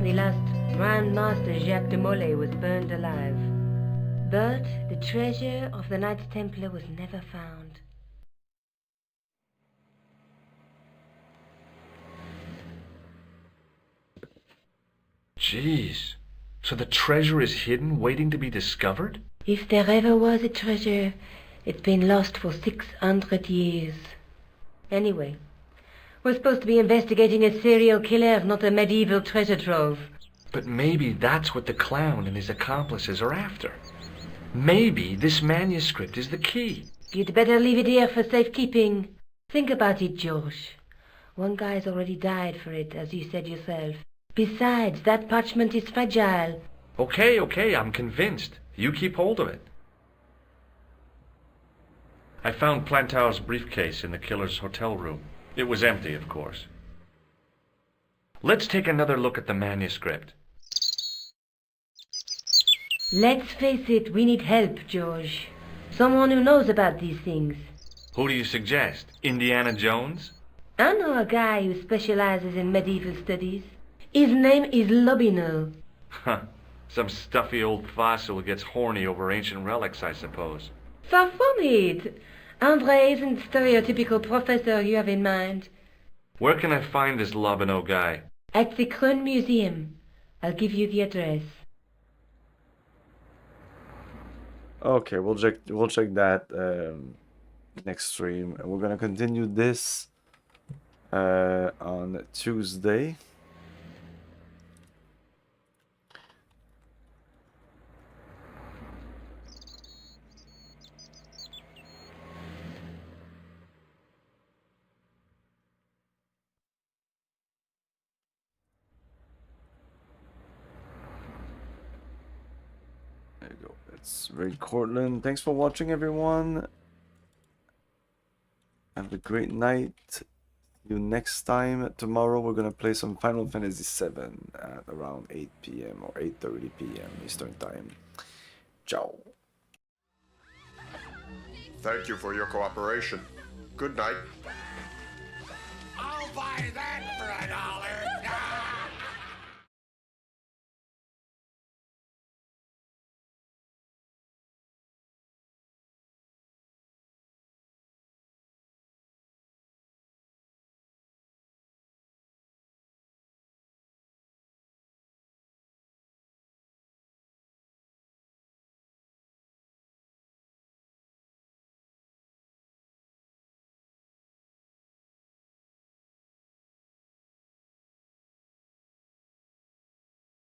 The last Grand Master Jacques de Molay was burned alive. But the treasure of the Knights Templar was never found. Jeez. So the treasure is hidden, waiting to be discovered? If there ever was a treasure, it's been lost for 600 years. Anyway, we're supposed to be investigating a serial killer, not a medieval treasure trove. But maybe that's what the clown and his accomplices are after. Maybe this manuscript is the key. You'd better leave it here for safekeeping. Think about it, George. One guy's already died for it, as you said yourself. Besides, that parchment is fragile. Okay, I'm convinced. You keep hold of it. I found Plantow's briefcase in the killer's hotel room. It was empty, of course. Let's take another look at the manuscript. Let's face it, we need help, George. Someone who knows about these things. Who do you suggest? Indiana Jones? I know a guy who specializes in medieval studies. His name is Lobino. Huh. Some stuffy old fossil who gets horny over ancient relics, I suppose. Far from it. Andre isn't the stereotypical professor you have in mind. Where can I find this Lobino guy? At the Krön Museum. I'll give you the address. Okay, we'll check that next stream, and we're gonna continue this on Tuesday. There you go. It's Raid Cortland. Thanks for watching, everyone. Have a great night. See you next time. Tomorrow we're gonna play some Final Fantasy VII at around 8 p.m. or 8:30 p.m. Eastern Time. Ciao. Thank you for your cooperation. Good night. I'll buy that for $1.